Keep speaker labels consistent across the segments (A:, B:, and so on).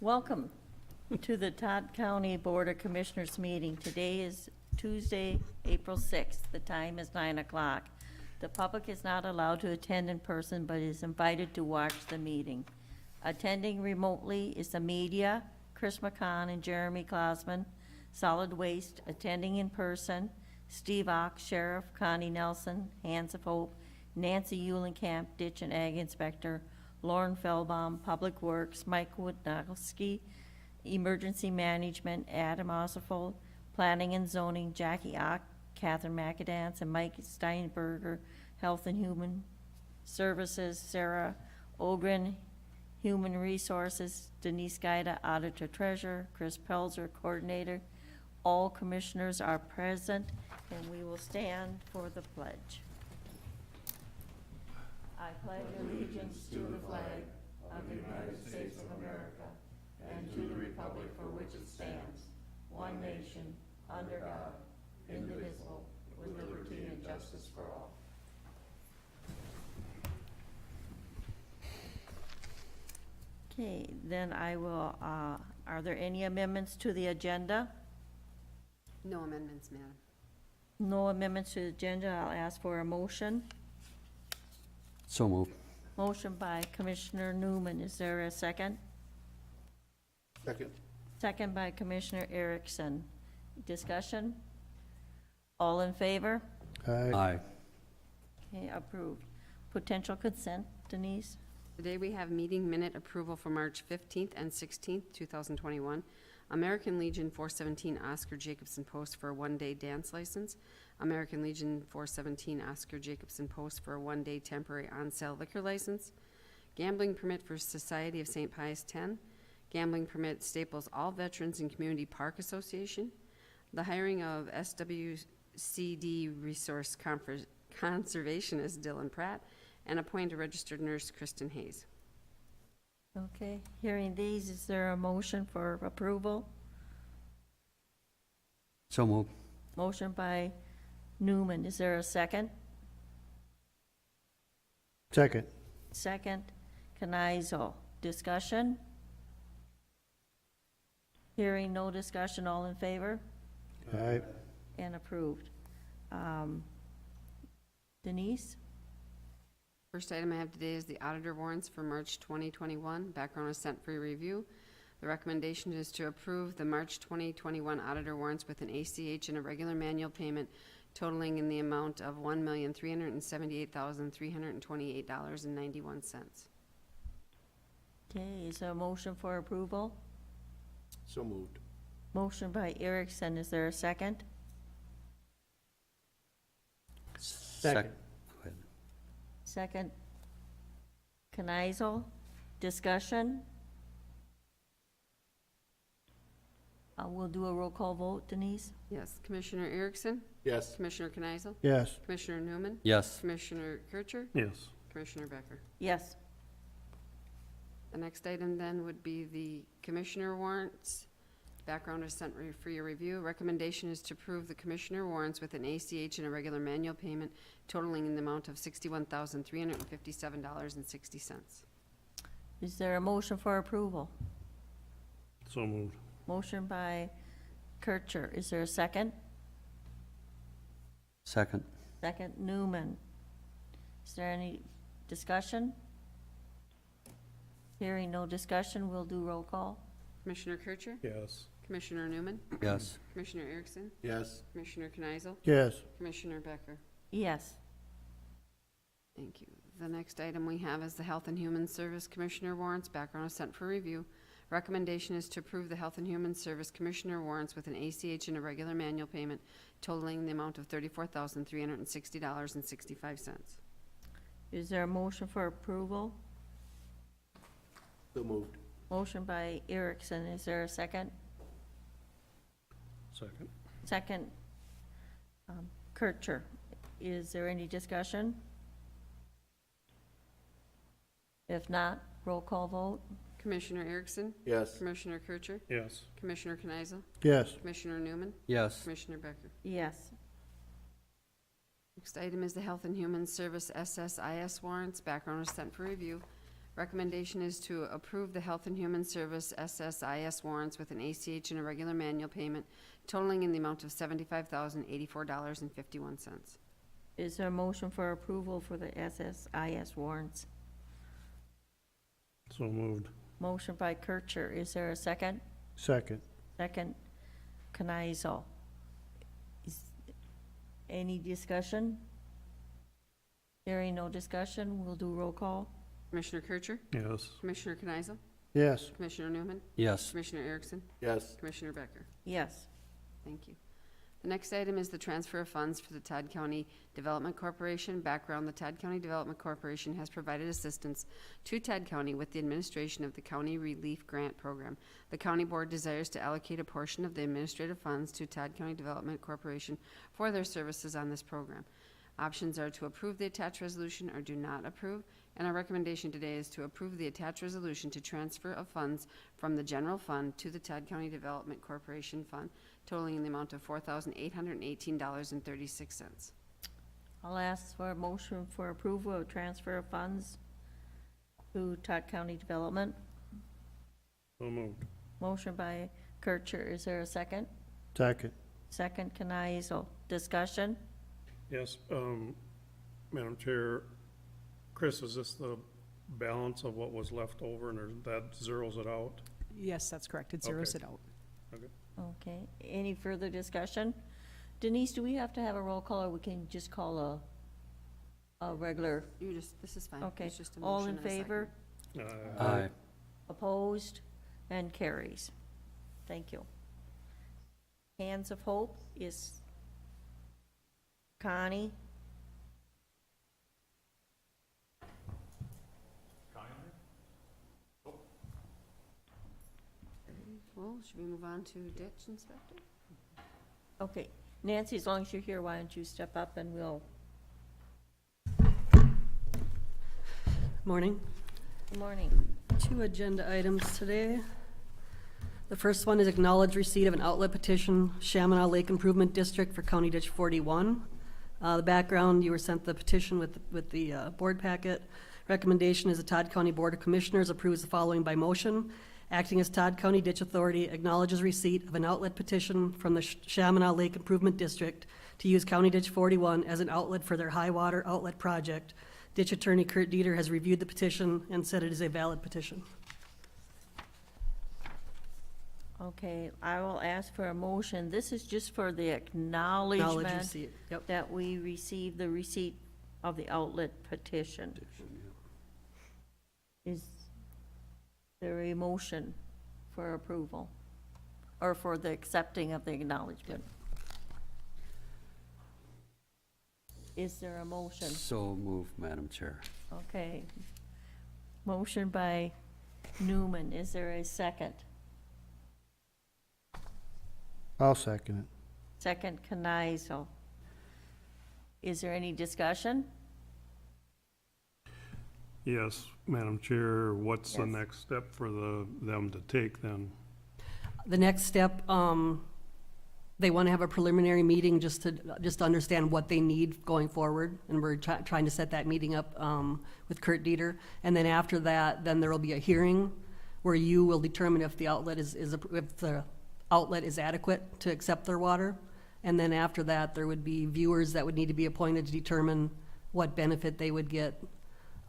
A: Welcome to the Todd County Board of Commissioners meeting. Today is Tuesday, April 6th. The time is 9 o'clock. The public is not allowed to attend in person, but is invited to watch the meeting. Attending remotely is the media, Chris McCon and Jeremy Klausman. Solid Waste, attending in person, Steve Ock, Sheriff, Connie Nelson, Hands of Hope, Nancy Eulenkamp, Ditch and Ag Inspector, Lauren Feldbaum, Public Works, Mike Woodnowski, Emergency Management, Adam Ossofold, Planning and Zoning, Jackie Ock, Catherine McAdance, and Mike Steinberger, Health and Human Services, Sarah Ogren, Human Resources, Denise Gaida, Auditor Treasurer, Chris Pelzer, Coordinator. All commissioners are present, and we will stand for the pledge. I pledge allegiance to the flag of the United States of America and to the republic for which it stands, one nation, under God, indivisible, with liberty and justice for all. Okay, then I will, are there any amendments to the agenda?
B: No amendments, Madam.
A: No amendments to the agenda. I'll ask for a motion.
C: So moved.
A: Motion by Commissioner Newman. Is there a second?
D: Second.
A: Second by Commissioner Erickson. Discussion? All in favor?
C: Aye.
A: Okay, approved. Potential consent, Denise?
B: Today we have meeting minute approval for March 15th and 16th, 2021. American Legion 417 Oscar Jacobson Post for a one-day dance license. American Legion 417 Oscar Jacobson Post for a one-day temporary on-sale liquor license. Gambling permit for Society of St. Pius X. Gambling permit Staples All Veterans and Community Park Association. The hiring of SWCD Resource Conservationist Dylan Pratt, and appoint a registered nurse, Kristen Hayes.
A: Okay, hearing these, is there a motion for approval?
C: So moved.
A: Motion by Newman. Is there a second?
D: Second.
A: Second, Kanizel. Discussion? Hearing no discussion, all in favor?
D: Aye.
A: And approved. Denise?
B: First item I have today is the auditor warrants for March 2021. Background is sent for review. The recommendation is to approve the March 2021 auditor warrants with an ACH and a regular manual payment totaling in the amount of $1,378,328.91.
A: Okay, is there a motion for approval?
D: So moved.
A: Motion by Erickson. Is there a second?
D: Second.
C: Go ahead.
A: Second, Kanizel. Discussion? We'll do a roll call vote. Denise?
B: Yes, Commissioner Erickson,
D: Yes.
B: Commissioner Kneisel,
D: Yes.
B: Commissioner Newman,
C: Yes.
B: Commissioner Kircher,
D: Yes.
B: Commissioner Becker.
A: Yes.
B: The next item then would be the commissioner warrants. Background is sent for your review. Recommendation is to approve the commissioner warrants with an ACH and a regular manual payment totaling in the amount of $61,357.60.
A: Is there a motion for approval?
D: So moved.
A: Motion by Kircher. Is there a second?
C: Second.
A: Second, Newman. Is there any discussion? Hearing no discussion, we'll do roll call.
B: Commissioner Kircher,
D: Yes.
B: Commissioner Newman,
C: Yes.
B: Commissioner Erickson,
D: Yes.
B: Commissioner Kneisel,
D: Yes.
B: Commissioner Becker.
A: Yes.
B: Thank you. The next item we have is the Health and Human Service Commissioner warrants. Background is sent for review. Recommendation is to approve the Health and Human Service Commissioner warrants with an ACH and a regular manual payment totaling the amount of $34,360.65.
A: Is there a motion for approval?
D: So moved.
A: Motion by Erickson. Is there a second?
D: Second.
A: Second, Kircher. Is there any discussion? If not, roll call vote.
B: Commissioner Erickson,
D: Yes.
B: Commissioner Kircher,
D: Yes.
B: Commissioner Kneisel,
D: Yes.
B: Commissioner Newman,
C: Yes.
B: Commissioner Becker.
A: Yes.
B: Next item is the Health and Human Service SSIS warrants. Background is sent for review. Recommendation is to approve the Health and Human Service SSIS warrants with an ACH and a regular manual payment totaling in the amount of $75,084.51.
A: Is there a motion for approval for the SSIS warrants?
D: So moved.
A: Motion by Kircher. Is there a second?
D: Second.
A: Second, Knizel. Any discussion? Hearing no discussion, we'll do roll call.
B: Commissioner Kircher?
D: Yes.
B: Commissioner Kneisel?
D: Yes.
B: Commissioner Newman?
C: Yes.
B: Commissioner Erickson?
D: Yes.
B: Commissioner Becker?
A: Yes.
B: Thank you. The next item is the transfer of funds for the Todd County Development Corporation. Background, the Todd County Development Corporation has provided assistance to Todd County with the administration of the County Relief Grant Program. The county board desires to allocate a portion of the administrative funds to Todd County Development Corporation for their services on this program. Options are to approve the attached resolution or do not approve, and our recommendation today is to approve the attached resolution to transfer of funds from the general fund to the Todd County Development Corporation Fund, totaling in the amount of $4,818.36.
A: I'll ask for a motion for approval of transfer of funds to Todd County Development.
D: So moved.
A: Motion by Kircher. Is there a second?
D: Second.
A: Second, Knizel. Discussion?
D: Yes, Madam Chair, Chris, is this the balance of what was left over and that zeroes it out?
E: Yes, that's correct. It zeroes
D: Okay.
E: it out.
A: Okay. Any further discussion? Denise, do we have to have a roll call, or we can just call a regular?
B: This is fine.
A: Okay.
B: It's just a
A: All
B: motion
A: in
B: and a second.
A: favor?
C: Aye.
A: Opposed? And carries. Thank you. Hands of Hope is Connie.
B: Well, should we move on to ditch inspector?
A: Okay. Nancy, as long as you're here, why don't you step up and we'll,
F: Morning.
A: good morning.
F: 2 agenda items today. The first one is acknowledge receipt of an outlet petition, Chaminade Lake Improvement District for County Ditch 41. The background, you were sent the petition with the board packet. Recommendation is the Todd County Board of Commissioners approves the following by motion. Acting as Todd County Ditch Authority acknowledges receipt of an outlet petition from the Chaminade Lake Improvement District to use County Ditch 41 as an outlet for their high water outlet project. Ditch Attorney Kurt Dieter has reviewed the petition and said it is a valid petition.
A: Okay, I will ask for a motion. This is just for the
F: Acknowledge
A: acknowledgement
F: receipt. Yep.
A: that we received the receipt of the outlet petition. Is there a motion for approval? Or for the accepting of the acknowledgement? Is there a motion?
C: So moved, Madam Chair.
A: Okay. Motion by Newman. Is there a second?
D: I'll second it.
A: Second, Knizel. Is there any discussion?
D: Yes, Madam Chair, what's the
A: Yes.
D: next step for them to take then?
F: The next step, they want to have a preliminary meeting just to understand what they need going forward, and we're trying to set that meeting up with Kurt Dieter. And then after that, then there will be a hearing where you will determine if the outlet if the outlet is adequate to accept their water. And then after that, there would be viewers that would need to be appointed to determine what benefit they would get.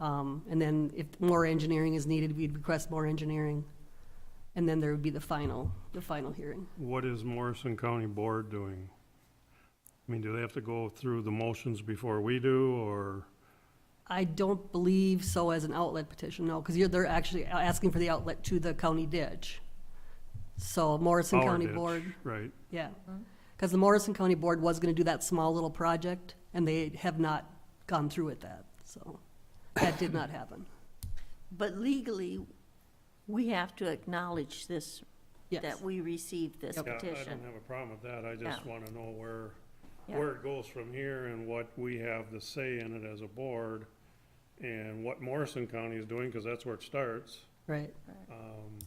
F: And then if more engineering is needed, we'd request more engineering. And then there would be the final hearing.
D: What is Morrison County Board doing? I mean, do they have to go through the motions before we do, or?
F: I don't believe so as an outlet petition, no, because they're actually asking for the outlet to the county ditch. So Morrison
D: Our
F: County
D: ditch,
F: Board,
D: Right,
F: yeah. Because the Morrison County Board was gonna do that small little project, and they have not gone through with that, so that did not happen.
A: But legally, we have to acknowledge this,
F: Yes.
A: that we received this
D: yeah, I
A: petition.
D: don't have a problem with that, I just
A: Yeah.
D: wanna know where
A: Yeah.
D: it goes from here and what we have to say in it as a board, and what Morrison County is doing, because that's where it starts.
F: Right,
D: Um,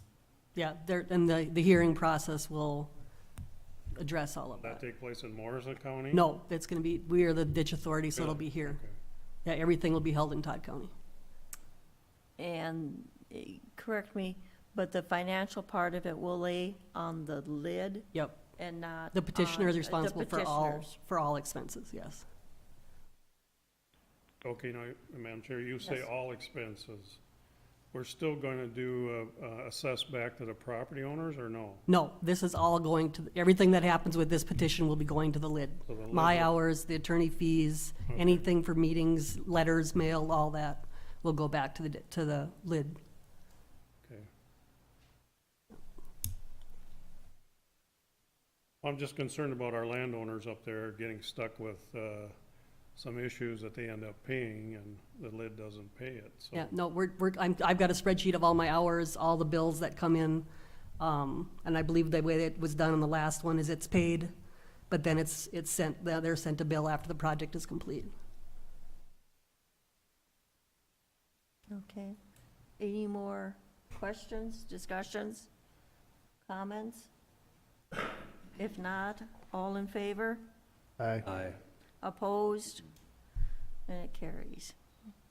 F: yeah, and the hearing process will address all of
D: That
F: that.
D: take place in Morrison County?
F: No, it's gonna be, we are the ditch authority, so it'll
D: Really?
F: be here.
D: Okay.
F: Yeah, everything will be held in Todd County.
A: And, correct me, but the financial part of it will lay on the lid
F: Yep.
A: and not
F: The petitioner is
A: on-
F: responsible
A: the petitioners.
F: for all expenses, yes.
D: Okay, now, Madam Chair, you say
A: Yes.
D: all expenses. We're still gonna do, assess back to the property owners, or no?
F: No, this is all going to, everything that happens with this petition will be going to the lid.
D: To the lid.
F: My hours, the attorney fees, anything for meetings, letters, mail, all that will go back to the lid.
D: Okay. I'm just concerned about our landowners up there getting stuck with, some issues that they end up paying and the lid doesn't pay it, so.
F: Yeah, no, I've got a spreadsheet of all my hours, all the bills that come in. And I believe the way it was done on the last one is it's paid, but then it's sent, they're sent a bill after the project is complete.
A: Okay. Any more questions, discussions, comments? If not, all in favor?
C: Aye.
A: Opposed? And it carries.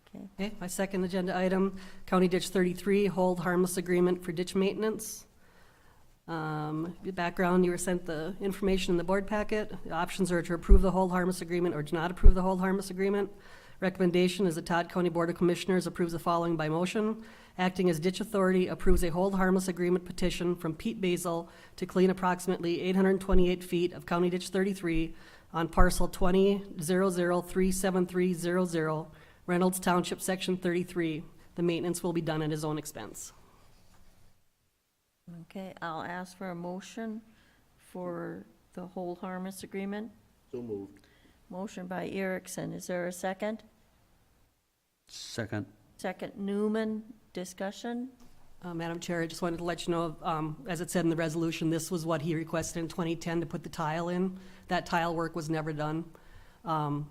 A: Okay.
F: Okay, my second agenda item, County Ditch 33, hold harmless agreement for ditch maintenance. The background, you were sent the information in the board packet. The options are to approve the hold harmless agreement or to not approve the hold harmless agreement. Recommendation is the Todd County Board of Commissioners approves the following by motion. Acting as ditch authority approves a hold harmless agreement petition from Pete Basil to clean approximately 828 feet of County Ditch 33 on parcel 2000037300, Reynolds Township, Section 33. The maintenance will be done at his own expense.
A: Okay, I'll ask for a motion for the hold harmless agreement.
G: So moved.
A: Motion by Erickson. Is there a second?
C: Second.
A: Second Newman. Discussion?
F: Madam Chair, I just wanted to let you know, as it said in the resolution, this was what he requested in 2010 to put the tile in. That tile work was never done.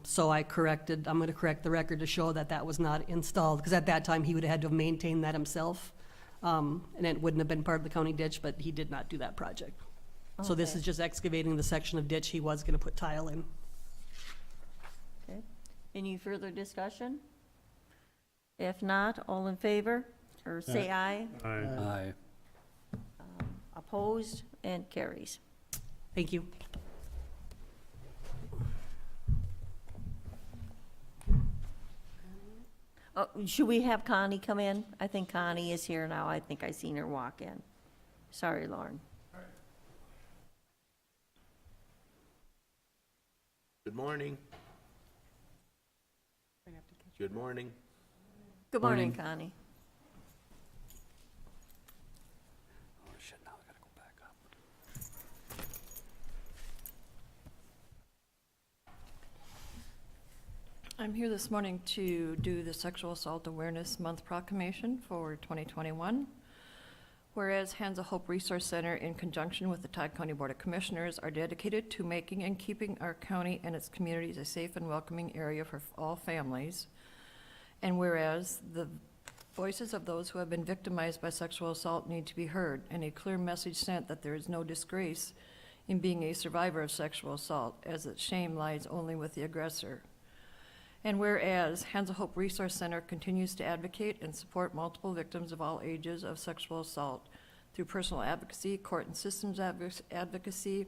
F: So I'm going to correct the record to show that that was not installed, because at that time, he would have had to have maintained that himself. And it wouldn't have been part of the county ditch, but he did not do that project. So this
A: Okay.
F: is just excavating the section of ditch he was going to put tile in.
A: Okay. Any further discussion? If not, all in favor, or say aye.
C: Aye.
A: Opposed, and carries.
F: Thank you.
A: Should we have Connie come in? I think Connie is here now. I think I seen her walk in. Sorry, Lauren.
G: Good morning. Good morning.
A: Good morning,
C: Morning.
A: Connie.
C: Oh, shit, now I gotta go back up.
H: I'm here this morning to do the Sexual Assault Awareness Month proclamation for 2021. Whereas Hands of Hope Resource Center, in conjunction with the Todd County Board of Commissioners, are dedicated to making and keeping our county and its communities a safe and welcoming area for all families. And whereas the voices of those who have been victimized by sexual assault need to be heard, and a clear message sent that there is no disgrace in being a survivor of sexual assault, as its shame lies only with the aggressor. And whereas Hands of Hope Resource Center continues to advocate and support multiple victims of all ages of sexual assault through personal advocacy, court and systems advocacy,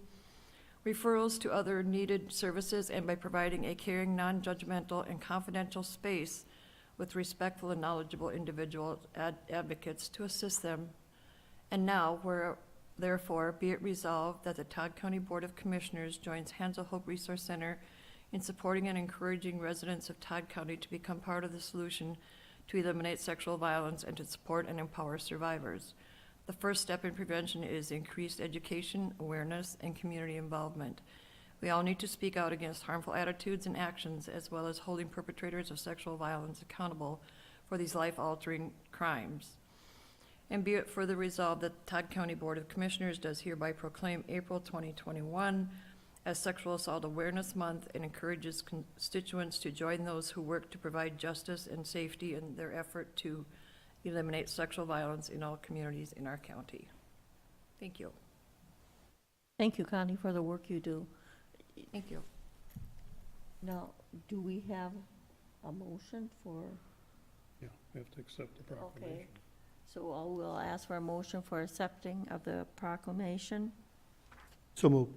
H: referrals to other needed services, and by providing a caring, non-judgmental, and confidential space with respectful and knowledgeable individual advocates to assist them. And now, therefore, be it resolved that the Todd County Board of Commissioners joins Hands of Hope Resource Center in supporting and encouraging residents of Todd County to become part of the solution to eliminate sexual violence and to support and empower survivors. The first step in prevention is increased education, awareness, and community involvement. We all need to speak out against harmful attitudes and actions, as well as holding perpetrators of sexual violence accountable for these life-altering crimes. And be it further resolved that the Todd County Board of Commissioners does hereby proclaim April 2021 as Sexual Assault Awareness Month and encourages constituents to join those who work to provide justice and safety in their effort to eliminate sexual violence in all communities in our county. Thank you.
A: Thank you, Connie, for the work you do.
H: Thank you.
A: Now, do we have a motion for?
D: We have to accept the
A: Okay,
D: proclamation.
A: so I will ask for a motion for accepting of the proclamation.
I: So moved.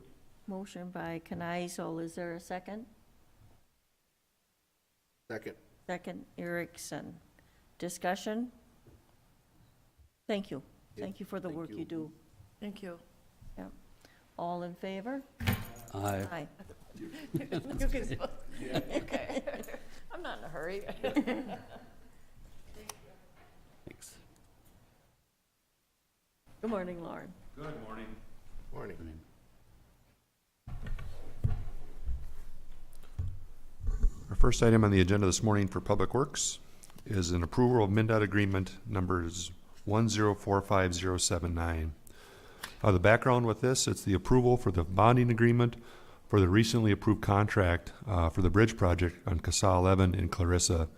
A: Motion by Kneisel, is there a second?
G: Second.
A: Second, Erickson. Discussion? Thank you.
G: Yeah,
A: Thank you for the
G: thank
A: work you
G: you.
A: do.
H: Thank you.
A: All in favor?
C: Aye.
A: Aye.
H: Okay. I'm not in a hurry.
C: Thanks.
A: Good morning, Lauren.
G: Morning.
J: Our first item on the agenda this morning for Public Works is an approval of MnDOT agreement numbers 1045079. The background with this, it's the approval for the bonding agreement for the recently approved contract for the bridge project on CASA 11 in Clarissa.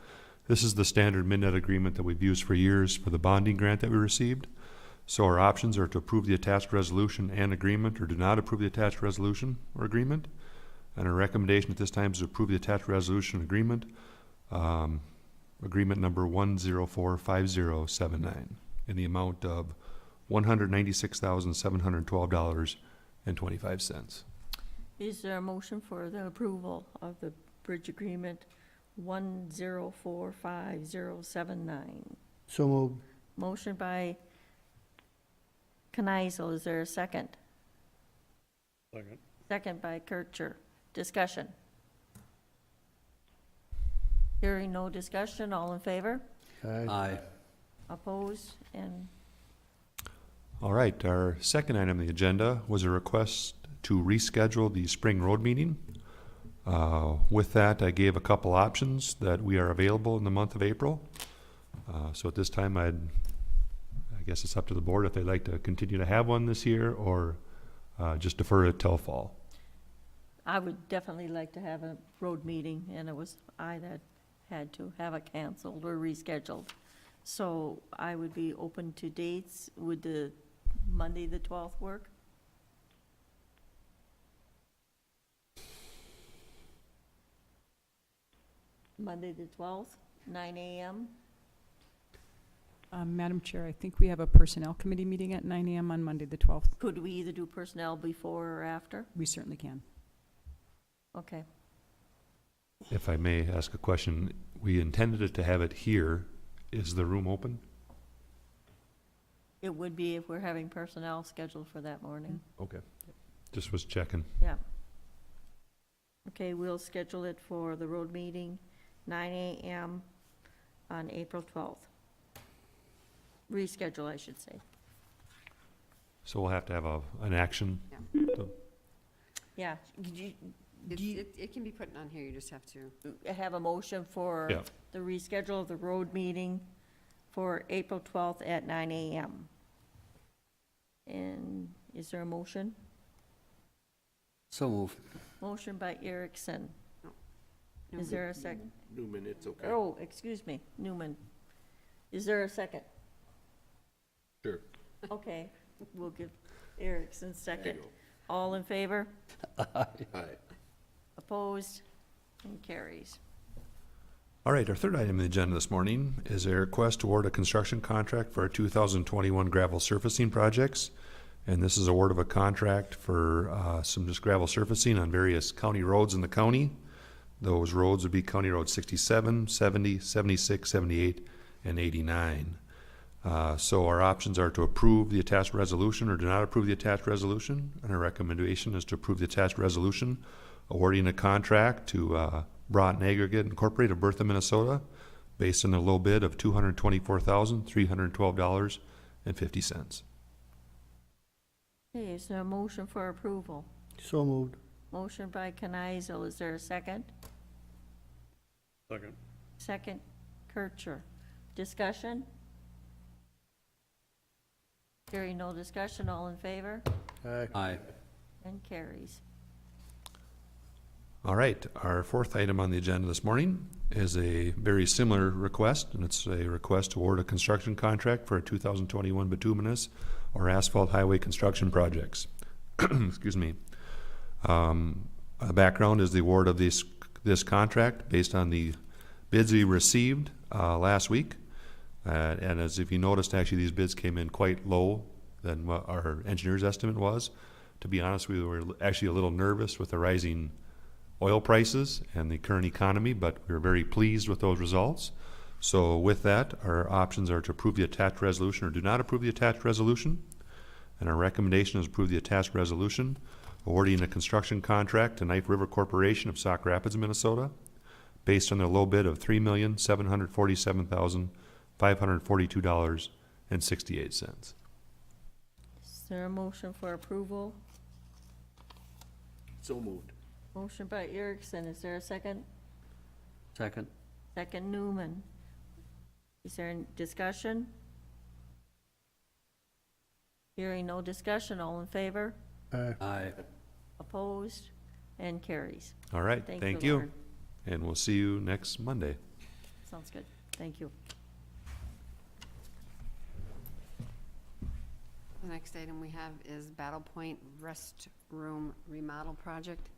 J: This is the standard MnDOT agreement that we've used for years for the bonding grant that we received. So our options are to approve the attached resolution and agreement, or do not approve the attached resolution or agreement. And our recommendation at this time is to approve the attached resolution agreement, agreement number 1045079, in the amount of $196,712.25.
A: Is there a motion for the approval of the bridge agreement 1045079?
I: So moved.
A: Motion by Kneisel, is there a second?
D: Second.
A: Second by Kircher. Discussion? Hearing no discussion, all in favor?
I: Aye.
C: Aye.
A: Opposed? And
J: All right, our second item on the agenda was a request to reschedule the spring road meeting. With that, I gave a couple options that we are available in the month of April. So at this time, I guess it's up to the board if they'd like to continue to have one this year or just defer it till fall.
A: I would definitely like to have a road meeting, and it was I that had to have it canceled or rescheduled. So I would be open to dates. Would the Monday, the 12th work? Monday, the 12th, 9 a.m.?
E: Madam Chair, I think we have a Personnel Committee meeting at 9 a.m. on Monday, the 12th.
A: Could we either do personnel before or after?
E: We certainly can.
A: Okay.
J: If I may ask a question, we intended it to have it here. Is the room open?
A: It would be if we're having personnel scheduled for that morning.
J: Okay. Just was checking.
A: Yeah. Okay, we'll schedule it for the road meeting, 9 a.m. on April 12th. Reschedule, I should say.
J: So we'll have to have an action.
A: Yeah,
B: It can be put on here, you just have to.
A: have a motion for
J: Yeah.
A: the reschedule of the road meeting for April 12th at 9 a.m. And is there a motion?
C: So moved.
A: Motion by Erickson. Is there a second?
G: Newman, it's okay.
A: Oh, excuse me, Newman. Is there a second?
G: Sure.
A: Okay, we'll give Erickson
G: There
A: second.
G: you go.
A: All in favor?
G: Aye.
A: Opposed? And carries.
J: All right, our third item on the agenda this morning is a request to award a construction contract for our 2021 gravel surfacing projects. And this is award of a contract for some just gravel surfacing on various county roads in the county. Those roads would be County Road 67, 70, 76, 78, and 89. So our options are to approve the attached resolution or do not approve the attached resolution. And our recommendation is to approve the attached resolution, awarding a contract to Broughton Aggregate Incorporated of Bertha, Minnesota, based on a low bid of $224,312.50.
A: Okay, is there a motion for approval?
I: So moved.
A: Motion by Kneisel, is there a second?
D: Second.
A: Second, Kircher. Discussion? Hearing no discussion, all in favor?
I: Aye.
C: Aye.
A: And carries.
J: All right, our fourth item on the agenda this morning is a very similar request, and it's a request to award a construction contract for a 2021 bituminous or asphalt highway construction projects. Excuse me. The background is the award of this contract based on the bids we received last week. And as if you noticed, actually, these bids came in quite low than what our engineer's estimate was. To be honest, we were actually a little nervous with the rising oil prices and the current economy, but we were very pleased with those results. So with that, our options are to approve the attached resolution or do not approve the attached resolution. And our recommendation is approve the attached resolution, awarding a construction contract to Knife River Corporation of Sauk Rapids, Minnesota, based on their low bid of $3,747,542.68.
A: Is there a motion for approval?
G: So moved.
A: Motion by Erickson, is there a second?
C: Second.
A: Second Newman. Is there any discussion? Hearing no discussion, all in favor?
I: Aye.
C: Aye.
A: Opposed? And carries.
J: All right, thank you.
A: Lauren.
J: And we'll see you next Monday.
A: Sounds good. Thank you.
B: The next item we have is Battle Point Restroom Remodel Project.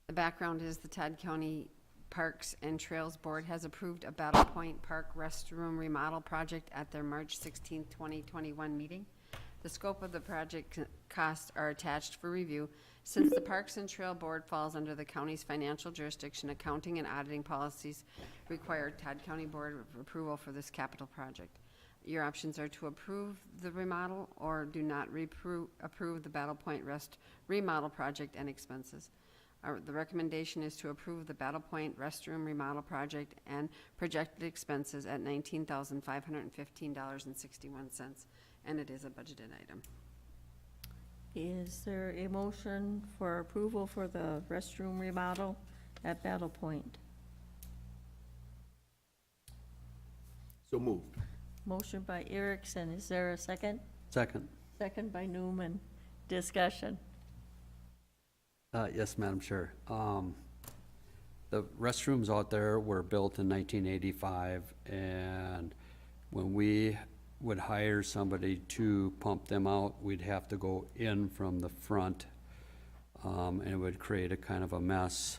B: The background is the Todd County Parks and Trails Board has approved a Battle Point Park Restroom Remodel Project at their March 16, 2021 meeting. The scope of the project costs are attached for review. Since the Parks and Trail Board falls under the county's financial jurisdiction, accounting and auditing policies require Todd County Board approval for this capital project. Your options are to approve the remodel or do not approve the Battle Point Rest remodel project and expenses. The recommendation is to approve the Battle Point restroom remodel project and projected expenses at $19,515.61, and it is a budgeted item.
A: Is there a motion for approval for the restroom remodel at Battle Point?
G: So moved.
A: Motion by Erickson, is there a second?
C: Second.
A: Second by Newman. Discussion.
C: Yes, Madam Chair. The restrooms out there were built in 1985, and when we would hire somebody to pump them out, we'd have to go in from the front, and it would create a kind of a mess.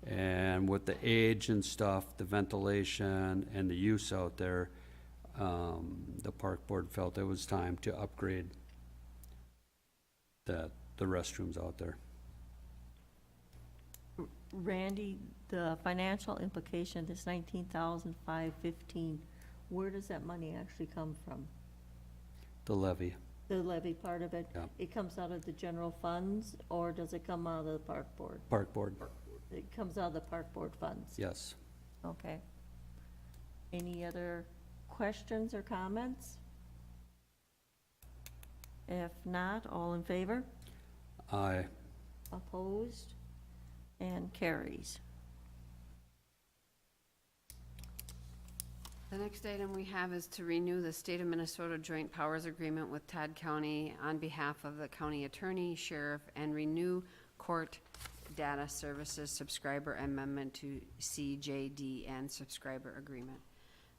C: And with the age and stuff, the ventilation and the use out there, the park board felt it was time to upgrade the restrooms out there.
A: Randy, the financial implication, this $19,515, where does that money actually come from?
C: The levy.
A: The levy part of it?
C: Yeah.
A: It comes out of the general funds, or does it come out of the park board?
C: Park board.
A: It comes out of the park board funds?
C: Yes.
A: Okay. Any other questions or comments? If not, all in favor?
C: Aye.
A: Opposed? And carries.
B: The next item we have is to renew the State of Minnesota Joint Powers Agreement with Todd County on behalf of the county attorney, sheriff, and renew court data services subscriber amendment to CJD and subscriber agreement.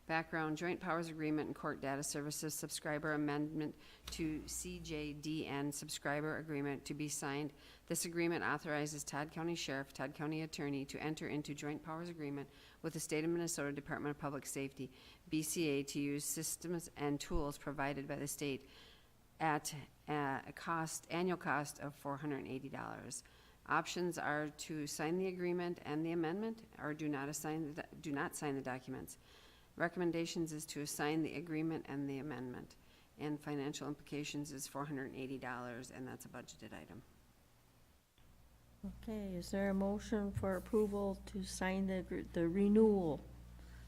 B: Background, Joint Powers Agreement and Court Data Services Subscriber Amendment to CJD and Subscriber Agreement to be signed. This agreement authorizes Todd County Sheriff, Todd County Attorney to enter into Joint Powers Agreement with the State of Minnesota Department of Public Safety, BCA, to use systems and tools provided by the state at a annual cost of $480. Options are to sign the agreement and the amendment, or do not sign the documents. Recommendations is to assign the agreement and the amendment, and financial implications is $480, and that's a budgeted item.
A: Okay, is there a motion for approval to sign the renewal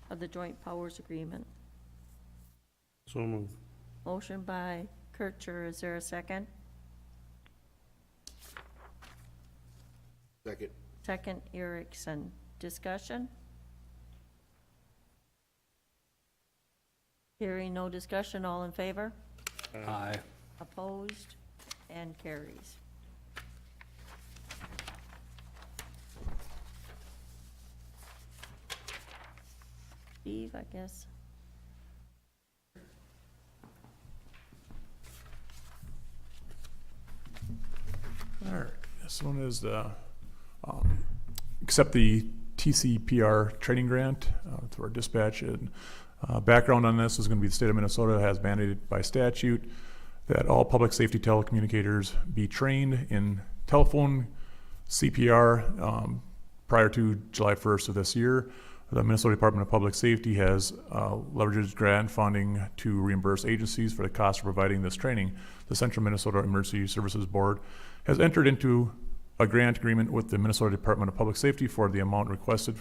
A: of the joint powers agreement?
D: So moved.
A: Motion by Kircher, is there a second?
G: Second.
A: Second, Erickson. Discussion? Hearing no discussion, all in favor?
C: Aye.
A: Opposed? And carries. Steve, I guess.
K: All right, this one is the, accept the TCPR training grant through our dispatch and Background on this is going to be the state of Minnesota has mandated by statute that all public safety telecommunicators be trained in telephone CPR prior to July 1st of this year. The Minnesota Department of Public Safety has leveraged grant funding to reimburse agencies for the cost of providing this training. The Central Minnesota Emergency Services Board has entered into a grant agreement with the Minnesota Department of Public Safety for the amount requested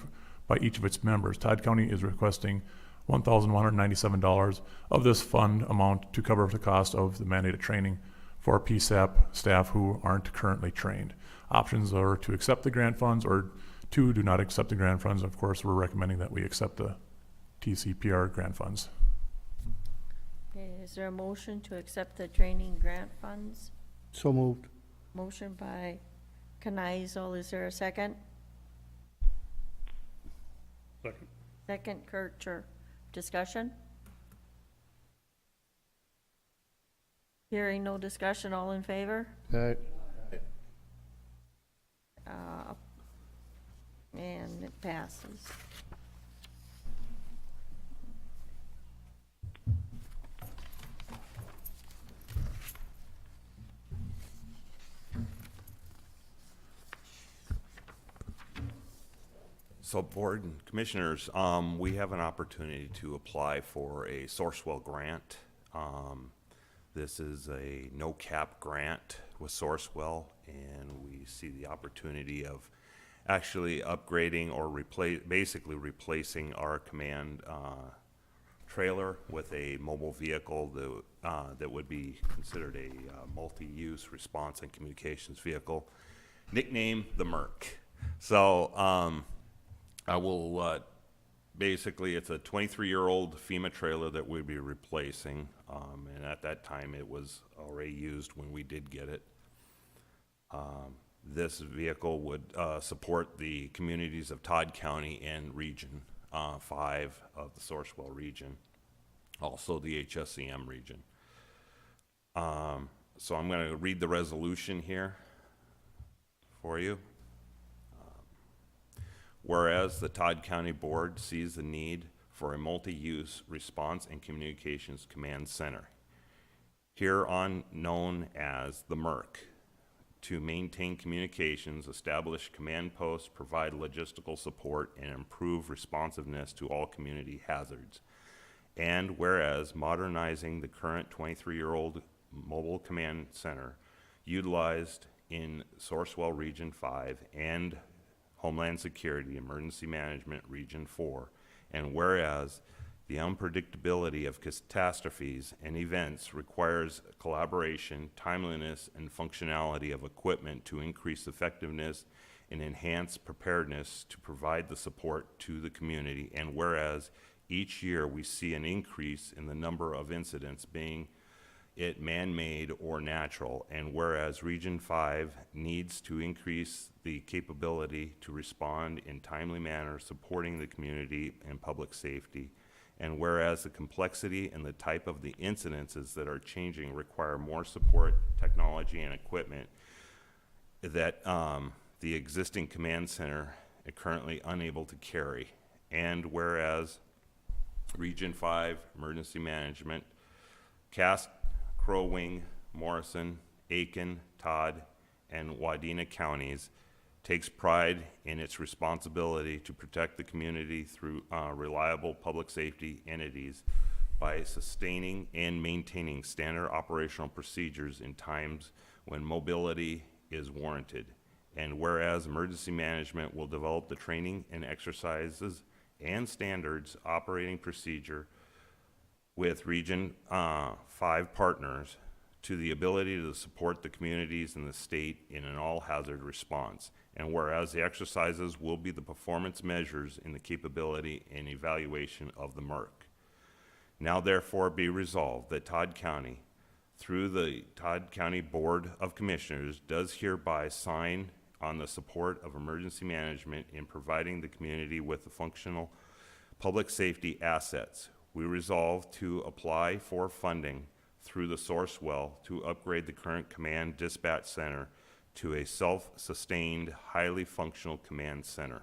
K: by each of its members. Todd County is requesting $1,197 of this fund amount to cover the cost of the mandated training for PSAP staff who aren't currently trained. Options are to accept the grant funds or to do not accept the grant funds. Of course, we're recommending that we accept the TCPR grant funds.
A: Okay, is there a motion to accept the training grant funds?
I: So moved.
A: Motion by Kneisel, is there a second?
D: Second.
A: Second, Kircher. Discussion? Hearing no discussion, all in favor?
I: Aye.
A: And it passes.
L: So Board and Commissioners, we have an opportunity to apply for a Sourcewell grant. This is a no-cap grant with Sourcewell, and we see the opportunity of actually upgrading or basically replacing our command trailer with a mobile vehicle that would be considered a multi-use response and communications vehicle, nicknamed the Merc. So I will basically, it's a 23-year-old FEMA trailer that we'd be replacing, and at that time it was already used when we did get it. This vehicle would support the communities of Todd County and Region 5 of the Sourcewell region, also the HSCM region. So I'm going to read the resolution here for you. Whereas the Todd County Board sees the need for a multi-use response and communications command center, hereon known as the MERC, to maintain communications, establish command posts, provide logistical support, and improve responsiveness to all community hazards. And whereas modernizing the current 23-year-old mobile command center utilized in Sourcewell Region 5 and Homeland Security Emergency Management Region 4, and whereas the unpredictability of catastrophes and events requires collaboration, timeliness, and functionality of equipment to increase effectiveness and enhance preparedness to provide the support to the community, and whereas each year we see an increase in the number of incidents, being it man-made or natural, and whereas Region 5 needs to increase the capability to respond in timely manner, supporting the community and public safety, and whereas the complexity and the type of the incidences that are changing require more support, technology, and equipment that the existing command center is currently unable to carry, and whereas Region 5 Emergency Management, Cass, Crow Wing, Morrison, Aiken, Todd, and Wadena counties takes pride in its responsibility to protect the community through reliable public safety entities by sustaining and maintaining standard operational procedures in times when mobility is warranted. And whereas emergency management will develop the training and exercises and standards operating procedure with Region 5 partners to the ability to support the communities in the state in an all-hazard response. And whereas the exercises will be the performance measures in the capability and evaluation of the MERC. Now therefore be resolved that Todd County, through the Todd County Board of Commissioners, does hereby sign on the support of emergency management in providing the community with the functional public safety assets. We resolve to apply for funding through the Sourcewell to upgrade the current command dispatch center to a self-sustained, highly functional command center.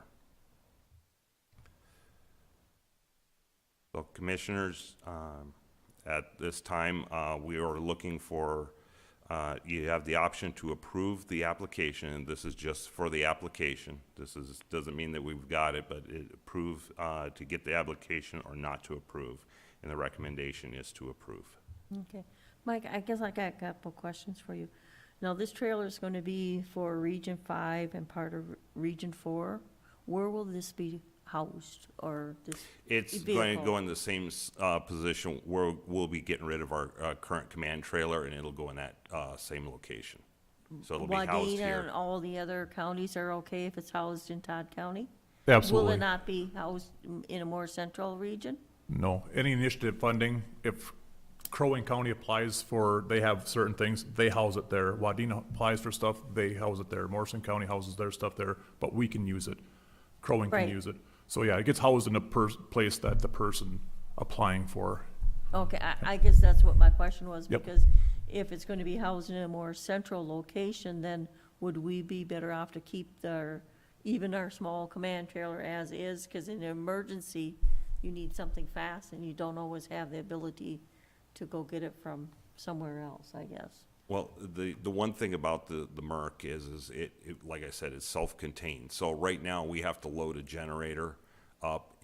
L: So commissioners, at this time, we are looking for, you have the option to approve the application, and this is just for the application. Doesn't mean that we've got it, but it approve, to get the application or not to approve, and the recommendation is to approve.
A: Okay. Mike, I guess I got a couple questions for you. Now, this trailer is going to be for Region 5 and part of Region 4. Where will this be housed, or this
L: It's
A: vehicle?
L: going to go in the same position where we'll be getting rid of our current command trailer, and it'll go in that same location. So it'll be housed
A: Wadena and
L: here.
A: all the other counties are okay if it's housed in Todd County?
K: Absolutely.
A: Will it not be housed in a more central region?
K: No, any initiative funding, if Crow Wing County applies for, they have certain things, they house it there. Wadena applies for stuff, they house it there. Morrison County houses their stuff there, but we can use it. Crow Wing can
A: Right.
K: use it. So yeah, it gets housed in a place that the person applying for.
A: Okay, I guess that's what my question was,
K: Yep.
A: because if it's going to be housed in a more central location, then would we be better off to keep even our small command trailer as is? Because in an emergency, you need something fast, and you don't always have the ability to go get it from somewhere else, I guess.
L: Well, the one thing about the Merc is it, like I said, it's self-contained. So right now, we have to load a generator up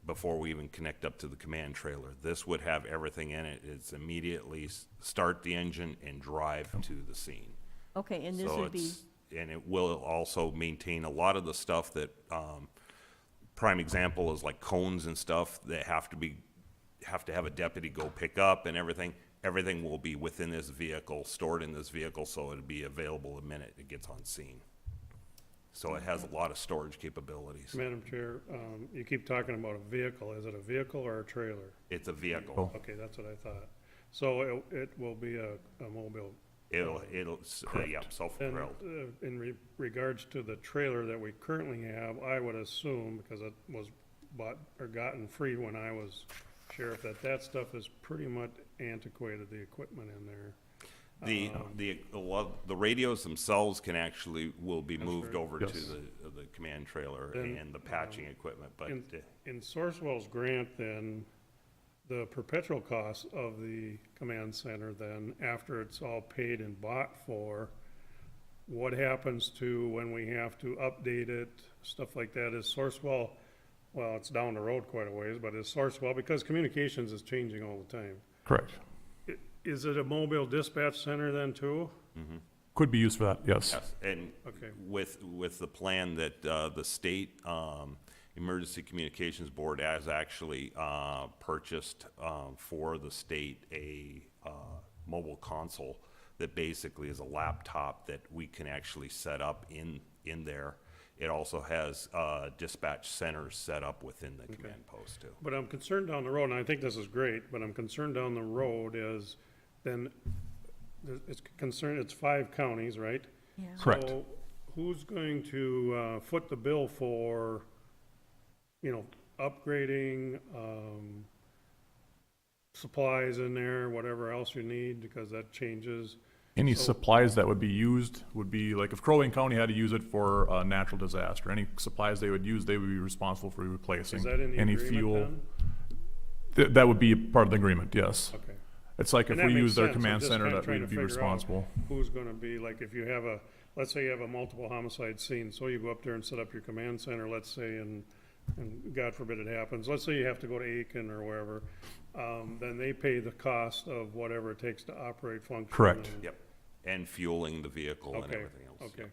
L: before we even connect up to the command trailer. This would have everything in it. It's immediately start the engine and drive to the scene.
A: Okay, and this
L: So
A: would be,
L: and it will also maintain a lot of the stuff that, prime example is like cones and stuff that have to have a deputy go pick up and everything. Everything will be within this vehicle, stored in this vehicle, so it'll be available the minute it gets on scene. So it has a lot of storage capabilities.
D: Madam Chair, you keep talking about a vehicle. Is it a vehicle or a trailer?
L: It's a vehicle.
K: Oh.
D: Okay, that's what I thought. So it will be a mobile.
L: It'll, yeah,
D: And
L: self-propelled.
D: in regards to the trailer that we currently have, I would assume, because it was bought or gotten free when I was sheriff, that stuff is pretty much antiquated, the equipment in there.
L: The radios themselves will be moved
D: right.
L: over to
K: Yes.
L: the command trailer
D: Then,
L: and the patching equipment, but
D: In Sourcewell's grant, then, the perpetual cost of the command center, then, after it's all paid and bought for, what happens to when we have to update it, stuff like that? Is Sourcewell, well, it's down the road quite a ways, but is Sourcewell, because communications is changing all the time,
K: Correct.
D: is it a mobile dispatch center then too?
K: Could be used for that, yes.
L: yes, and
D: Okay.
L: with the plan that the state Emergency Communications Board has actually purchased for the state a mobile console that basically is a laptop that we can actually set up in there. It also has dispatch centers set up within the command post too.
D: But I'm concerned down the road, and I think this is great, but I'm concerned down the road is then, it's 5 counties, right?
A: yeah.
K: Correct.
D: So who's going to foot the bill for, upgrading, supplies in there, whatever else you need, because that changes.
K: Any
D: So-
K: supplies that would be used would be, like if Crow Wing County had to use it for a natural disaster, any supplies they would use, they would be responsible for replacing.
D: Is that in the
K: Any
D: agreement
K: fuel.
D: then?
K: That would be part of the agreement, yes.
D: Okay.
K: It's like if
D: And that
K: we
D: makes
K: use their
D: sense. I'm
K: command
D: just
K: center,
D: kinda
K: that
D: trying
K: we'd
D: to
K: be
D: figure out
K: responsible.
D: Who's gonna be, like, if you have let's say you have a multiple homicide scene, so you go up there and set up your command center, let's say, and God forbid it happens, let's say you have to go to Aiken or wherever, then they pay the cost of whatever it takes to operate, function.
K: Correct.
D: and-
L: Yep, and fueling the vehicle and
D: Okay,
L: everything else.
D: okay.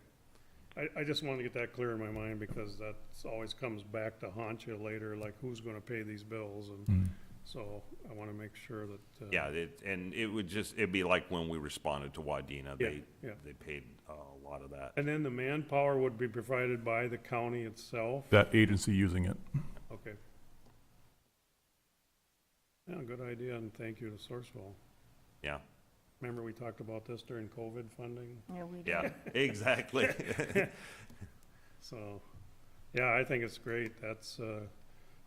D: I just wanted to get that clear in my mind, because that always comes back to haunt you later, like, who's gonna pay these bills, and so I wanna make sure that.
L: Yeah, it'd be like when we responded to Wadena,
D: Yeah, yeah.
L: they paid a lot of that.
D: And then the manpower would be provided by the county itself?
K: That agency using it.
D: Okay. Yeah, good idea, and thank you to Sourcewell.
L: Yeah,
D: Remember, we talked about this during COVID funding?
A: Yeah, we do.
L: yeah, exactly.
D: So, yeah, I think it's great. That's,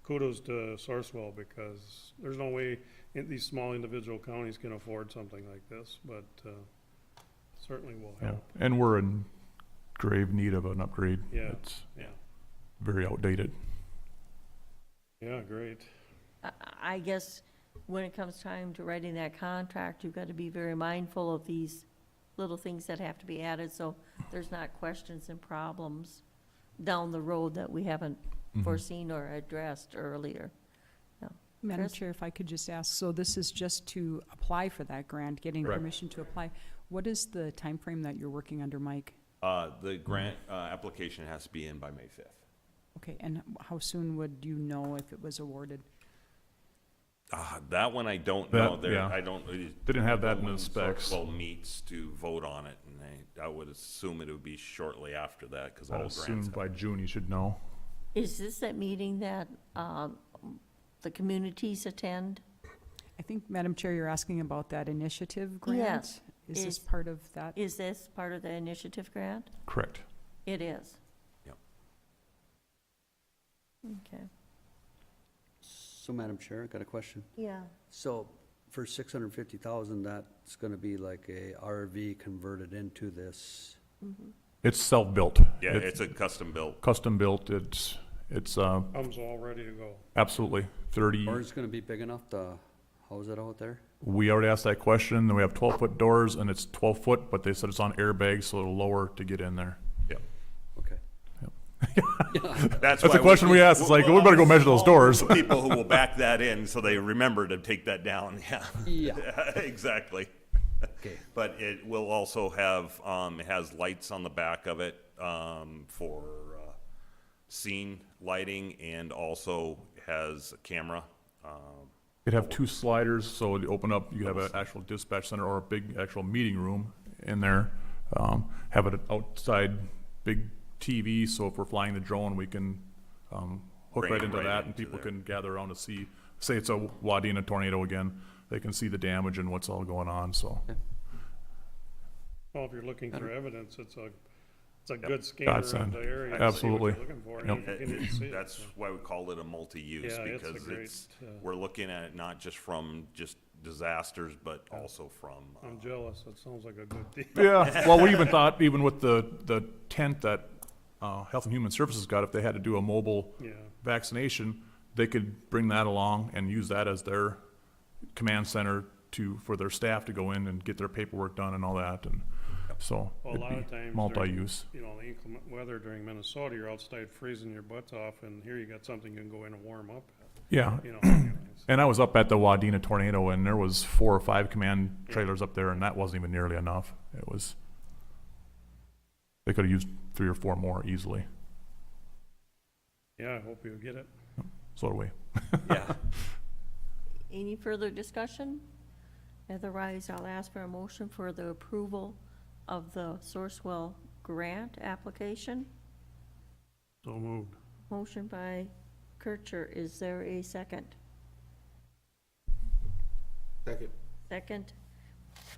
D: kudos to Sourcewell, because there's no way these small individual counties can afford something like this, but, certainly will
K: Yeah.
D: help.
K: And we're in grave need of an upgrade.
D: Yeah.
K: It's
D: Yeah,
K: very outdated.
D: yeah, great.
A: I guess when it comes time to writing that contract, you've got to be very mindful of these little things that have to be added, so there's not questions and problems down the road that we haven't foreseen or addressed earlier. No.
E: Madam
A: Chris?
E: Chair, if I could just ask, so this is just to apply for that grant, getting
K: Correct.
E: permission to apply. What is the time frame that you're working under, Mike?
L: The grant, application has to be in by May 5th.
E: Okay, and how soon would you know if it was awarded?
L: That one I don't
K: That-
L: know. There,
K: yeah.
L: I don't.
K: Didn't have that in the
L: when
K: specs.
L: Sourcewell meets to vote on it, and I would assume it would be shortly after that, because all
K: I'd
L: grants.
K: assume by June you should know.
A: Is this that meeting that the communities attend?
E: I think, Madam Chair, you're asking about that initiative grant?
A: Yes.
E: Is this
A: Is-
E: part of that?
A: Is this part of the initiative grant?
K: Correct.
A: It is.
L: Yep.
A: Okay.
C: So, Madam Chair, I got a question.
A: Yeah.
C: So, for 650,000, that's gonna be like a RV converted into this?
K: It's self-built.
L: Yeah, it's a custom built.
K: Custom built. It's
D: Comes all ready to go.
K: absolutely 30.
C: Or is it gonna be big enough to house it out there?
K: We already asked that question. Then we have 12-foot doors and it's 12 foot, but they said it's on airbags, so it'll lower to get in there.
L: Yep.
C: Okay.
L: That's
K: That's
L: why
K: a question we asked. It's like, we better go measure those doors.
L: People who will back that in, so they remember to take that down. Yeah.
C: Yeah.
L: Exactly.
C: Okay.
L: But it will also have, it has lights on the back of it, for, scene lighting, and also has a camera.
K: It'd have 2 sliders, so it'd open up, you have an actual dispatch center or a big actual meeting room in there. Have an outside big TV, so if we're flying the drone, we can hook
L: Bring
K: right
L: it
K: into
L: right
K: that, and
L: into
K: people
L: there.
K: can gather around to see, say it's a Wadena tornado again, they can see the damage and what's all going on, so.
D: Well, if you're looking for evidence, it's a good scanner
K: Godsend.
D: of the area. to see what
K: Absolutely.
D: you're looking for, and
K: Yep.
D: you can see it,
L: That's
D: so.
L: why we call it a multi-use,
D: Yeah, it's a
L: because
D: great,
L: it's, we're looking at it not just from just disasters, but also from,
D: I'm jealous. That sounds like a good deal.
K: Yeah, well, we even thought, even with the tent that Health and Human Services got, if they had to do a mobile
D: Yeah.
K: vaccination, they could bring that along and use that as their command center for their staff to go in and get their paperwork done and all that, and so
D: Well, a lot
K: it'd
D: of
K: be
D: times.
K: multi-use.
D: during, the inclement weather during Minnesota, you're outside freezing your butts off, and here you got something you can go in and warm up,
K: Yeah,
D: anyways.
K: and I was up at the Wadena tornado, and there was 4 or 5 command trailers up there, and that wasn't even nearly enough. It was, they could have used 3 or 4 more easily,
D: Yeah, I hope you get it.
K: so do we.
C: Yeah.
A: Any further discussion? Otherwise, I'll ask for a motion for the approval of the Sourcewell grant application.
D: So moved.
A: Motion by Kircher. Is there a second?
G: Second.
A: Second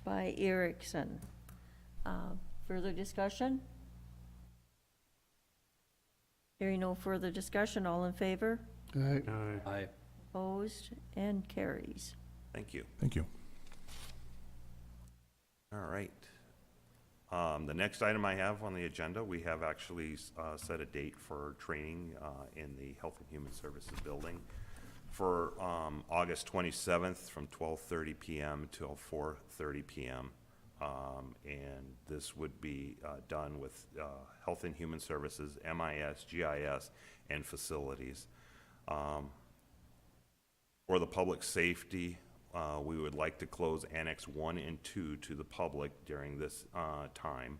A: by Erickson. Further discussion? Hearing no further discussion, all in favor?
I: Aye.
C: Aye.
A: Opposed and carries.
L: thank you.
K: Thank you.
L: All right. The next item I have on the agenda, we have actually set a date for training in the Health and Human Services Building for August 27th from 12:30 PM till 4:30 PM. And this would be done with Health and Human Services, MIS, GIS, and Facilities. For the public safety, we would like to close Annex 1 and 2 to the public during this time.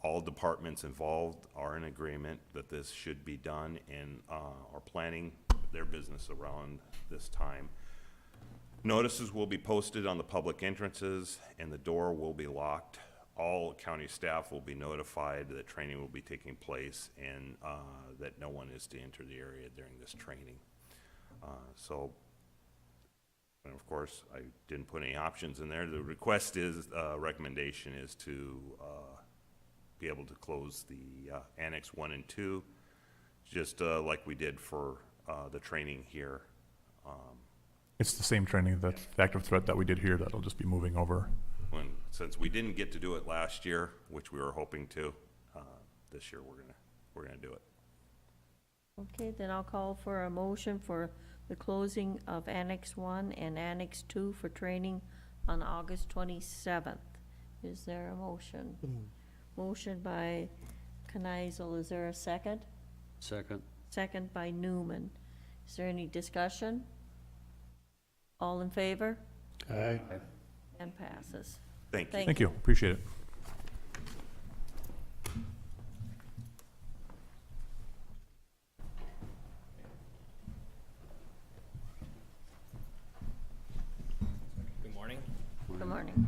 L: All departments involved are in agreement that this should be done and are planning their business around this time. Notices will be posted on the public entrances and the door will be locked. All county staff will be notified that training will be taking place and that no one is to enter the area during this training. And of course, I didn't put any options in there. The request is, recommendation is to be able to close the Annex 1 and 2, just like we did for the training here.
K: It's the same training, that active threat that we did here, that'll just be moving over.
L: Since we didn't get to do it last year, which we were hoping to, this year we're gonna do it.
A: Okay, then I'll call for a motion for the closing of Annex 1 and Annex 2 for training on August 27th. Is there a motion?
I: So moved.
A: Motion by Kneisel, is there a second?
C: Second.
A: Second by Newman. Is there any discussion? All in favor?
I: Aye.
A: And passes.
L: Thank you.
K: Thank you, appreciate it.
M: Good morning.
A: Good morning.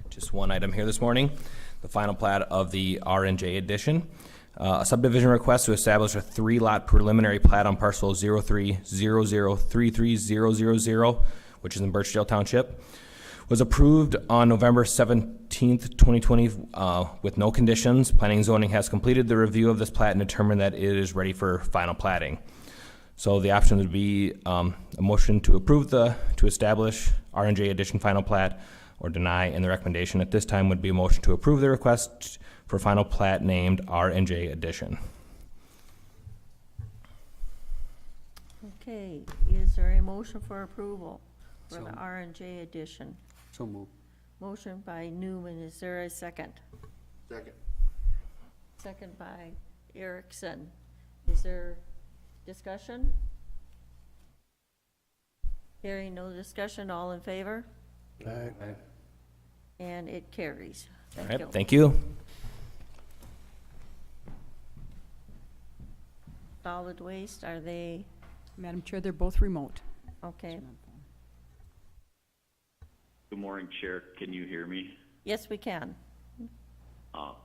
M: Just one item here this morning, the final plat of the R&J edition. A subdivision request to establish a 3-lot preliminary plat on parcel 030033000, which is in Birchdale Township, was approved on November 17th, 2020, with no conditions. Planning and zoning has completed the review of this plat and determined that it is ready for final platting. So the option would be a motion to approve to establish R&J edition final plat, or deny, and the recommendation at this time would be a motion to approve the request for final plat named R&J edition.
A: Okay, is there a motion for approval for
C: So-
A: the R&J edition?
C: So moved.
A: Motion by Newman, is there a second?
G: Second.
A: Second by Erickson. Is there discussion? Hearing no discussion, all in favor?
I: Aye.
A: And it carries.
M: All
A: Thank you.
M: right, thank you.
A: Solid waste, are they,
E: Madam Chair, they're both remote.
A: okay?
N: Good morning, Chair. Can you hear me?
A: Yes, we can.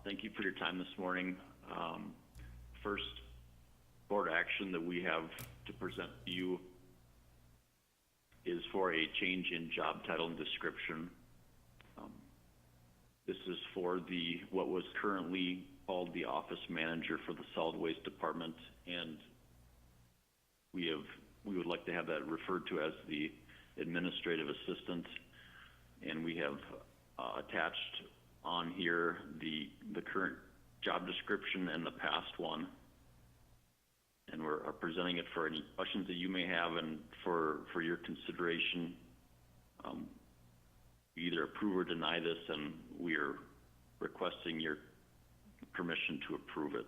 N: Thank you for your time this morning. First board action that we have to present to you is for a change in job title and description. This is for what was currently called the office manager for the solid waste department, and we would like to have that referred to as the administrative assistant. And we have attached on here the current job description and the past one. And we're presenting it for any questions that you may have and for your consideration. Either approve or deny this, and we are requesting your permission to approve it.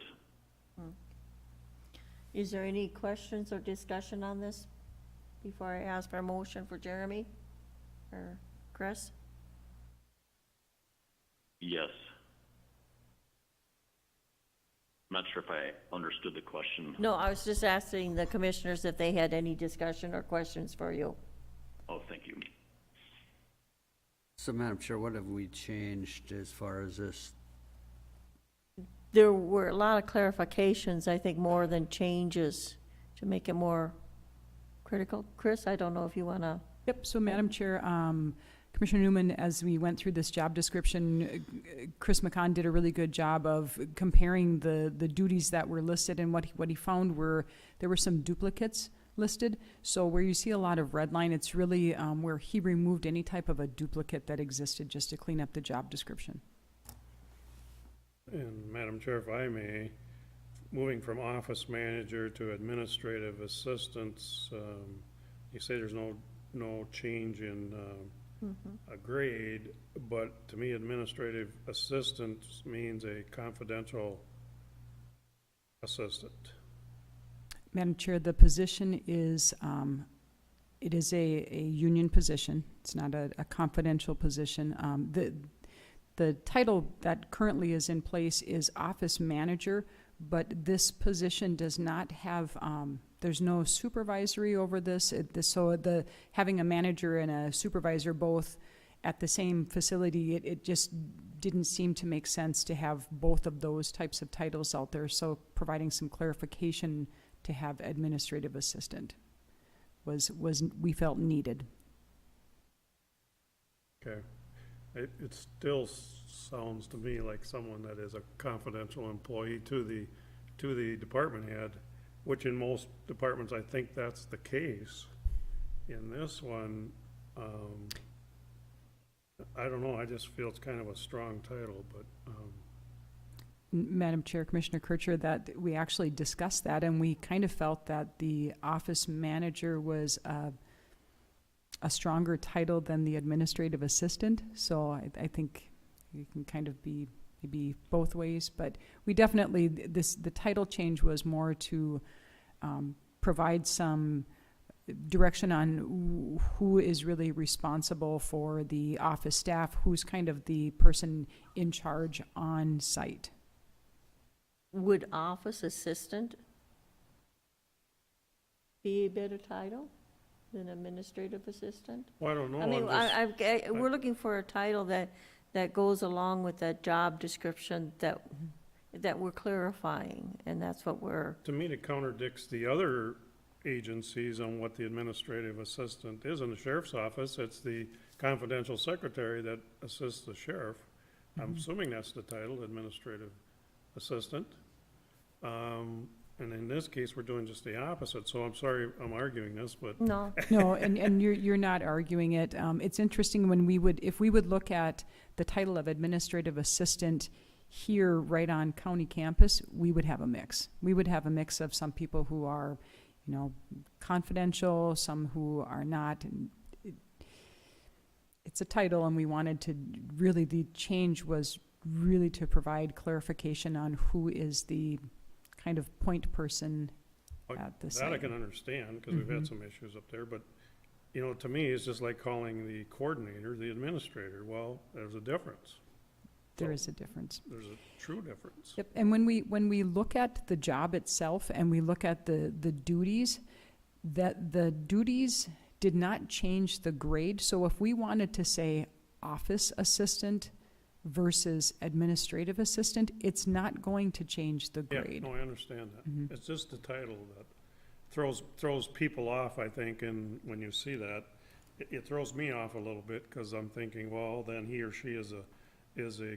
A: Is there any questions or discussion on this before I ask for a motion for Jeremy or Chris?
N: Yes. I'm not sure if I understood the question.
A: No, I was just asking the commissioners if they had any discussion or questions for you.
N: Oh, thank you.
C: So, Madam Chair, what have we changed as far as this?
A: There were a lot of clarifications, I think, more than changes to make it more critical. Chris, I don't know if you want to.
E: Yep, so Madam Chair, Commissioner Newman, as we went through this job description, Chris McCon did a really good job of comparing the duties that were listed, and what he found were, there were some duplicates listed. So where you see a lot of red line, it's really where he removed any type of a duplicate that existed just to clean up the job description.
D: And Madam Chair, if I may, moving from office manager to administrative assistants, you say there's no change in a grade, but to me, administrative assistant means a confidential assistant.
E: Madam Chair, the position is, it is a union position. It's not a confidential position. The title that currently is in place is office manager, but this position does not have, there's no supervisory over this. So having a manager and a supervisor both at the same facility, it just didn't seem to make sense to have both of those types of titles out there. So providing some clarification to have administrative assistant was we felt needed.
D: Okay. It still sounds to me like someone that is a confidential employee to the department head, which in most departments, I think that's the case. In this one, I don't know, I just feel it's kind of a strong title, but,
E: Madam Chair, Commissioner Kircher, that we actually discussed that, and we kind of felt that the office manager was a stronger title than the administrative assistant. So I think you can kind of be maybe both ways, but we definitely, the title change was more to provide some direction on who is really responsible for the office staff, who's kind of the person in charge on site.
A: Would office assistant be a better title than administrative assistant?
D: Well, I don't know.
A: I mean,
D: I'm just-
A: we're looking for a title that goes along with that job description that we're clarifying, and that's what we're,
D: To me, it contradicts the other agencies on what the administrative assistant is. In the sheriff's office, it's the confidential secretary that assists the sheriff. I'm assuming that's the title, administrative assistant. And in this case, we're doing just the opposite, so I'm sorry I'm arguing this, but
A: no,
E: No, and you're not arguing it. It's interesting when if we would look at the title of administrative assistant here right on county campus, we would have a mix. We would have a mix of some people who are, confidential, some who are not. And it's a title, and we wanted to really, the change was really to provide clarification on who is the kind of point person at the
D: that
E: site.
D: I can understand, because we've had some issues up there, but, to me, it's just like calling the coordinator the administrator. Well, there's a difference.
E: There is a difference.
D: There's a true difference.
E: Yep, and when we look at the job itself and we look at the duties, that the duties did not change the grade. So if we wanted to say office assistant versus administrative assistant, it's not going to change the
D: Yeah,
E: grade.
D: no, I understand that. It's just the title that throws people off, I think, and when you see that, it throws me off a little bit, because I'm thinking, well, then he or she is a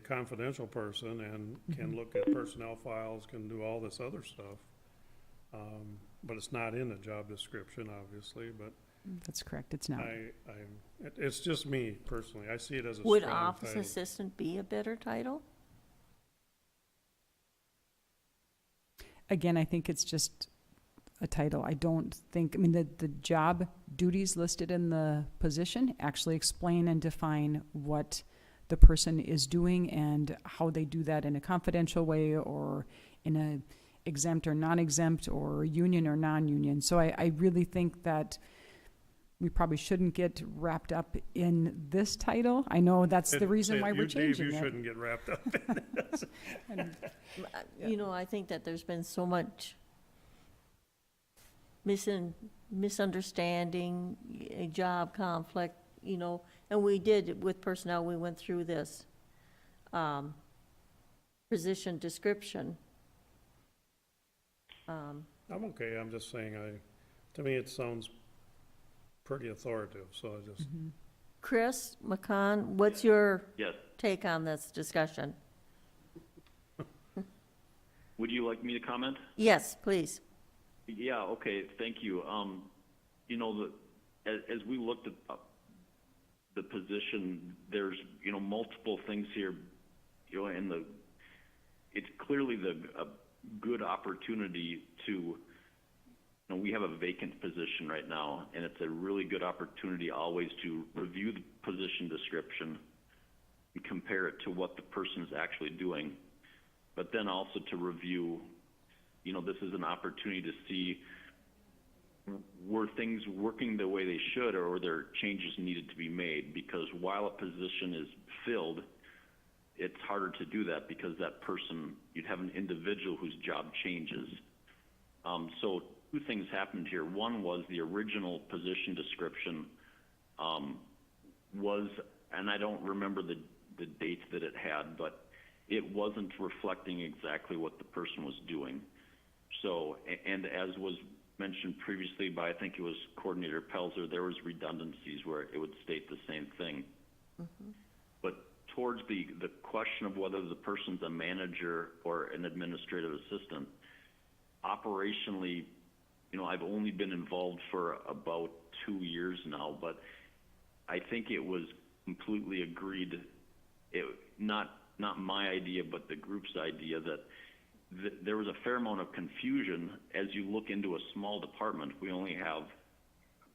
D: confidential person and can look at personnel files, can do all this other stuff. But it's not in the job description, obviously, but
E: That's correct, it's not.
D: it's just me personally. I see it as a
A: would
D: strong
A: office
D: title.
A: assistant be a better title?
E: Again, I think it's just a title. I don't think, the job duties listed in the position actually explain and define what the person is doing and how they do that in a confidential way or in a exempt or non-exempt or union or non-union. So I really think that we probably shouldn't get wrapped up in this title. I know that's the reason why we're changing
D: Dave, you
E: it.
D: shouldn't get wrapped up in this.
A: I think that there's been so much misunderstanding, a job conflict, and we did, with personnel, we went through this position description.
D: I'm okay. I'm just saying, to me, it sounds pretty authoritative, so I just,
A: Chris McCon, what's your
N: Yes.
A: take on this discussion?
N: Would you like me to comment?
A: Yes, please.
N: Yeah, okay, thank you. As we looked at the position, there's, multiple things here, and it's clearly a good opportunity to, we have a vacant position right now, and it's a really good opportunity always to review the position description and compare it to what the person is actually doing. But then also to review, this is an opportunity to see, were things working the way they should, or were there changes needed to be made? Because while a position is filled, it's harder to do that because that person, you'd have an individual whose job changes. So two things happened here. One was the original position description was, and I don't remember the dates that it had, but it wasn't reflecting exactly what the person was doing. So, and as was mentioned previously by, I think it was Coordinator Pelzer, there was redundancies where it would state the same thing. But towards the question of whether the person's a manager or an administrative assistant, operationally, I've only been involved for about 2 years now, but I think it was completely agreed, not not my idea, but the group's idea that there was a fair amount of confusion as you look into a small department. We only have,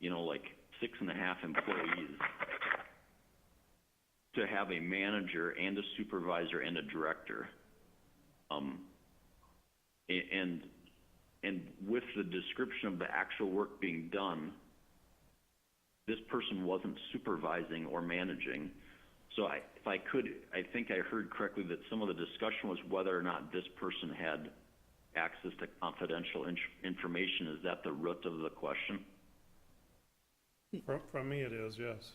N: like 6.5 employees. To have a manager and a supervisor and a director. And with the description of the actual work being done, this person wasn't supervising or managing. So I think I heard correctly that some of the discussion was whether or not this person had access to confidential information. Is that the root of the question?
D: From me it is, yes.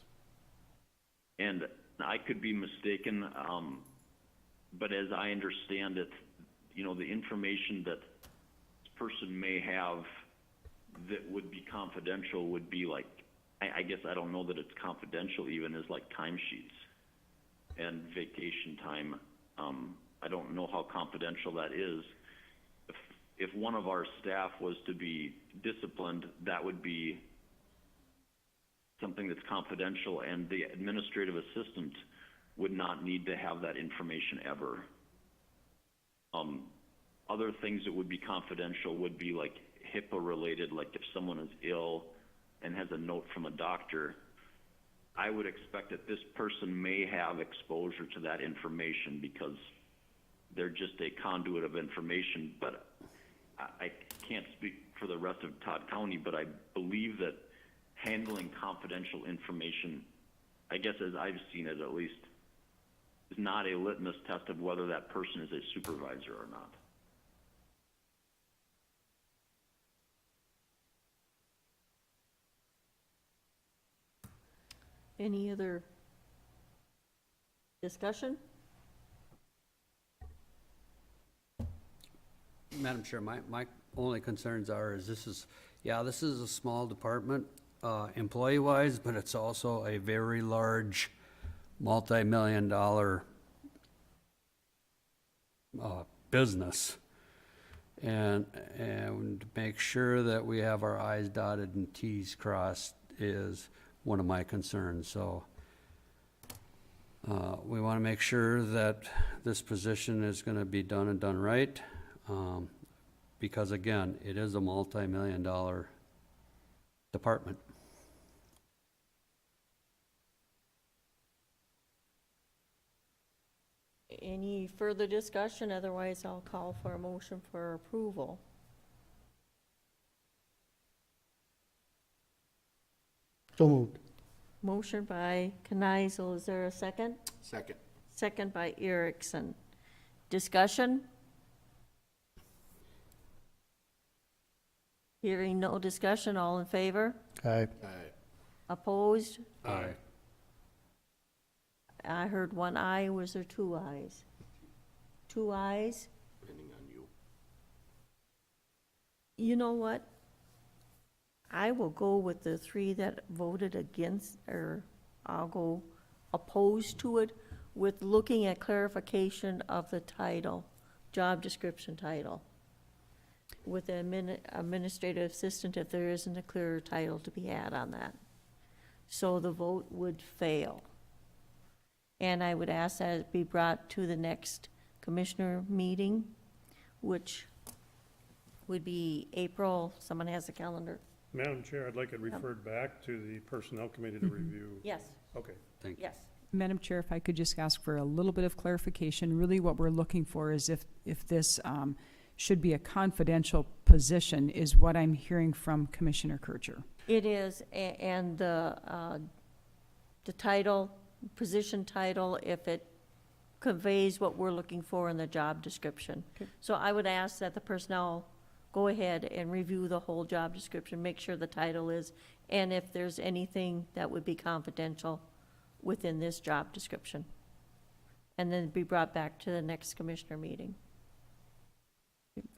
N: And I could be mistaken, but as I understand it, the information that this person may have that would be confidential would be like, I guess I don't know that it's confidential even, is like timesheets and vacation time. I don't know how confidential that is. If one of our staff was to be disciplined, that would be something that's confidential, and the administrative assistant would not need to have that information ever. Other things that would be confidential would be like HIPAA related, like if someone is ill and has a note from a doctor, I would expect that this person may have exposure to that information because they're just a conduit of information. But I can't speak for the rest of Todd County, but I believe that handling confidential information, I guess as I've seen it at least, is not a litmus test of whether that person is a supervisor or not.
A: Any other discussion?
C: Madam Chair, my only concerns this is a small department, employee-wise, but it's also a very large, multi-million-dollar business. And make sure that we have our I's dotted and T's crossed is one of my concerns. So we want to make sure that this position is going to be done and done right, because again, it is a multi-million-dollar department.
A: Any further discussion? Otherwise, I'll call for a motion for approval.
I: So moved.
A: Motion by Kneisel. Is there a second?
G: Second.
A: Second by Erickson. Discussion? Hearing no discussion, all in favor?
I: Aye.
G: Aye.
A: Opposed?
C: Aye.
A: I heard one aye. Was there two ayes? Two ayes?
G: Depending on you.
A: You know what? I will go with the three that voted against, or I'll go opposed to it, with looking at clarification of the title, job description title, with the administrative assistant, if there isn't a clearer title to be had on that. So the vote would fail. And I would ask that it be brought to the next commissioner meeting, which would be April. Someone has a calendar?
D: Madam Chair, I'd like it referred back to the Personnel Committee to review.
A: Yes,
D: Okay.
C: Thank you.
A: yes.
E: Madam Chair, if I could just ask for a little bit of clarification. Really what we're looking for is if this should be a confidential position, is what I'm hearing from Commissioner Kircher.
A: It is, and the title, position title, if it conveys what we're looking for in the job description. So I would ask that the personnel go ahead and review the whole job description, make sure the title is, and if there's anything that would be confidential within this job description. And then be brought back to the next commissioner meeting,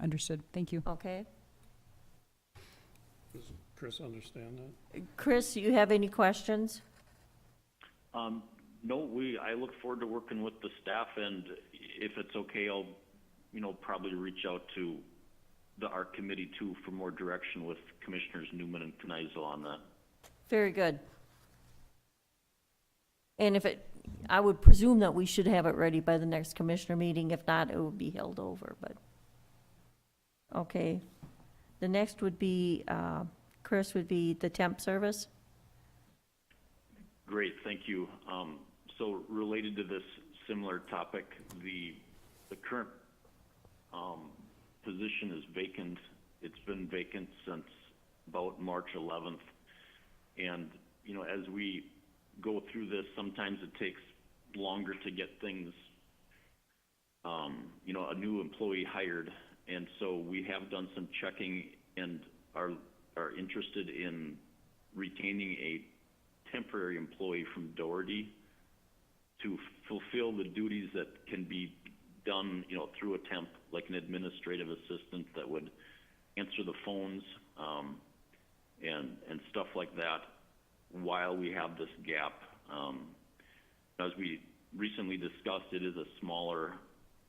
E: Understood. Thank you.
A: okay?
D: Does Chris understand that?
A: Chris, you have any questions?
N: No, I look forward to working with the staff, and if it's okay, I'll, probably reach out to our committee too for more direction with Commissioners Newman and Kneisel on that.
A: Very good. And if it, I would presume that we should have it ready by the next commissioner meeting. If not, it would be held over, but. Okay. The next would be, Chris, would be the temp service.
N: Great, thank you. So related to this similar topic, the current position is vacant. It's been vacant since about March 11th. And, you know, as we go through this, sometimes it takes longer to get things, you know, a new employee hired. And so we have done some checking and are interested in retaining a temporary employee from Doherty to fulfill the duties that can be done, you know, through a temp, like an administrative assistant that would answer the phones, and stuff like that while we have this gap. As we recently discussed, it is a smaller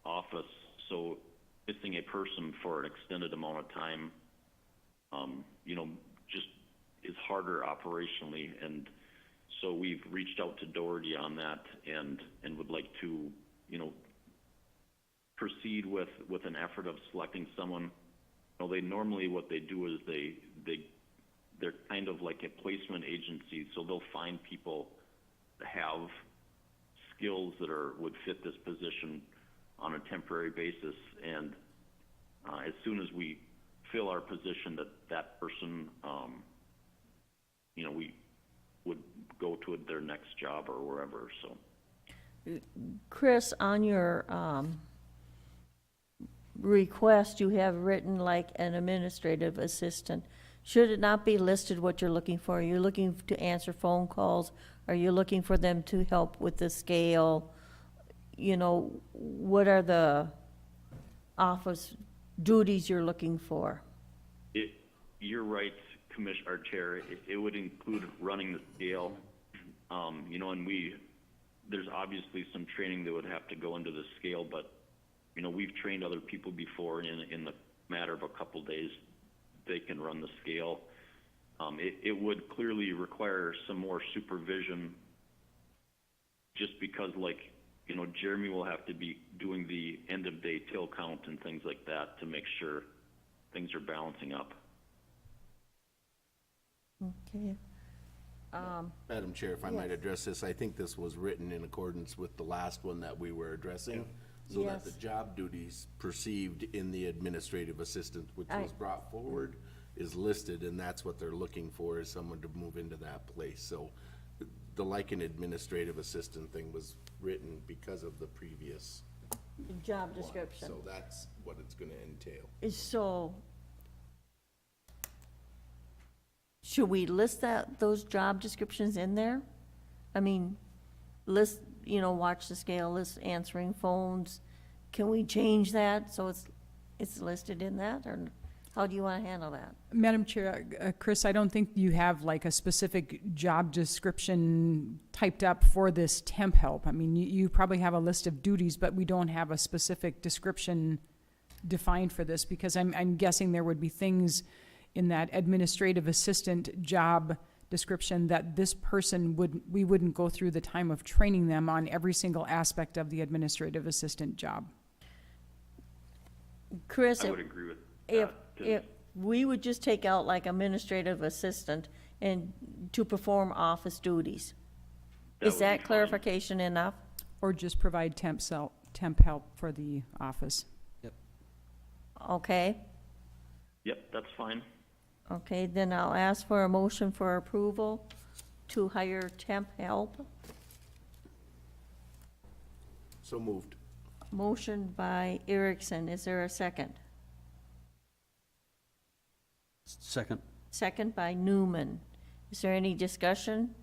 N: office, so missing a person for an extended amount of time, you know, just is harder operationally. And so we've reached out to Doherty on that and would like to, you know, proceed with an effort of selecting someone. You know, they normally, what they do is they're kind of like a placement agency, so they'll find people that have skills that would fit this position on a temporary basis. And as soon as we fill our position, that person, you know, we would go to their next job or wherever. So,
A: Chris, on your request, you have written like an administrative assistant. Should it not be listed what you're looking for? Are you looking to answer phone calls? Are you looking for them to help with the scale? You know, what are the office duties you're looking for?
N: You're right, Commissioner, or Chair. It would include running the scale. You know, and there's obviously some training that would have to go into the scale, but, you know, we've trained other people before in the matter of a couple days, they can run the scale. It would clearly require some more supervision, just because, like, you know, Jeremy will have to be doing the end of day till count and things like that to make sure things are balancing up.
A: Okay.
G: Madam Chair, if I might address this, I think this was written in accordance with the last one that we were addressing, so that the
A: Yes.
G: job duties perceived in the administrative assistant, which was brought forward, is listed, and that's what they're looking for, is someone to move into that place. So the like an administrative assistant thing was written because of the previous
A: Job
G: one.
A: description.
G: So that's what it's gonna entail.
A: So, should we list those job descriptions in there? I mean, list, you know, watch the scale, list answering phones. Can we change that so it's listed in that, or how do you want to handle that?
E: Madam Chair, Chris, I don't think you have like a specific job description typed up for this temp help. I mean, you probably have a list of duties, but we don't have a specific description defined for this, because I'm guessing there would be things in that administrative assistant job description that this person we wouldn't go through the time of training them on every single aspect of the administrative assistant job.
A: Chris,
N: I would agree with
A: if
N: that.
A: we would just take out like administrative assistant and to perform office duties.
N: That
A: Is
N: would be
A: that
N: fine.
A: clarification enough?
E: Or just provide temp help for the office.
A: Okay,
N: Yep, that's fine.
A: okay, then I'll ask for a motion for approval to hire temp help.
G: So moved.
A: Motion by Erickson, is there a second?
C: Second.
A: Second by Newman. Is there any discussion?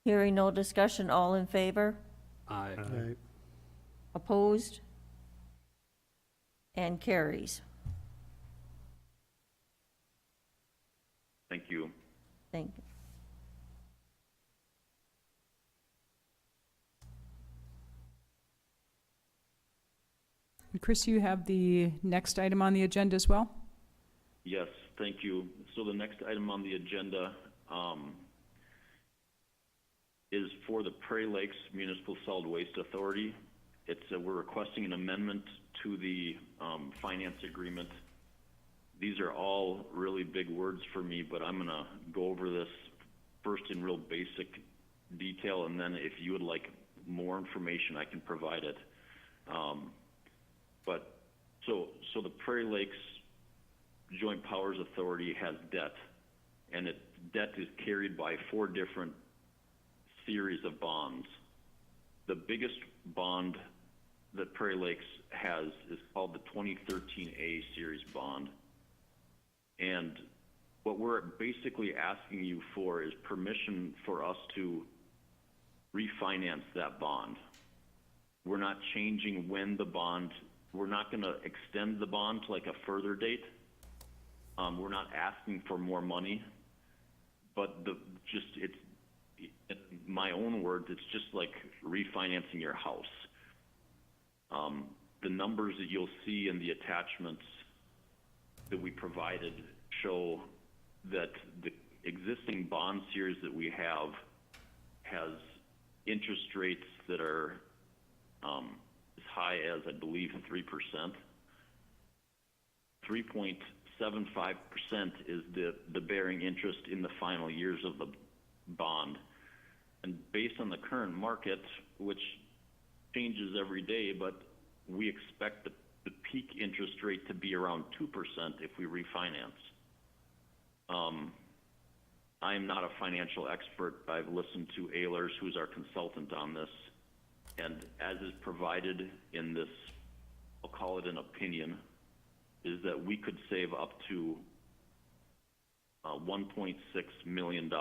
A: Hearing no discussion, all in favor?
C: Aye.
I: Aye.
A: Opposed? And carries.
N: Thank you.
A: Thank you.
E: And Chris, you have the next item on the agenda as well?
N: Yes, thank you. So the next item on the agenda is for the Prairie Lakes Municipal Solid Waste Authority. We're requesting an amendment to the finance agreement. These are all really big words for me, but I'm gonna go over this first in real basic detail, and then if you would like more information, I can provide it. So the Prairie Lakes Joint Powers Authority has debt, and debt is carried by 4 different series of bonds. The biggest bond that Prairie Lakes has is called the 2013A series bond. And what we're basically asking you for is permission for us to refinance that bond. We're not changing when the bond, we're not going to extend the bond to like a further date. We're not asking for more money, but it's, in my own words, it's just like refinancing your house. The numbers that you'll see in the attachments that we provided show that the existing bond series that we have has interest rates that are as high as, I believe, 3%. 3.75% is the bearing interest in the final years of the bond. And based on the current market, which changes every day, but we expect the peak interest rate to be around 2% if we refinance. I am not a financial expert. I've listened to Ehlers, who's our consultant on this, and as is provided in this, I'll call it an opinion, is that we could save up to $1.6 million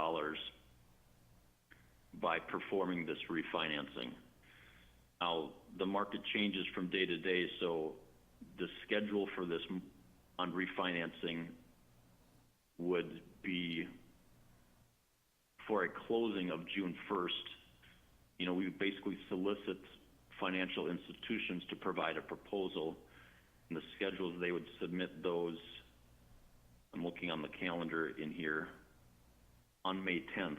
N: by performing this refinancing. Now, the market changes from day to day, so the schedule for this on refinancing would be for a closing of June 1st. You know, we basically solicit financial institutions to provide a proposal, and the schedules, they would submit those, I'm looking on the calendar in here, on May 10th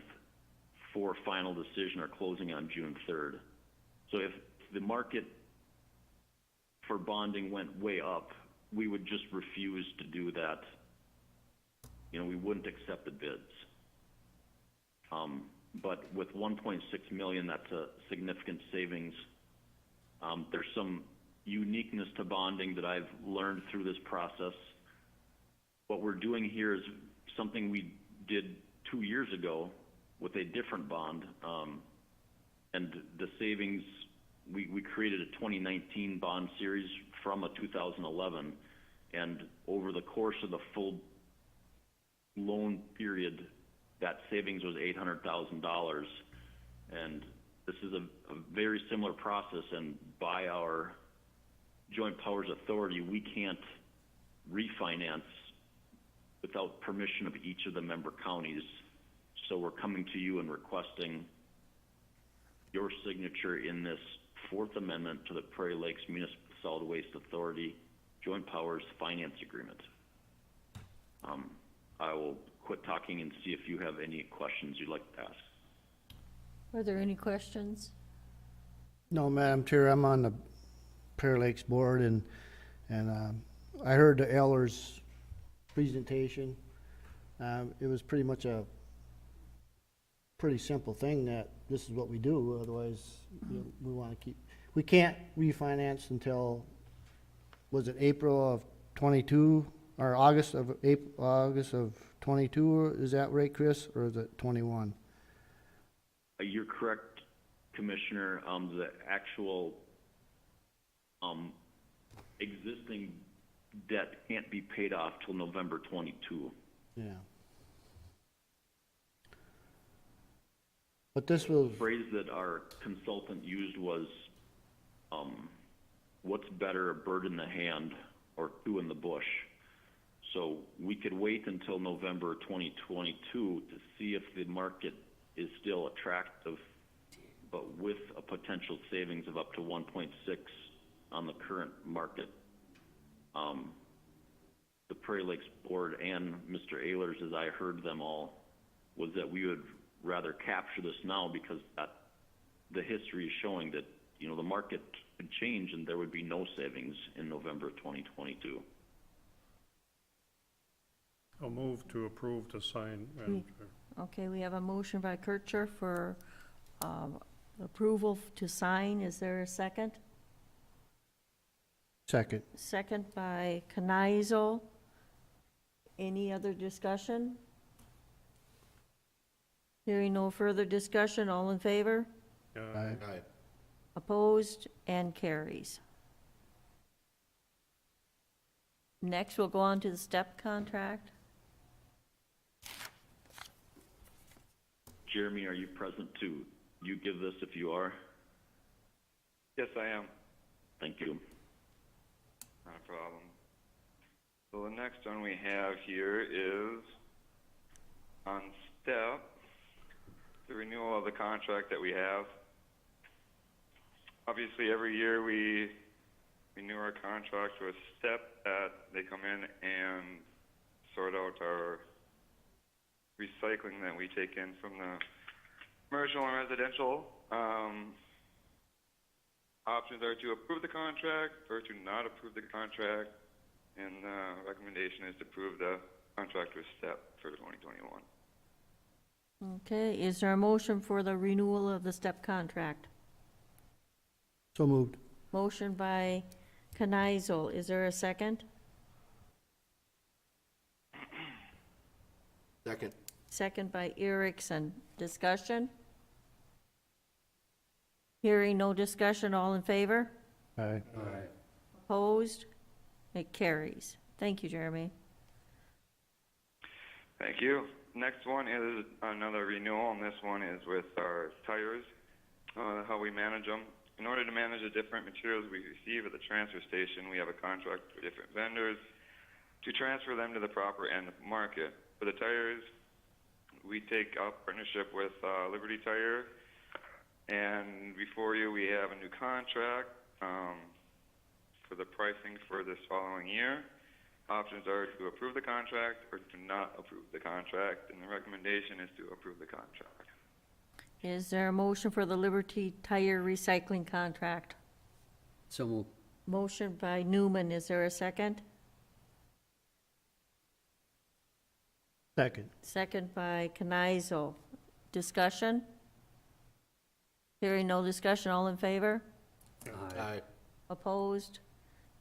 N: for final decision or closing on June 3rd. So if the market for bonding went way up, we would just refuse to do that. You know, we wouldn't accept the bids. But with 1.6 million, that's a significant savings. There's some uniqueness to bonding that I've learned through this process. What we're doing here is something we did 2 years ago with a different bond. And the savings, we created a 2019 bond series from a 2011. And over the course of the full loan period, that savings was $800,000. And this is a very similar process, and by our Joint Powers Authority, we can't refinance without permission of each of the member counties. So we're coming to you and requesting your signature in this 4th Amendment to the Prairie Lakes Municipal Solid Waste Authority Joint Powers Finance Agreement. I will quit talking and see if you have any questions you'd like to ask.
A: Are there any questions?
I: No, Madam Chair, I'm on the Prairie Lakes Board, and I heard the Ehlers presentation. It was pretty much a pretty simple thing that this is what we do. Otherwise, you know, we want to keep. We can't refinance until, was it April of 22 or August of 22? Is that right, Chris, or is it 21?
N: You're correct, Commissioner. The actual existing debt can't be paid off till November 22.
I: Yeah. But this was...
N: The phrase that our consultant used was, what's better, a bird in the hand or 2 in the bush? So we could wait until November 2022 to see if the market is still attractive, but with a potential savings of up to 1.6 on the current market. The Prairie Lakes Board and Mr. Ehlers, as I heard them all, was that we would rather capture this now because the history is showing that, you know, the market could change and there would be no savings in November of 2022.
D: I'll move to approve to sign, Madam Chair.
A: Okay, we have a motion by Kircher for approval to sign. Is there a second?
I: Second.
A: Second by Kneisel. Any other discussion? Hearing no further discussion, all in favor?
I: Aye.
A: Opposed, and carries. Next, we'll go on to the STEP contract.
N: Jeremy, are you present to you give this if you are?
O: Yes, I am.
N: Thank you.
O: Not a problem. So the next one we have here is on STEP, the renewal of the contract that we have. Obviously, every year we renew our contract with STEP that they come in and sort out our recycling that we take in from the commercial and residential. Options are to approve the contract or to not approve the contract, and the recommendation is to approve the contract with STEP for 2021.
A: Okay, is there a motion for the renewal of the STEP contract?
I: So moved.
A: Motion by Kneisel. Is there a second?
G: Second.
A: Second by Erickson. Discussion? Hearing no discussion, all in favor?
I: Aye.
A: Opposed? It carries. Thank you, Jeremy.
O: Thank you. Next one is another renewal, and this one is with our tires, how we manage them. In order to manage the different materials we receive at the transfer station, we have a contract with different vendors to transfer them to the proper end of the market. For the tires, we take up partnership with Liberty Tire, and before you we have a new contract for the pricing for this following year. Options are to approve the contract or to not approve the contract, and the recommendation is to approve the contract.
A: Is there a motion for the Liberty Tire recycling contract?
C: So moved.
A: Motion by Newman. Is there a second?
I: Second.
A: Second by Kneisel. Discussion? Hearing no discussion, all in favor?
G: Aye.
A: Opposed?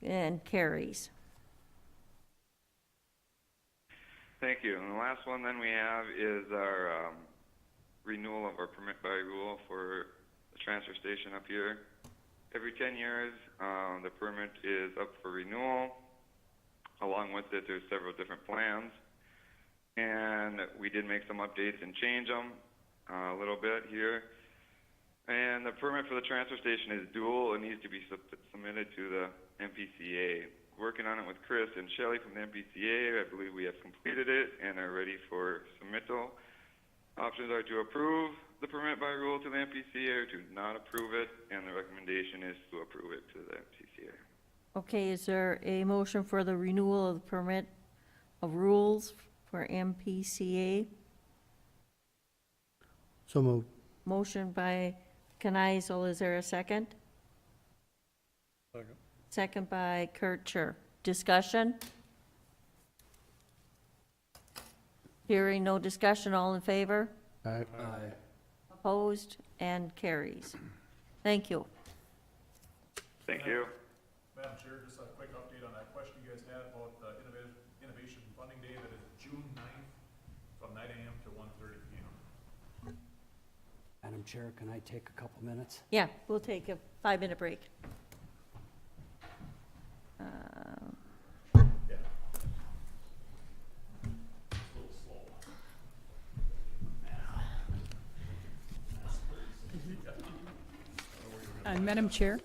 A: And carries.
O: Thank you. And the last one then we have is our renewal of our permit by rule for the transfer station up here. Every 10 years, the permit is up for renewal. Along with it, there's several different plans. And we did make some updates and change them a little bit here. And the permit for the transfer station is dual. It needs to be submitted to the MPCA. Working on it with Chris and Shelley from the MPCA. I believe we have completed it and are ready for submittal. Options are to approve the permit by rule to the MPCA or to not approve it, and the recommendation is to approve it to the MPCA.
A: Okay, is there a motion for the renewal of the permit of rules for MPCA?
I: So moved.
A: Motion by Kneisel. Is there a second?
D: Second.
A: Second by Kircher. Discussion? Hearing no discussion, all in favor?
I: Aye.
A: Opposed? And carries. Thank you.
O: Thank you.
K: Madam Chair, just a quick update on that question you guys had about the Innovation Funding Day that is June 9th from 9 a.m. to 1:30 p.m.
C: Madam Chair, can I take a couple minutes?
A: Yeah, we'll take a 5-minute break.
E: And Madam Chair?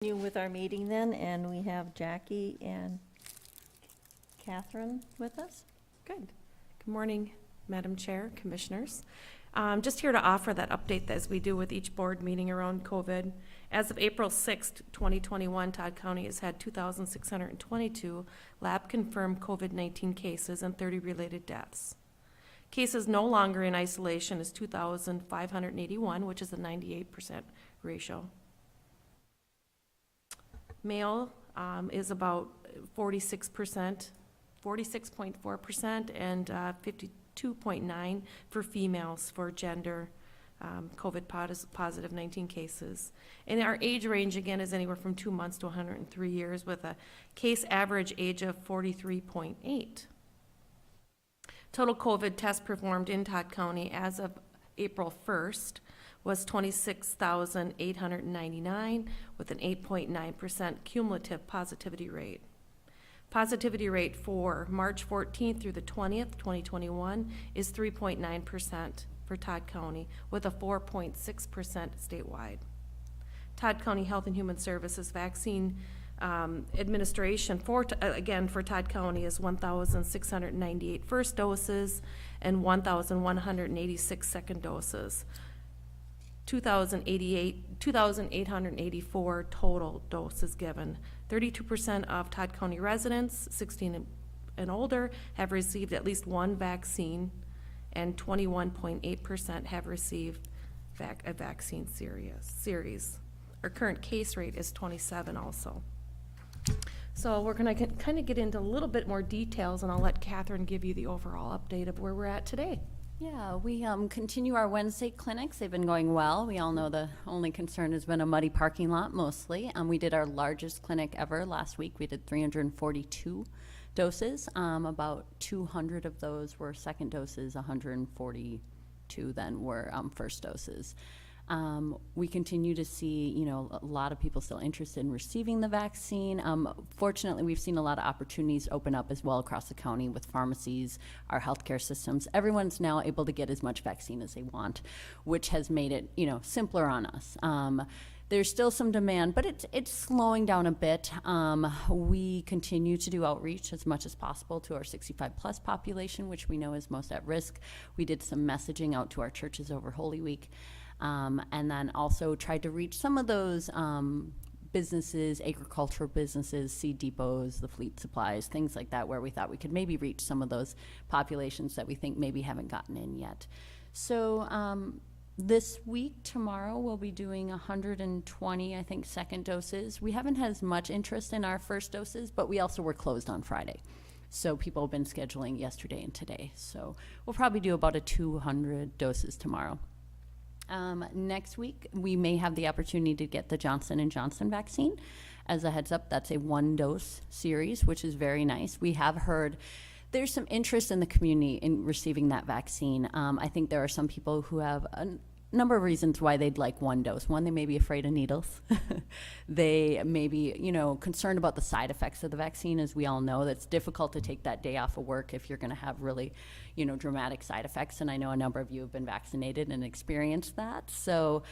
A: continue with our meeting then, and we have Jackie and Catherine with us.
P: Good. Good morning, Madam Chair, Commissioners. Just here to offer that update as we do with each board meeting around COVID. As of April 6th, 2021, Todd County has had 2,622 lab-confirmed COVID-19 cases and 30 related deaths. Cases no longer in isolation is 2,581, which is a 98% ratio. Male is about 46%, 46.4%, and 52.9% for females for gender COVID positive 19 cases. And our age range, again, is anywhere from 2 months to 103 years with a case average age of 43.8. Total COVID tests performed in Todd County as of April 1st was 26,899 with an 8.9% cumulative positivity rate. Positivity rate for March 14th through the 20th, 2021 is 3.9% for Todd County with a 4.6% statewide. Todd County Health and Human Services vaccine administration again for Todd County is 1,698 first doses and 1,186 second doses. 2,884 total doses given. 32% of Todd County residents 16 and older have received at least one vaccine, and 21.8% have received a vaccine series. Our current case rate is 27 also. So we're going to kind of get into a little bit more details, and I'll let Catherine give you the overall update of where we're at today.
Q: Yeah, we continue our Wednesday clinics. They've been going well. We all know the only concern has been a muddy parking lot mostly. We did our largest clinic ever last week. We did 342 doses. About 200 of those were second doses, 142 then were first doses. We continue to see, a lot of people still interested in receiving the vaccine. Fortunately, we've seen a lot of opportunities open up as well across the county with pharmacies, our healthcare systems. Everyone's now able to get as much vaccine as they want, which has made it, simpler on us. There's still some demand, but it's slowing down a bit. We continue to do outreach as much as possible to our 65 plus population, which we know is most at risk. We did some messaging out to our churches over Holy Week. And then also tried to reach some of those businesses, agricultural businesses, seed depots, the fleet supplies, things like that, where we thought we could maybe reach some of those populations that we think maybe haven't gotten in yet. So this week, tomorrow, we'll be doing 120, I think, second doses. We haven't had as much interest in our first doses, but we also were closed on Friday. So people have been scheduling yesterday and today. So we'll probably do about 200 doses tomorrow. Next week, we may have the opportunity to get the Johnson & Johnson vaccine. As a heads up, that's a 1-dose series, which is very nice. We have heard there's some interest in the community in receiving that vaccine. I think there are some people who have a number of reasons why they'd like 1 dose. One, they may be afraid of needles. They may be, concerned about the side effects of the vaccine. As we all know, that's difficult to take that day off of work if you're going to have really, dramatic side effects. And I know a number of you have been vaccinated and experienced that. So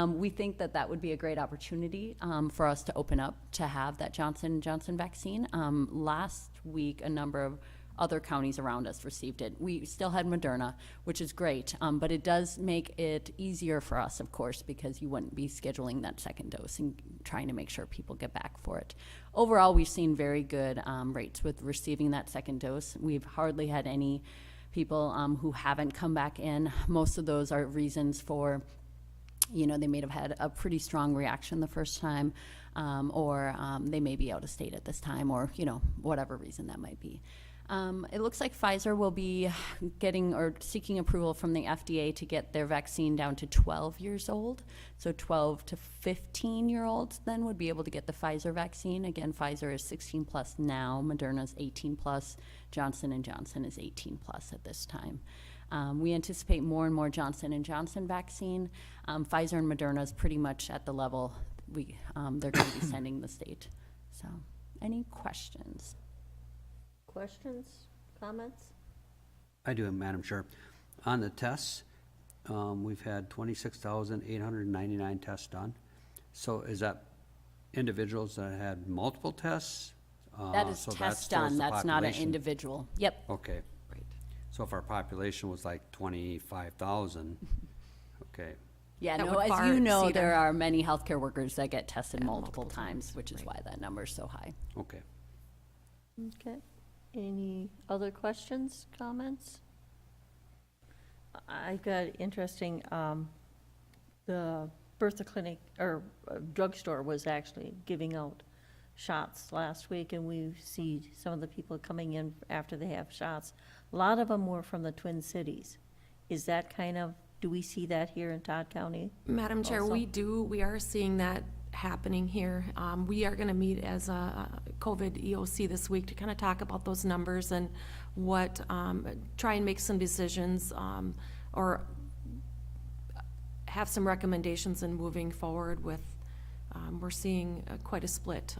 Q: we think that would be a great opportunity for us to open up to have that Johnson & Johnson vaccine. Last week, a number of other counties around us received it. We still had Moderna, which is great, but it does make it easier for us, of course, because you wouldn't be scheduling that second dose and trying to make sure people get back for it. Overall, we've seen very good rates with receiving that second dose. We've hardly had any people who haven't come back in. Most of those are reasons for, they may have had a pretty strong reaction the first time, or they may be out of state at this time, or, whatever reason that might be. It looks like Pfizer will be getting or seeking approval from the FDA to get their vaccine down to 12 years old. So 12 to 15-year-olds then would be able to get the Pfizer vaccine. Again, Pfizer is 16 plus now, Moderna is 18 plus, Johnson & Johnson is 18 plus at this time. We anticipate more and more Johnson & Johnson vaccine. Pfizer and Moderna is pretty much at the level they're going to be sending the state. So, any questions?
A: Questions, comments?
C: I do, Madam Chair. On the tests, we've had 26,899 tests done. So is that individuals that had multiple tests?
Q: That is
C: So
Q: test
C: towards
Q: done,
C: the
Q: that's not an
C: population.
Q: individual. Yep.
C: Okay.
B: Right.
C: So if our population was like 25,000, okay.
Q: Yeah,
P: That
Q: no,
P: would
Q: as
P: far
Q: you know,
P: exceed
Q: there
P: our-
Q: are many healthcare workers that get tested
P: Yeah,
Q: multiple
P: multiple
Q: times,
P: times,
Q: which is
P: right.
Q: why that number is so high.
C: Okay.
A: Okay. Any other questions, comments? I've got interesting, the Bertha Clinic, or drugstore was actually giving out shots last week, and we see some of the people coming in after they have shots. A lot of them were from the Twin Cities. Is that kind of, do we see that here in Todd County?
P: Madam Chair,
A: Also?
P: we are seeing that happening here. We are gonna meet as a COVID EOC this week to kind of talk about those numbers and what, try and make some decisions, or have some recommendations in moving forward with, we're seeing quite a split.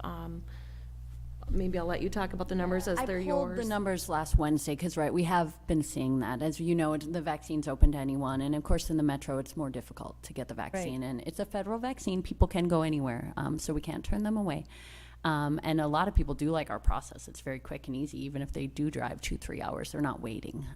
P: Maybe I'll let you talk about the numbers as they're
Q: I pulled
P: yours.
Q: the numbers last Wednesday, because, right, we have been seeing that. As you know, the vaccine's open to anyone, and of course, in the metro, it's more difficult to get the vaccine. And it's a federal vaccine, people can go anywhere, so we can't turn them away. And a lot of people do like our process. It's very quick and easy, even if they do drive 2-3 hours, they're not waiting.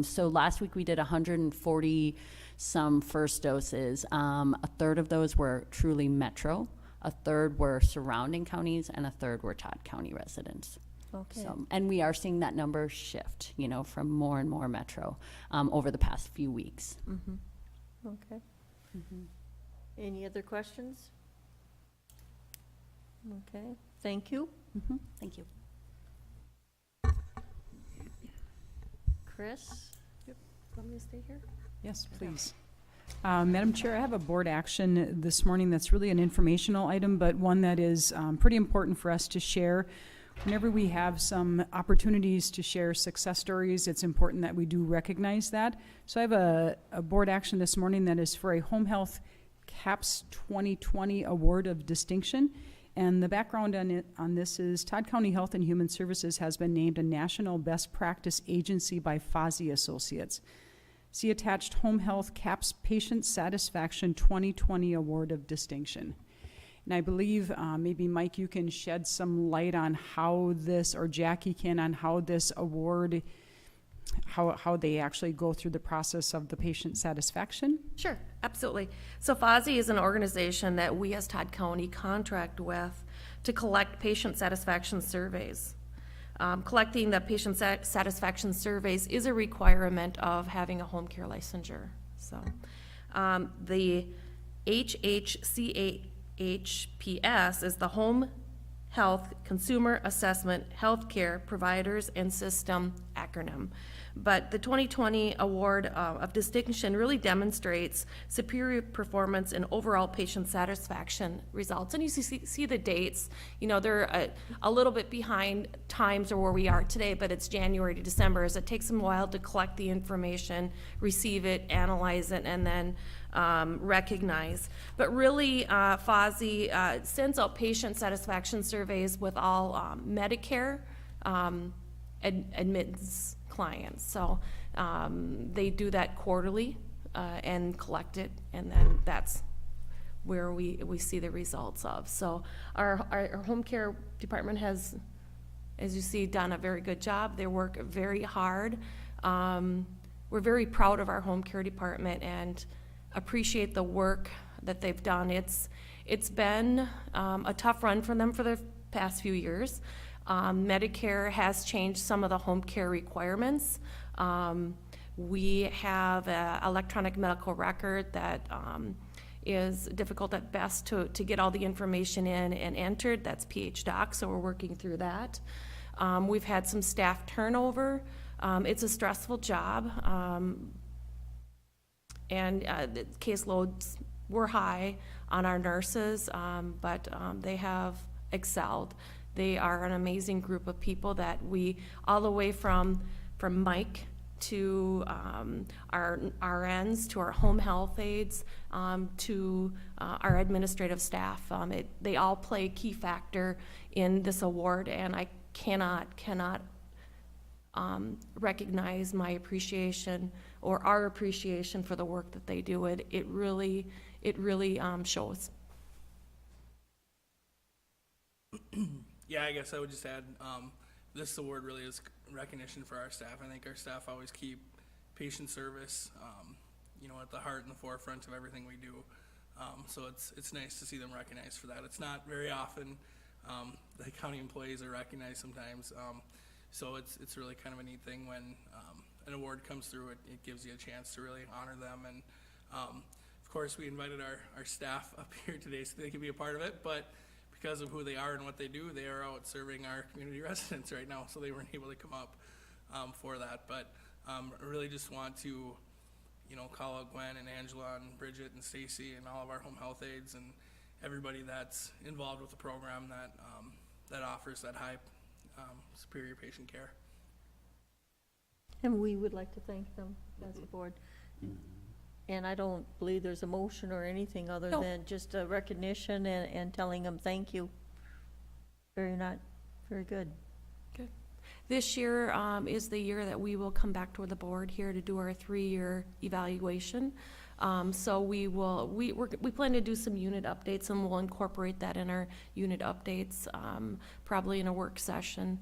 Q: So last week, we did 140 some first doses. A third of those were truly metro. A third were surrounding counties, and a third were Todd County residents.
A: Okay.
Q: So, and we are seeing that number shift, you know, from more and more metro over the past few weeks.
A: Okay. Any other questions? Okay, thank you.
Q: Thank you.
A: Chris?
P: Want me to stay here?
E: Yes, please. Madam Chair, I have a board action this morning that's really an informational item, but one that is pretty important for us to share. Whenever we have some opportunities to share success stories, it's important that we do recognize that. So I have a board action this morning that is for a Home Health CAPS 2020 Award of Distinction. And the background on this is Todd County Health and Human Services has been named a National Best Practice Agency by Fozzie Associates. See attached Home Health CAPS Patient Satisfaction 2020 Award of Distinction. And I believe maybe Mike, you can shed some light on how this, or Jackie can, on how this award, how they actually go through the process of the patient satisfaction.
P: Sure, absolutely. So Fozzie is an organization that we as Todd County contract with to collect patient satisfaction surveys. Collecting the patient satisfaction surveys is a requirement of having a home care licensure. So the HHCAHPS is the Home Health Consumer Assessment Healthcare Providers and System acronym. But the 2020 Award of Distinction really demonstrates superior performance and overall patient satisfaction results. And you see the dates, you know, they're a little bit behind times or where we are today, but it's January to December, as it takes them a while to collect the information, receive it, analyze it, and then recognize. But really, Fozzie sends out patient satisfaction surveys with all Medicare admittance clients. So they do that quarterly and collect it, and then that's where we see the results of. So our home care department has, as you see, done a very good job. They work very hard. We're very proud of our home care department and appreciate the work that they've done. It's been a tough run for them for the past few years. Medicare has changed some of the home care requirements. We have an electronic medical record that is difficult at best to get all the information in and entered. That's PHDoc, so we're working through that. We've had some staff turnover. It's a stressful job, and the caseloads were high on our nurses, but they have excelled. They are an amazing group of people that we, all the way from Mike to our RNs, to our home health aides, to our administrative staff. They all play a key factor in this award, and I cannot recognize my appreciation or our appreciation for the work that they do. It really shows.
R: Yeah, I guess I would just add, this award really is recognition for our staff. I think our staff always keep patient service, at the heart and the forefront of everything we do. So it's nice to see them recognized for that. It's not very often, the county employees are recognized sometimes. So it's really kind of a neat thing when, an award comes through, it gives you a chance to really honor them. And, of course, we invited our staff up here today so they can be a part of it, but because of who they are and what they do, they are out serving our community residents right now, so they weren't able to come up for that. But I really just want to, call out Gwen and Angela and Bridget and Stacy and all of our home health aides and everybody that's involved with the program that offers that high superior patient care.
A: And we would like to thank them as a board. And I don't believe there's a motion or anything other
P: No.
A: than just a recognition and telling them thank you. Very good.
P: This year is the year that we will come back to the board here to do our 3-year evaluation. So we plan to do some unit updates, and we'll incorporate that in our unit updates, probably in a work session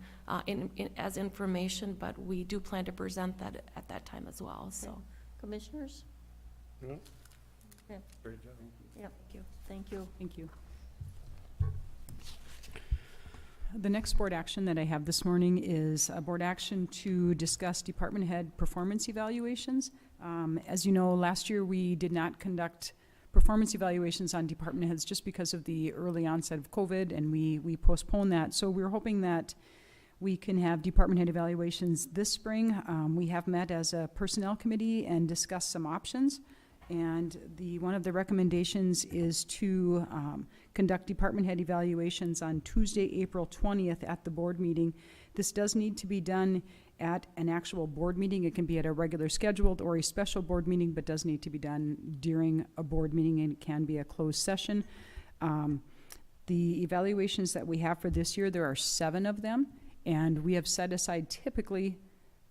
P: as information, but we do plan to present that at that time as well, so.
A: Commissioners?
D: Yeah.
A: Okay.
C: Great job.
A: Yeah, thank you.
E: Thank you. The next board action that I have this morning is a board action to discuss department head performance evaluations. As you know, last year we did not conduct performance evaluations on department heads just because of the early onset of COVID, and we postponed that. So we're hoping that we can have department head evaluations this spring. We have met as a personnel committee and discussed some options. And one of the recommendations is to conduct department head evaluations on Tuesday, April 20th at the board meeting. This does need to be done at an actual board meeting. It can be at a regular scheduled or a special board meeting, but does need to be done during a board meeting, and it can be a closed session. The evaluations that we have for this year, there are 7 of them, and we have set aside typically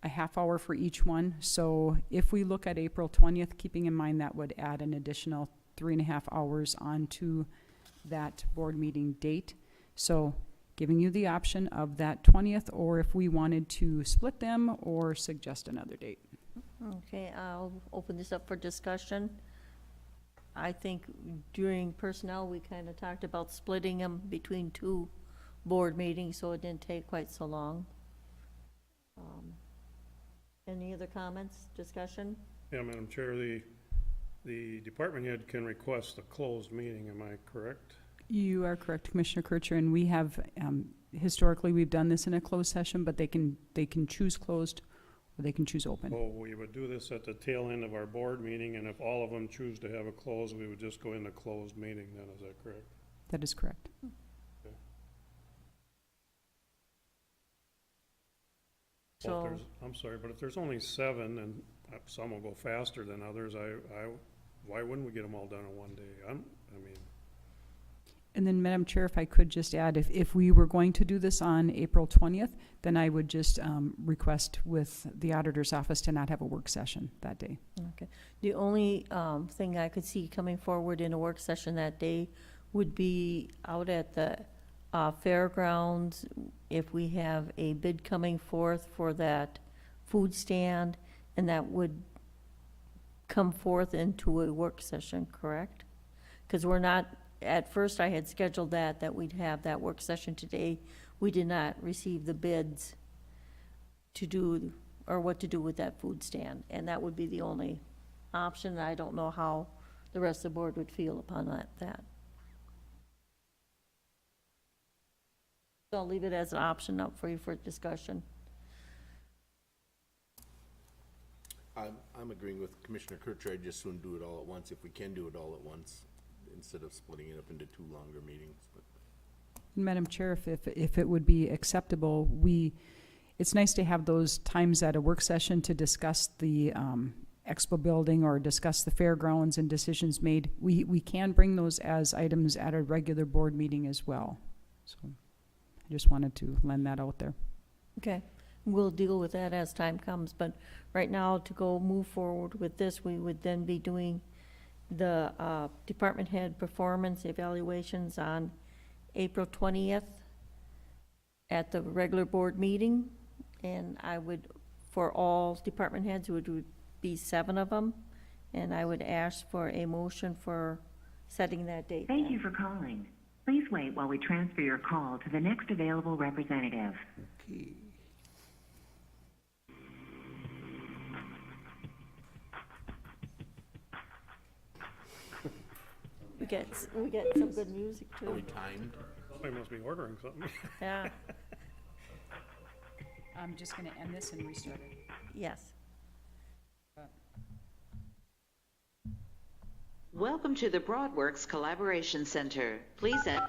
E: a half hour for each one. So if we look at April 20th, keeping in mind that would add an additional 3.5 hours onto that board meeting date. So giving you the option of that 20th, or if we wanted to split them or suggest another date.
A: Okay, I'll open this up for discussion. I think during personnel, we kind of talked about splitting them between 2 board meetings, so it didn't take quite so long. Any other comments, discussion?
D: Yeah, Madam Chair, the department head can request a closed meeting, am I correct?
E: You are correct, Commissioner Kircher, and we have, historically, we've done this in a closed session, but they can choose closed or they can choose open.
D: So we would do this at the tail end of our board meeting, and if all of them choose to have a closed, we would just go into closed meeting then, is that correct?
E: That is correct.
D: Well,
A: So,
D: I'm sorry, but if there's only 7 and some will go faster than others, why wouldn't we get them all done in one day?
E: And then, Madam Chair, if I could just add, if we were going to do this on April 20th, then I would just request with the auditor's office to not have a work session that day.
A: okay. The only thing I could see coming forward in a work session that day would be out at the fairgrounds, if we have a bid coming forth for that food stand, and that would come forth into a work session, correct? Because we're not, at first I had scheduled that we'd have that work session today. We did not receive the bids to do, or what to do with that food stand, and that would be the only option. I don't know how the rest of the board would feel upon that. So I'll leave it as an option up for you for discussion.
G: I'm agreeing with Commissioner Kircher. I just soon do it all at once, if we can do it all at once, instead of splitting it up into 2 longer meetings. But
E: Madam Chair, if it would be acceptable, it's nice to have those times at a work session to discuss the expo building or discuss the fairgrounds and decisions made. We can bring those as items at a regular board meeting as well. So I just wanted to lend that out there.
A: Okay, we'll deal with that as time comes, but right now, to move forward with this, we would then be doing the department head performance evaluations on April 20th at the regular board meeting, and I would, for all department heads, it would be 7 of them, and I would ask for a motion for setting that date.
S: Thank you for calling. Please wait while we transfer your call to the next available representative.
C: Okay.
A: We get some good music
G: Are we
A: too.
G: timed?
D: Somebody must be ordering something.
A: Yeah,
E: I'm just gonna end this and restart it.
A: yes.
S: Welcome to the Broadworks Collaboration Center. Please enter.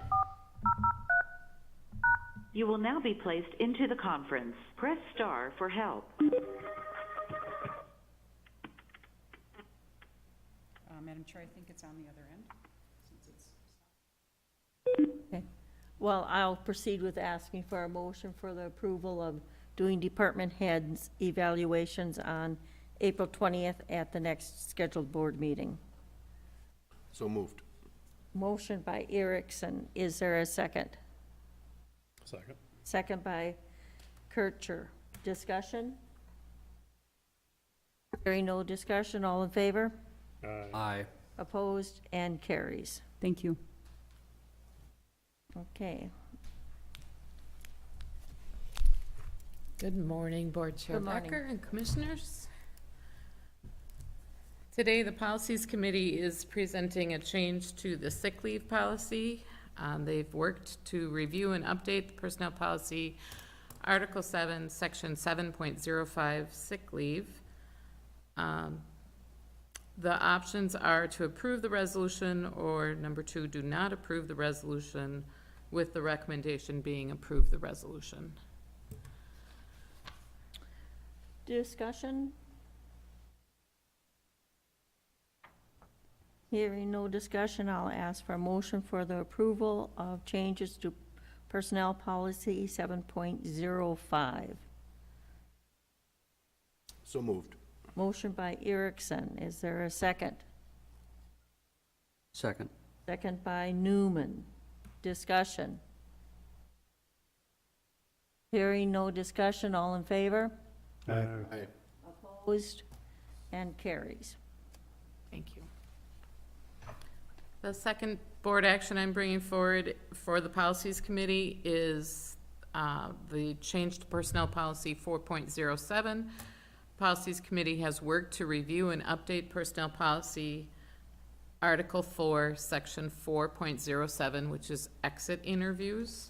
S: You will now be placed into the conference. Press star for help.
E: Madam Chair, I think it's on the other end, since it's.
A: Okay. Well, I'll proceed with asking for a motion for the approval of doing department heads evaluations on April 20th at the next scheduled board meeting.
G: So moved.
A: Motion by Erickson. Is there a second?
D: Second.
A: Second by Kircher. Discussion? Hearing no discussion, all in favor?
C: Aye.
A: Opposed, and carries.
E: Thank you.
A: Okay.
T: Good morning, Board Chair
A: Good morning.
T: Becker and Commissioners. Today, the Policies Committee is presenting a change to the sick leave policy. They've worked to review and update the Personnel Policy, Article 7, Section 7.05, sick leave. The options are to approve the resolution, or number 2, do not approve the resolution, with the recommendation being approve the resolution.
A: Discussion? Hearing no discussion, I'll ask for a motion for the approval of changes to Personnel Policy 7.05.
G: So moved.
A: Motion by Erickson. Is there a second?
C: Second.
A: Second by Newman. Discussion? Hearing no discussion, all in favor?
G: Aye.
A: Opposed? And carries.
T: Thank you. The second board action I'm bringing forward for the Policies Committee is the change to Personnel Policy 4.07. Policies Committee has worked to review and update Personnel Policy Article 4, Section 4.07, which is exit interviews.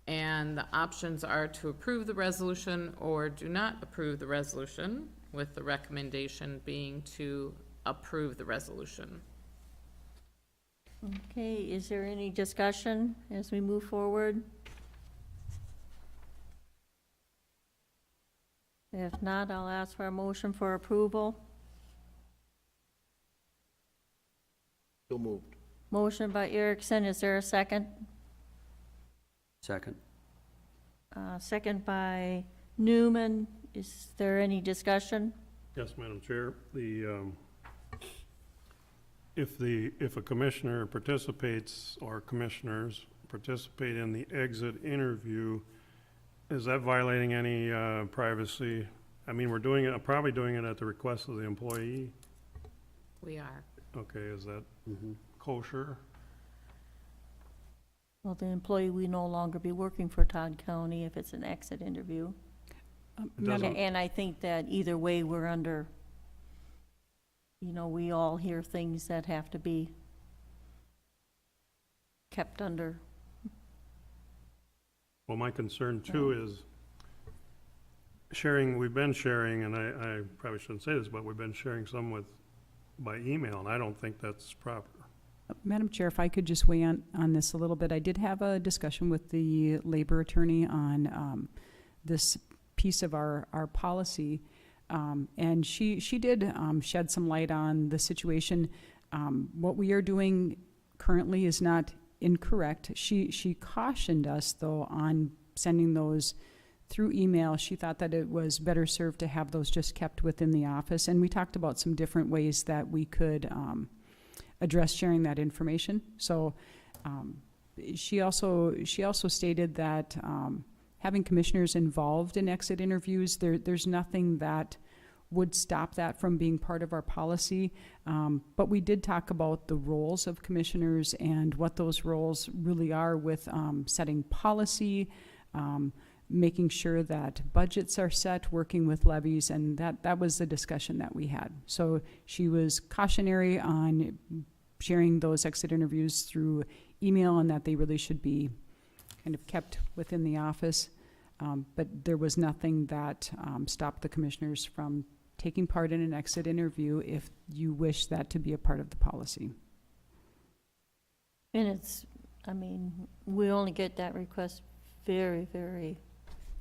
T: And the options are to approve the resolution or do not approve the resolution, with the recommendation being to approve the resolution.
A: Okay, is there any discussion as we move forward? If not, I'll ask for a motion for approval.
G: So moved.
A: Motion by Erickson, is there a second?
C: Second.
A: Second by Newman. Is there any discussion?
D: Yes, Madam Chair. If a commissioner participates, or commissioners participate in the exit interview, is that violating any privacy? I mean, we're doing it, probably doing it at the request of the employee.
T: We are.
D: Okay, is that kosher?
A: Well, the employee will no longer be working for Todd County if it's an exit interview.
D: doesn't-
A: And I think that either way, we're under, you know, we all hear things that have to be kept under.
D: Well, my concern too is sharing, we've been sharing, and I probably shouldn't say this, but we've been sharing some by email, and I don't think that's proper.
E: Madam Chair, if I could just weigh on this a little bit. I did have a discussion with the labor attorney on this piece of our policy, and she did shed some light on the situation. What we are doing currently is not incorrect. She cautioned us, though, on sending those through email. She thought that it was better served to have those just kept within the office, and we talked about some different ways that we could address sharing that information. So she also stated that having commissioners involved in exit interviews, there's nothing that would stop that from being part of our policy. But we did talk about the roles of commissioners and what those roles really are with setting policy, making sure that budgets are set, working with levies, and that was the discussion that we had. So she was cautionary on sharing those exit interviews through email and that they really should be kind of kept within the office. But there was nothing that stopped the commissioners from taking part in an exit interview if you wish that to be a part of the policy.
A: And it's, I mean, we only get that request very, very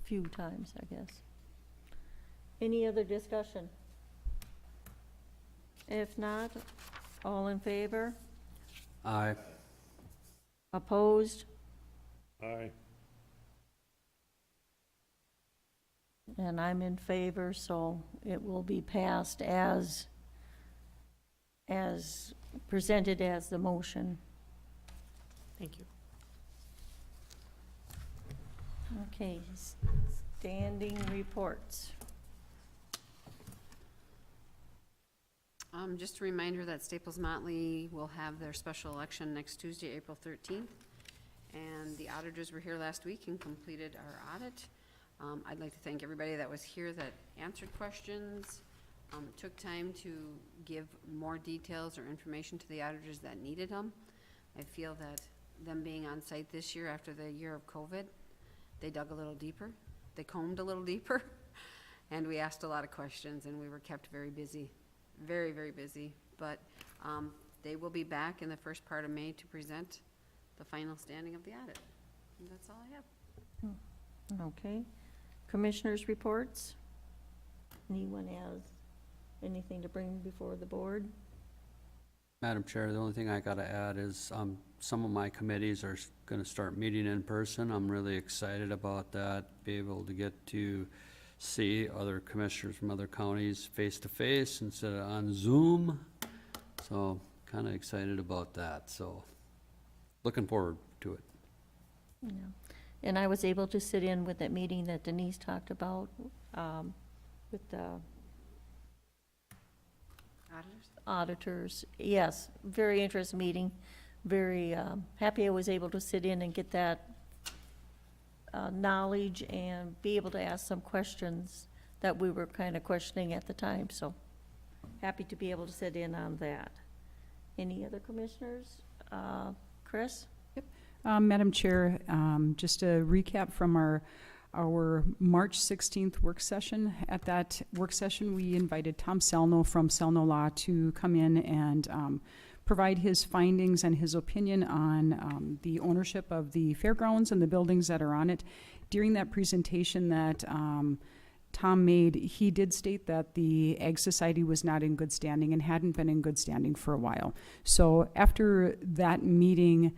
A: few times, I guess. Any other discussion? If not, all in favor?
C: Aye.
A: Opposed?
D: Aye.
A: And I'm in favor, so it will be passed as presented as the motion.
P: Thank you.
A: Okay, standing reports.
B: Just a reminder that Staples Motley will have their special election next Tuesday, April 13th. And the auditors were here last week and completed our audit. I'd like to thank everybody that was here that answered questions, took time to give more details or information to the auditors that needed them. I feel that them being on site this year after the year of COVID, they dug a little deeper, they combed a little deeper, and we asked a lot of questions, and we were kept very busy, very, very busy. But they will be back in the first part of May to present the final standing of the audit. And that's all I have.
A: Okay. Commissioners' reports? Anyone has anything to bring before the board?
C: Madam Chair, the only thing I gotta add is, some of my committees are gonna start meeting in person. I'm really excited about that, be able to get to see other commissioners from other counties face to face instead of on Zoom. So, kinda excited about that, so, looking forward to it.
A: Yeah. And I was able to sit in with that meeting that Denise talked about, with the auditors. Yes, very interesting meeting. Very happy I was able to sit in and get that knowledge and be able to ask some questions that we were kind of questioning at the time. So happy to be able to sit in on that. Any other commissioners? Chris?
E: Madam Chair, just a recap from our March 16th work session. At that work session, we invited Tom Selno from Selno Law to come in and provide his findings and his opinion on the ownership of the fairgrounds and the buildings that are on it. During that presentation that Tom made, he did state that the Ag Society was not in good standing and hadn't been in good standing for a while. So after that meeting,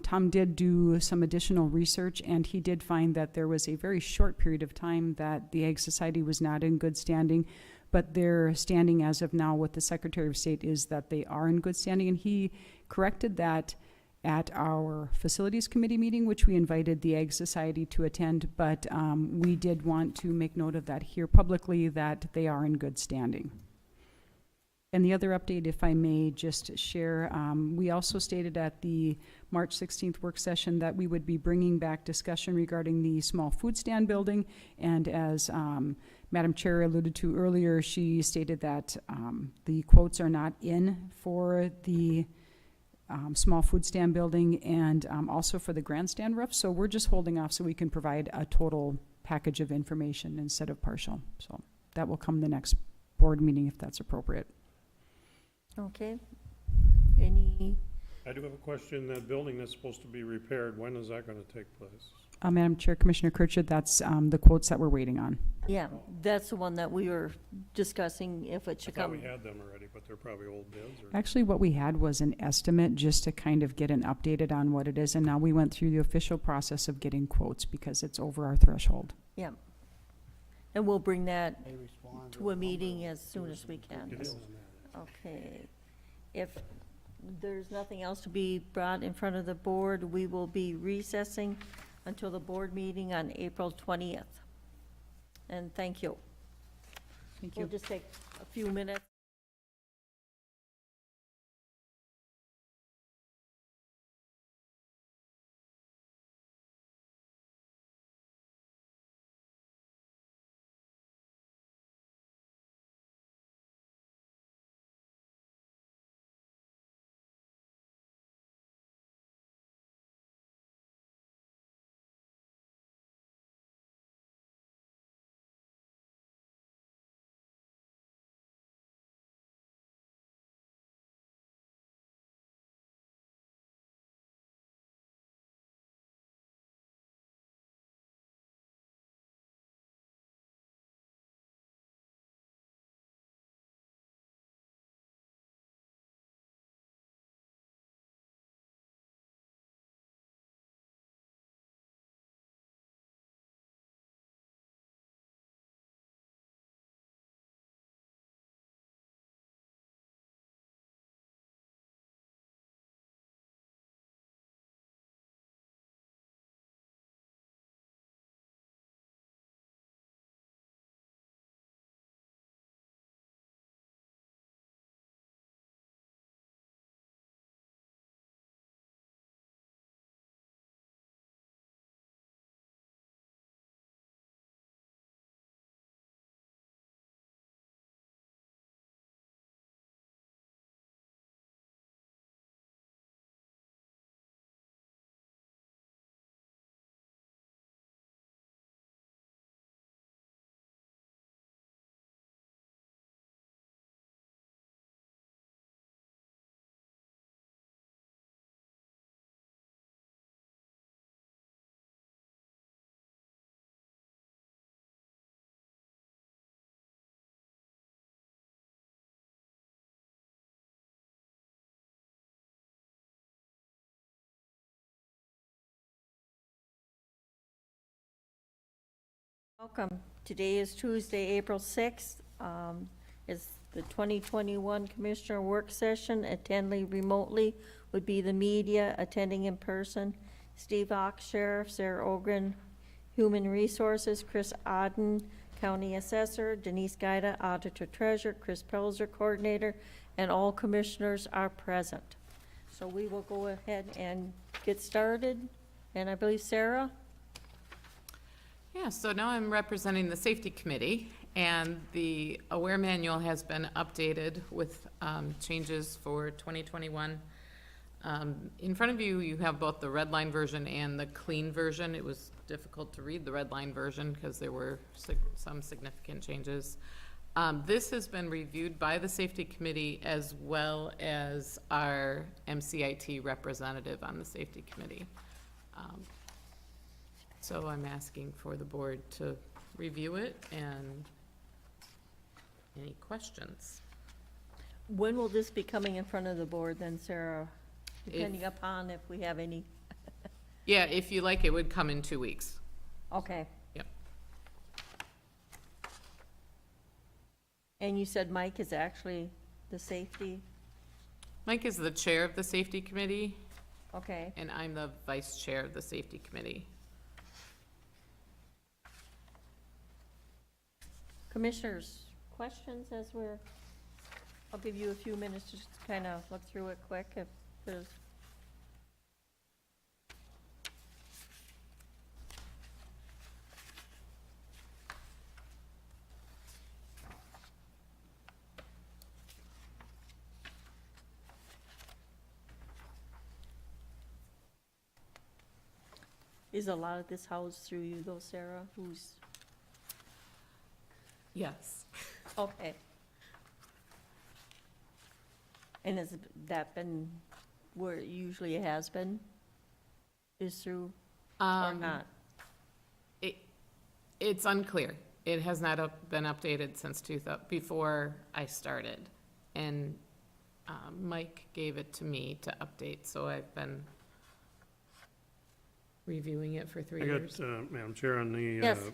E: Tom did do some additional research, and he did find that there was a very short period of time that the Ag Society was not in good standing, but their standing as of now with the Secretary of State is that they are in good standing, and he corrected that at our Facilities Committee meeting, which we invited the Ag Society to attend, but we did want to make note of that here publicly, that they are in good standing. And the other update, if I may just share, we also stated at the March 16th work session that we would be bringing back discussion regarding the small food stand building. And as Madam Chair alluded to earlier, she stated that the quotes are not in for the small food stand building and also for the grandstand roof. So we're just holding off so we can provide a total package of information instead of partial. So that will come the next board meeting if that's appropriate.
A: Okay. Any?
D: I do have a question. That building that's supposed to be repaired, when is that gonna take place?
E: Madam Chair, Commissioner Kirchhoff, that's the quotes that we're waiting on.
A: Yeah, that's the one that we were discussing if it
D: I
A: should
D: thought
A: come.
D: we had them already, but they're probably old bids or.
E: Actually, what we had was an estimate just to kind of get an updated on what it is. And now we went through the official process of getting quotes because it's over our threshold.
A: Yeah. And we'll bring that to a meeting as soon as we can. Okay. If there's nothing else to be brought in front of the board, we will be recessing until the board meeting on April 20th. And thank you.
E: Thank
A: We'll
E: you.
A: just take a few minutes. Welcome. Today is Tuesday, April 6th. Is the 2021 Commissioner Work Session. Attending remotely would be the media, attending in person, Steve Ox, Sheriff, Sarah Ogren, Human Resources, Chris Odden, County Assessor, Denise Guida, Auditor Treasurer, Chris Pelzer, Coordinator, and all commissioners are present. So we will go ahead and get started. And I believe Sarah?
T: Yeah, so now I'm representing the Safety Committee, and the Aware Manual has been updated with changes for 2021. In front of you, you have both the red line version and the clean version. It was difficult to read the red line version because there were some significant changes. This has been reviewed by the Safety Committee as well as our MCIT representative on the Safety Committee. So I'm asking for the board to review it, and any questions?
A: When will this be coming in front of the board then, Sarah? Depending upon if we have any.
T: Yeah, if you like, it would come in 2 weeks.
A: Okay.
T: Yep.
A: And you said Mike is actually the safety?
T: Mike is the chair of the Safety Committee,
A: Okay.
T: and I'm the vice chair of the Safety Committee.
A: Commissioners, questions as I'll give you a few minutes to just kind of look through it quick if there's. Is a lot of this housed through you though, Sarah? Who's,
T: Yes.
A: okay. And has that been where it usually has been? Is through or not?
T: It's unclear. It has not been updated since before I started. And Mike gave it to me to update, so I've been reviewing it for 3
D: I
T: years.
D: got, Madam Chair, on the,
A: Yes.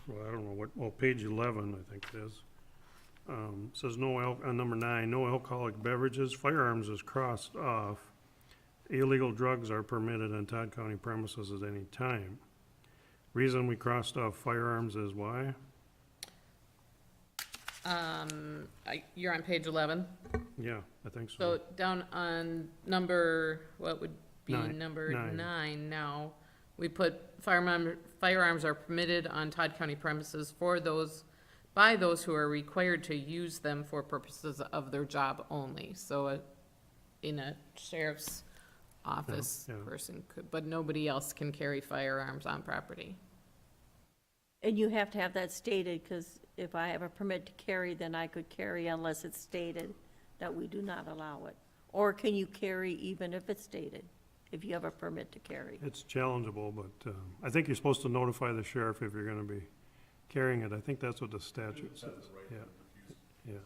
D: well, I don't know what, well, page 11, I think it is. Says no on number 9, no alcoholic beverages. Firearms is crossed off. illegal drugs are permitted on Todd County premises at any time. Reason we crossed off firearms is why?
T: You're on page 11?
D: Yeah, I think so.
T: So down on number, what would be
D: Nine.
T: number
D: Nine.
T: 9 now, we put firearms are permitted on Todd County premises by those who are required to use them for purposes of their job only. So in a sheriff's office,
D: yeah.
T: person could, but nobody else can carry firearms on property.
A: And you have to have that stated, because if I have a permit to carry, then I could carry unless it's stated that we do not allow it. Or can you carry even if it's stated, if you have a permit to carry?
D: It's challengeable, but I think you're supposed to notify the sheriff if you're gonna be carrying it. I think that's what the statute says. Yeah, yeah.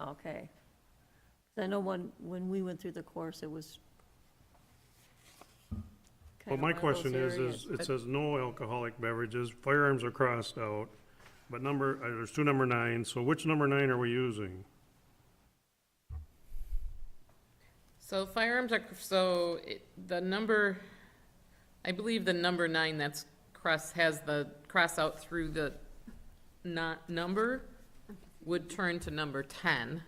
A: Okay. I know when we went through the course, it was
D: Well,
A: kind
D: my
A: of one of those
D: question is,
A: areas,
D: it
A: but-
D: says no alcoholic beverages, firearms are crossed out, but there's two number 9, so which number 9 are we using?
T: So firearms are, I believe the number 9 that's has the cross out through the not number would turn to number 10.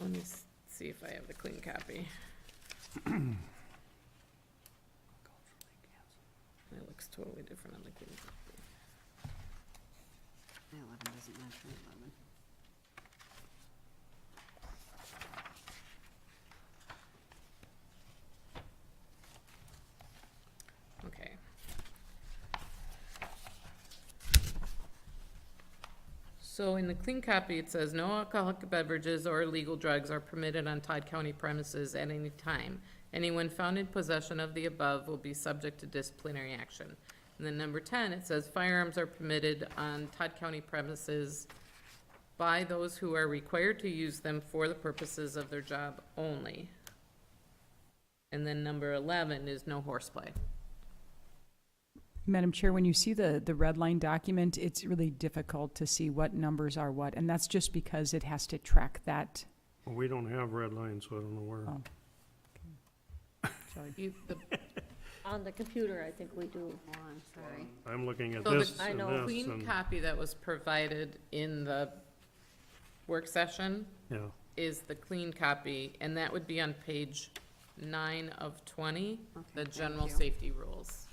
T: Let me see if I have the clean copy. It looks totally different on the clean copy.
B: 11 doesn't match 11.
T: Okay. So in the clean copy, it says, no alcoholic beverages or illegal drugs are permitted on Todd County premises at any time. Anyone found in possession of the above will be subject to disciplinary action. And then number 10, it says firearms are permitted on Todd County premises by those who are required to use them for the purposes of their job only. And then number 11 is no horseplay.
E: Madam Chair, when you see the red line document, it's really difficult to see what numbers are what, and that's just because it has to track that.
D: Well, we don't have red lines, so I don't know where.
E: Oh. Sorry.
A: On the computer, I think we do.
B: Oh, I'm sorry.
D: I'm looking at
T: So
D: this
T: the
D: and this,
T: clean
D: and,
T: copy that was provided in the work session
D: yeah.
T: is the clean copy, and that would be on page 9 of 20, the
B: thank
T: general
B: you.
T: safety rules.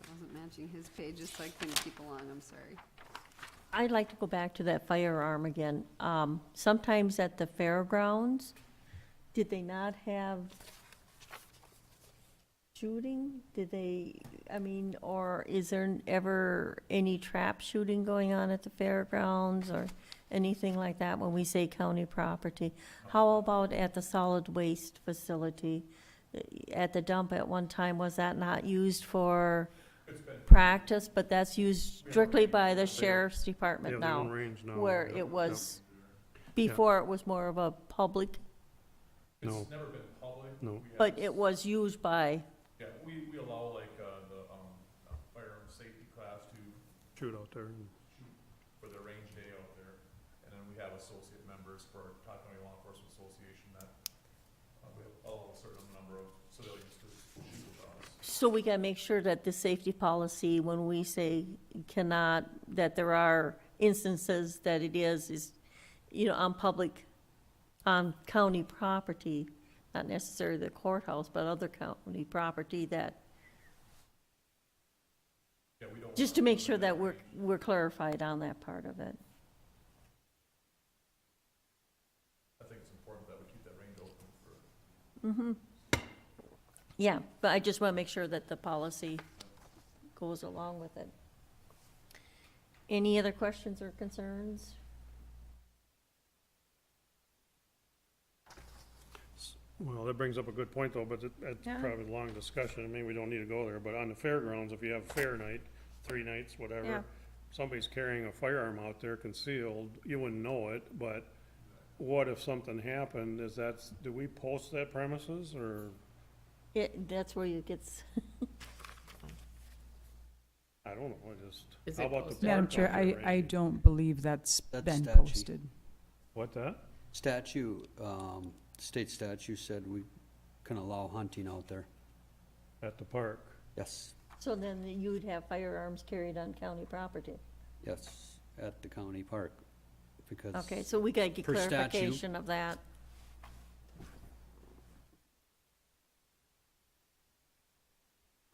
B: It wasn't matching his pages, so I couldn't keep along, I'm sorry.
A: I'd like to go back to that firearm again. Sometimes at the fairgrounds, did they not have shooting? Or is there ever any trap shooting going on at the fairgrounds or anything like that when we say county property? How about at the solid waste facility? At the dump at one time, was that not used for practice, but that's used strictly by the sheriff's department
D: They have their
A: now?
D: own range now,
A: Where
D: yep,
A: it was, before it was more of a public,
D: No,
K: It's never been public.
D: no.
K: We have-
A: but it was used by,
K: Yeah, we allow like, the, firearm safety class to
D: Shoot out there.
K: shoot for their range day out there. And then we have associate members for our Todd County Law Enforcement Association that, we allow a certain number of civilians to shoot with us.
A: so we gotta make sure that the safety policy, when we say cannot, that there are instances that it is, on county property, not necessarily the courthouse, but other county property that,
K: Yeah, we don't.
A: just to make sure that we're clarified on that part of it.
K: I think it's important that we keep that range open for.
A: Yeah, but I just wanna make sure that the policy goes along with it. Any other questions or concerns?
D: Well, that brings up a good point, though, but that's
A: Yeah.
D: probably a long discussion, maybe we don't need to go there, but on the fairgrounds, if you have fair night, 3 nights,
A: Yeah.
D: whatever, somebody's carrying a firearm out there concealed, you wouldn't know it, but what if something happened, do we post that premises, or,
A: That's where it gets,
D: I don't know,
T: Is
D: how
T: it
D: about the
T: posted?
E: Madam
D: park
E: Chair,
D: out there,
E: I
D: Randy?
E: don't believe that's
C: That's
E: been
C: statute.
E: posted.
D: What that?
C: Statute, state statute said we can allow hunting out there.
D: At the park.
C: Yes,
A: So then you would have firearms carried on county property.
C: yes, at the county park, because.
A: Okay, so we gotta get
C: per statute-
A: clarification of that.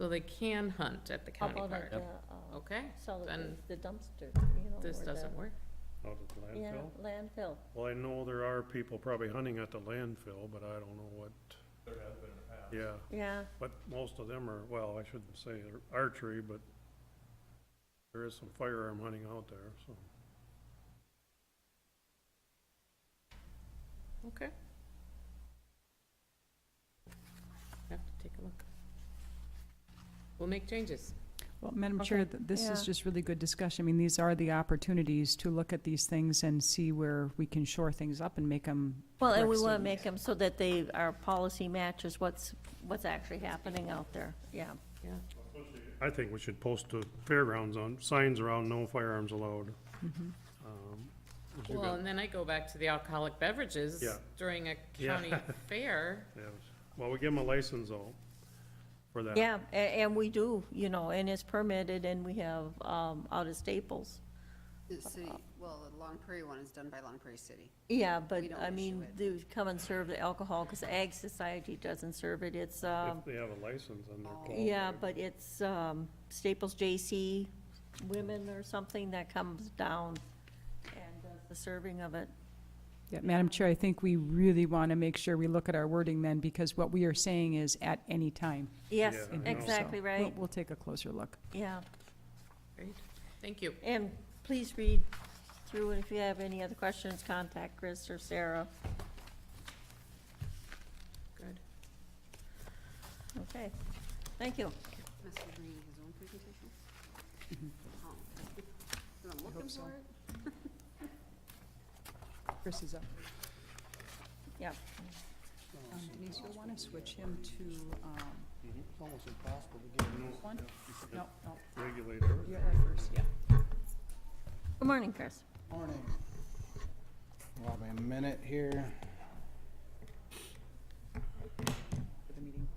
T: So they can hunt at the
A: How
T: county
A: about
T: park?
A: at the,
T: Okay,
A: so
T: then
A: the dumpster, you know?
T: this
A: or the-
T: doesn't work.
D: Out at the
A: Yeah,
D: landfill?
A: landfill.
D: Well, I know there are people probably hunting at the landfill, but I don't know what.
K: There has been in the past.
D: Yeah,
A: Yeah,
D: but most of them are, well, I shouldn't say archery, but there is some firearm hunting out there, so.
T: Okay. Have to take a look. We'll make changes.
E: Well, Madam Chair,
A: Okay.
E: this is
A: Yeah.
E: just really good discussion. I mean, these are the opportunities to look at these things and see where we can shore things up and make them.
A: well, and we wanna make them so that they, our policy matches what's actually happening out there, yeah.
T: Yeah.
D: I think we should post the fairgrounds on, signs around no firearms allowed. If you've
T: Well,
D: got-
T: and then I go back to the alcoholic beverages
D: Yeah.
T: during a
D: Yeah.
T: county fair.
D: Yes. Well, we give them a license though, for that.
A: Yeah, and we do, you know, and it's permitted, and we have, out of Staples.
B: The city, well, the Long Prairie one is done by Long Prairie City.
A: Yeah, but,
B: We don't
A: I
B: issue
A: mean,
B: it.
A: they come and serve the alcohol, because Ag Society doesn't serve it, it's,
D: If they have a license, then they're qualified.
A: yeah, but it's, Staples JC Women or something that comes down and does the serving of it.
E: Yeah, Madam Chair, I think we really want to make sure we look at our wording then, because what we are saying is at any time.
A: Yes,
D: Yeah, I know.
A: exactly
E: So
A: right,
E: We'll take a closer look.
A: yeah.
T: Great, thank you.
A: And please read through, and if you have any other questions, contact Chris or Sarah.
T: Good.
A: Okay, thank you.
B: Mr. Green, his own presentation? Oh. I'm looking
E: so.
B: for it.
E: Chris is up.
A: Yeah.
E: Denise, you'll want to switch him to,
I: It's almost impossible to get
E: this one? No, no,
D: Regulate everything.
E: you're right first, yeah.
A: Good morning, Chris.
U: Morning. Allow me a minute here.
E: For the meeting.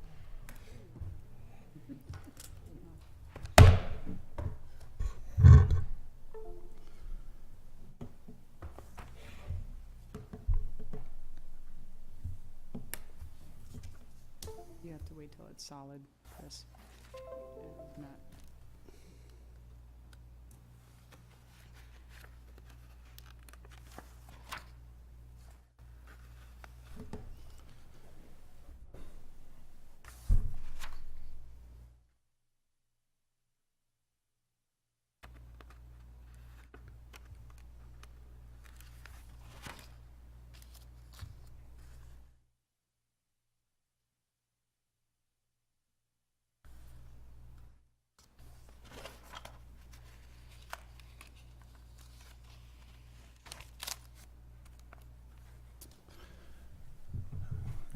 E: You have to wait till it's solid, Chris. If not.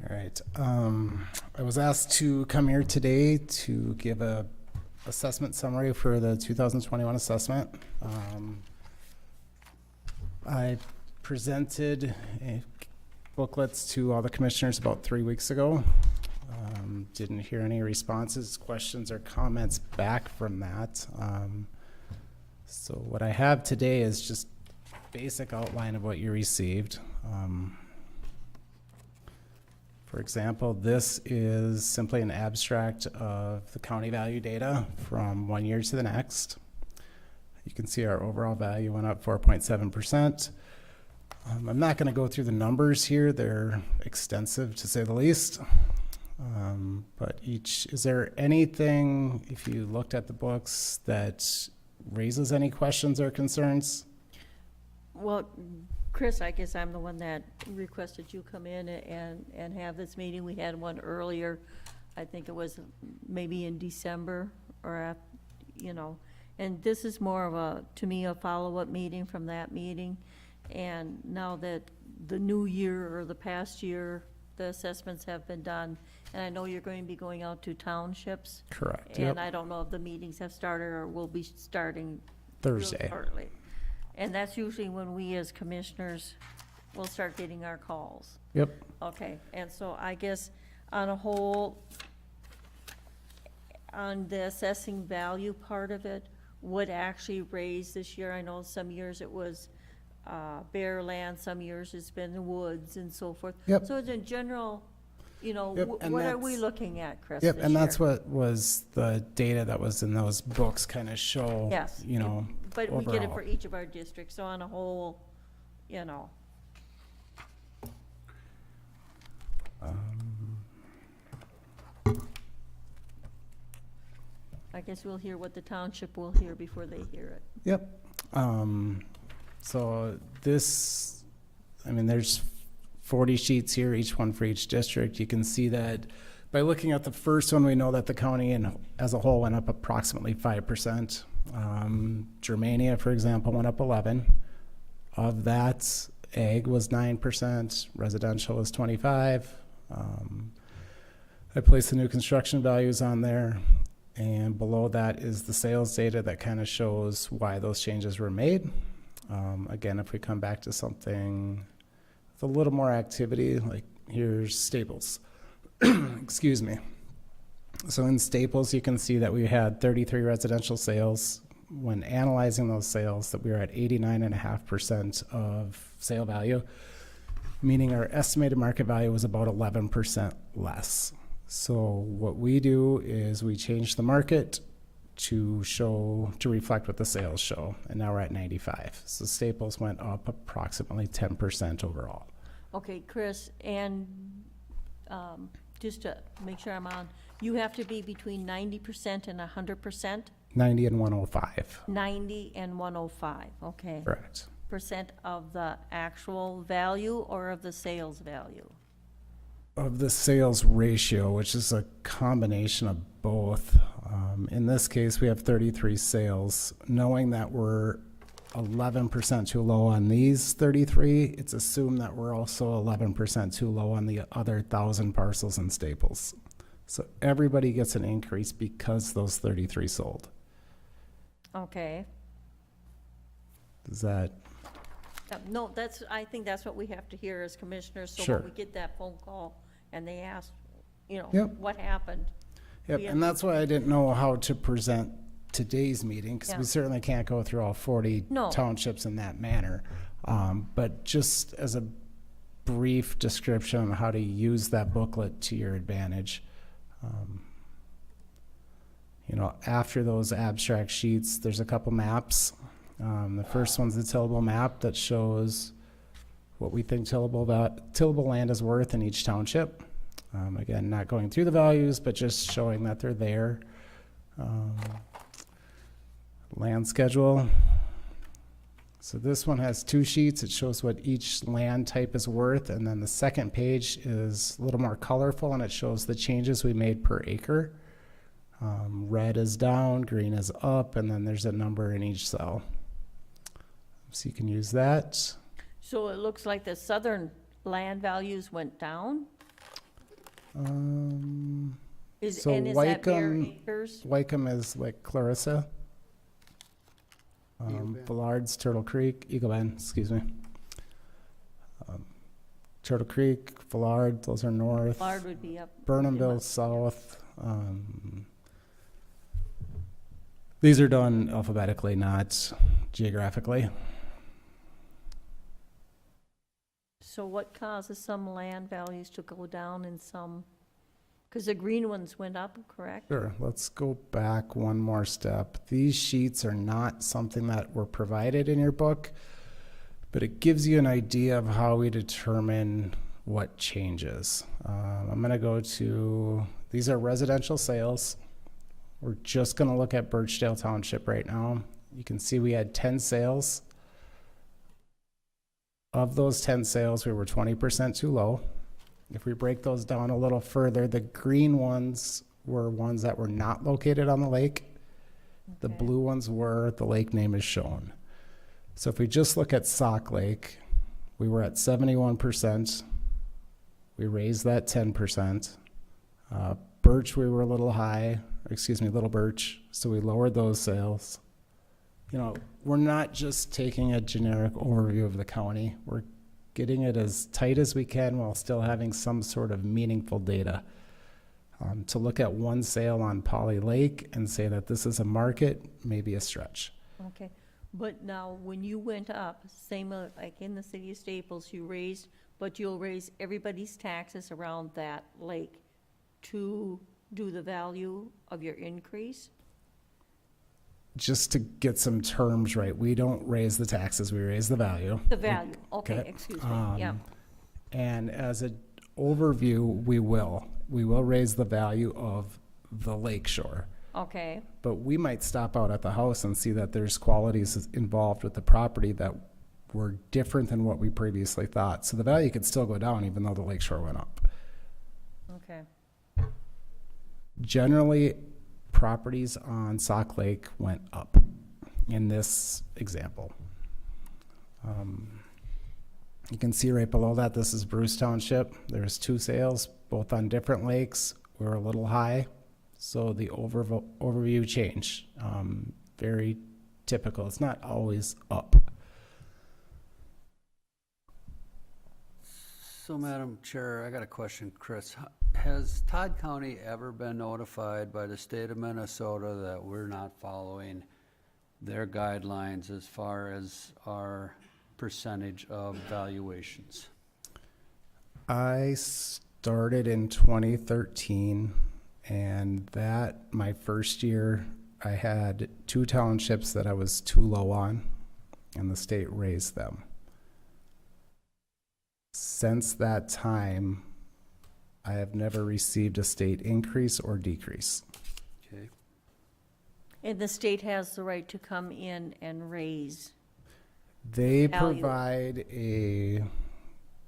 U: All right. I was asked to come here today to give a assessment summary for the 2021 assessment. I presented booklets to all the commissioners about 3 weeks ago. Didn't hear any responses, questions, or comments back from that. So what I have today is just basic outline of what you received. For example, this is simply an abstract of the county value data from 1 year to the next. You can see our overall value went up 4.7%. I'm not going to go through the numbers here. They're extensive to say the least. But is there anything, if you looked at the books, that raises any questions or concerns?
A: Well, Chris, I guess I'm the one that requested you come in and have this meeting. We had one earlier, I think it was maybe in December or, and this is more of to me, a follow-up meeting from that meeting. And now that the new year or the past year, the assessments have been done, and I know you're going to be going out to townships.
U: Correct.
A: And
U: Yep.
A: I don't know if the meetings have started or will be starting real
U: Thursday.
A: shortly. And that's usually when we as commissioners we'll start getting our calls.
U: Yep.
A: Okay, and so I guess on a whole, on the assessing value part of it, would actually raise this year. I know some years it was bare land, some years it's been woods and so forth.
U: Yep.
A: So it's in general, you know,
U: Yep, and
A: what are we
U: that's-
A: looking at, Chris,
U: Yep,
A: this
U: and that's
A: year?
U: what was the data that was in those books kind of show,
A: Yes.
U: you know,
A: But we get it
U: overall.
A: for each of our districts, so on a whole, you know. I guess we'll hear what the township will hear before they hear it.
U: Yep. So this, I mean, there's 40 sheets here, each one for each district. You can see that by looking at the first one, we know that the county as a whole went up approximately 5%. Germania, for example, went up 11. Of that, ag was 9%, residential was 25. I placed the new construction values on there. And below that is the sales data that kind of shows why those changes were made. Again, if we come back to something with a little more activity, like here's Staples. Excuse me. So in Staples, you can see that we had 33 residential sales. When analyzing those sales, that we were at 89.5% of sale value, meaning our estimated market value was about 11% less. So what we do is we change the market to reflect what the sales show, and now we're at 95. So Staples went up approximately 10% overall.
A: Okay, Chris, and just to make sure I'm on, you have to be between 90% and 100%?
U: 90 and 105.
A: 90 and 105, okay.
U: Correct.
A: Percent of the actual value or of the sales value?
U: Of the sales ratio, which is a combination of both. In this case, we have 33 sales. Knowing that we're 11% too low on these 33, it's assumed that we're also 11% too low on the other 1,000 parcels in Staples. So everybody gets an increase because those 33 sold.
A: Okay.
U: Does that?
A: No, I think that's what we have to hear as commissioners, so
U: Sure.
A: when we get that phone call and they ask, you know,
U: Yep.
A: what happened?
U: Yep,
A: we
U: and
A: have-
U: that's why I didn't know how to present today's meeting, because
A: Yeah.
U: we certainly can't go through all 40
A: No.
U: townships in that manner. But just as a brief description on how to use that booklet to your advantage. You know, after those abstract sheets, there's a couple maps. The first one's the tillable map that shows what we think tillable land is worth in each township. Again, not going through the values, but just showing that they're there. Land schedule. So this one has two sheets. It shows what each land type is worth, and then the second page is a little more colorful, and it shows the changes we made per acre. Red is down, green is up, and then there's a number in each cell. So you can use that.
A: So it looks like the southern land values went down?
U: So
A: Is that bare
U: Wycombe,
A: acres?
U: Wycombe is like Clarissa. Villard's Turtle Creek, Eagle Bend, excuse me. Turtle Creek, Villard, those are north.
A: Villard would be up.
U: Burnhamville south. These are done alphabetically, not geographically.
A: So what causes some land values to go down and some, because the green ones went up, correct?
U: Sure, let's go back one more step. These sheets are not something that were provided in your book, but it gives you an idea of how we determine what changes. I'm gonna go to, these are residential sales. We're just gonna look at Birchdale Township right now. You can see we had 10 sales. Of those 10 sales, we were 20% too low. If we break those down a little further, the green ones were ones that were not located on the lake. The blue ones were, the lake name is shown. So if we just look at Sauk Lake, we were at 71%. We raised that 10%. Birch, we were a little high, Little Birch, so we lowered those sales. You know, we're not just taking a generic overview of the county. We're getting it as tight as we can while still having some sort of meaningful data. To look at one sale on Polly Lake and say that this is a market may be a stretch.
A: Okay, but now, when you went up, same like in the city of Staples, you raised, but you'll raise everybody's taxes around that lake to do the value of your increase?
U: Just to get some terms right, we don't raise the taxes, we raise the value.
A: The value, okay, excuse me, yeah.
U: And as an overview, we will raise the value of the lake shore.
A: Okay,
U: But we might stop out at the house and see that there's qualities involved with the property that were different than what we previously thought. So the value could still go down even though the lake shore went up.
A: okay,
U: Generally, properties on Sauk Lake went up in this example. You can see right below that, this is Bruce Township. There's 2 sales, both on different lakes. We're a little high, so the overview change. Very typical. It's not always up.
C: So, Madam Chair, I got a question, Chris. Has Todd County ever been notified by the state of Minnesota that we're not following their guidelines as far as our percentage of valuations?
U: I started in 2013, and that, my first year, I had 2 townships that I was too low on, and the state raised them. Since that time, I have never received a state increase or decrease.
C: Okay.
A: and the state has the right to come in and raise?
U: They
A: value.
U: provide a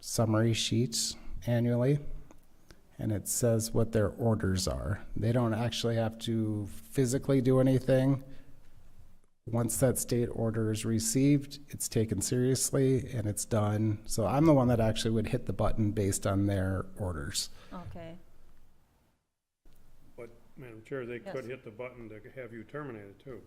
U: summary sheet annually, and it says what their orders are. They don't actually have to physically do anything. Once that state order is received, it's taken seriously and it's done. So I'm the one that actually would hit the button based on their orders.
A: Okay,
D: But, Madam Chair, they
A: Yes.
D: could hit the button to have you terminated too.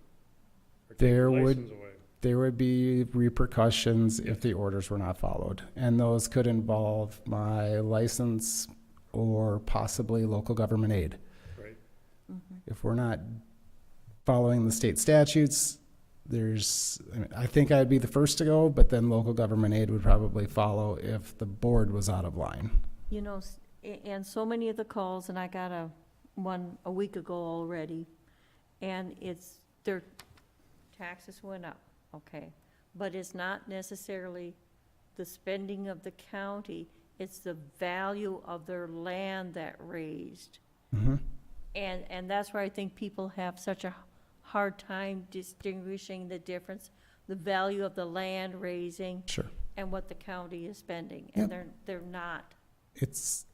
D: Or take
U: There
D: your
U: would-
D: license away.
U: There would be repercussions if the orders were not followed, and those could involve my license or possibly local government aid.
D: Right.
U: If we're not following the state statutes, I think I'd be the first to go, but then local government aid would probably follow if the board was out of line.
A: you know, and so many of the calls, and I got one a week ago already, and their taxes went up, okay, but it's not necessarily the spending of the county, it's the value of their land that raised.
U: Mhm.
A: And that's where I think people have such a hard time distinguishing the difference, the value of the land raising
U: Sure.
A: and what the county is spending, and they're not.
U: It's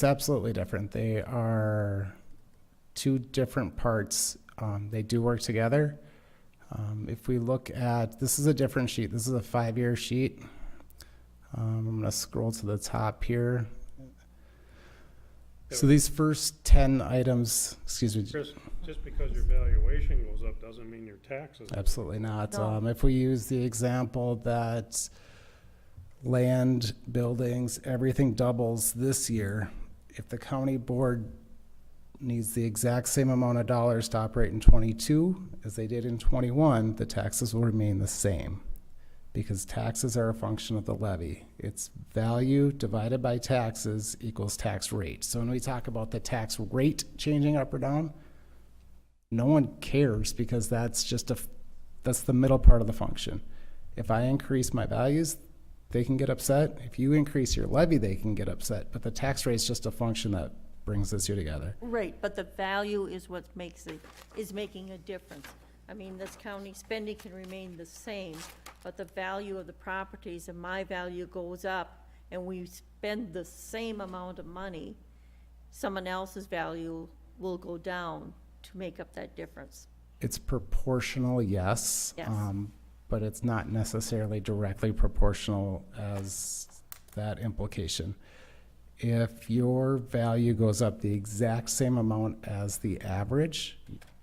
U: absolutely different. They are 2 different parts. They do work together. If we look at, this is a different sheet. This is a 5-year sheet. I'm going to scroll to the top here. So these first 10 items, excuse me.
D: Chris, just because your valuation goes up doesn't mean your taxes.
U: Absolutely not.
A: No.
U: If we use the example that land, buildings, everything doubles this year, if the county board needs the exact same amount of dollars to operate in 22 as they did in 21, the taxes will remain the same, because taxes are a function of the levy. It's value divided by taxes equals tax rate. So when we talk about the tax rate changing up or down, no one cares, because that's the middle part of the function. If I increase my values, they can get upset. If you increase your levy, they can get upset. But the tax rate is just a function that brings the 2 together.
A: Right, but the value is what is making a difference. I mean, this county spending can remain the same, but the value of the properties and my value goes up, and we spend the same amount of money, someone else's value will go down to make up that difference.
U: It's proportional, yes.
A: Yes.
U: But it's not necessarily directly proportional as that implication. If your value goes up the exact same amount as the average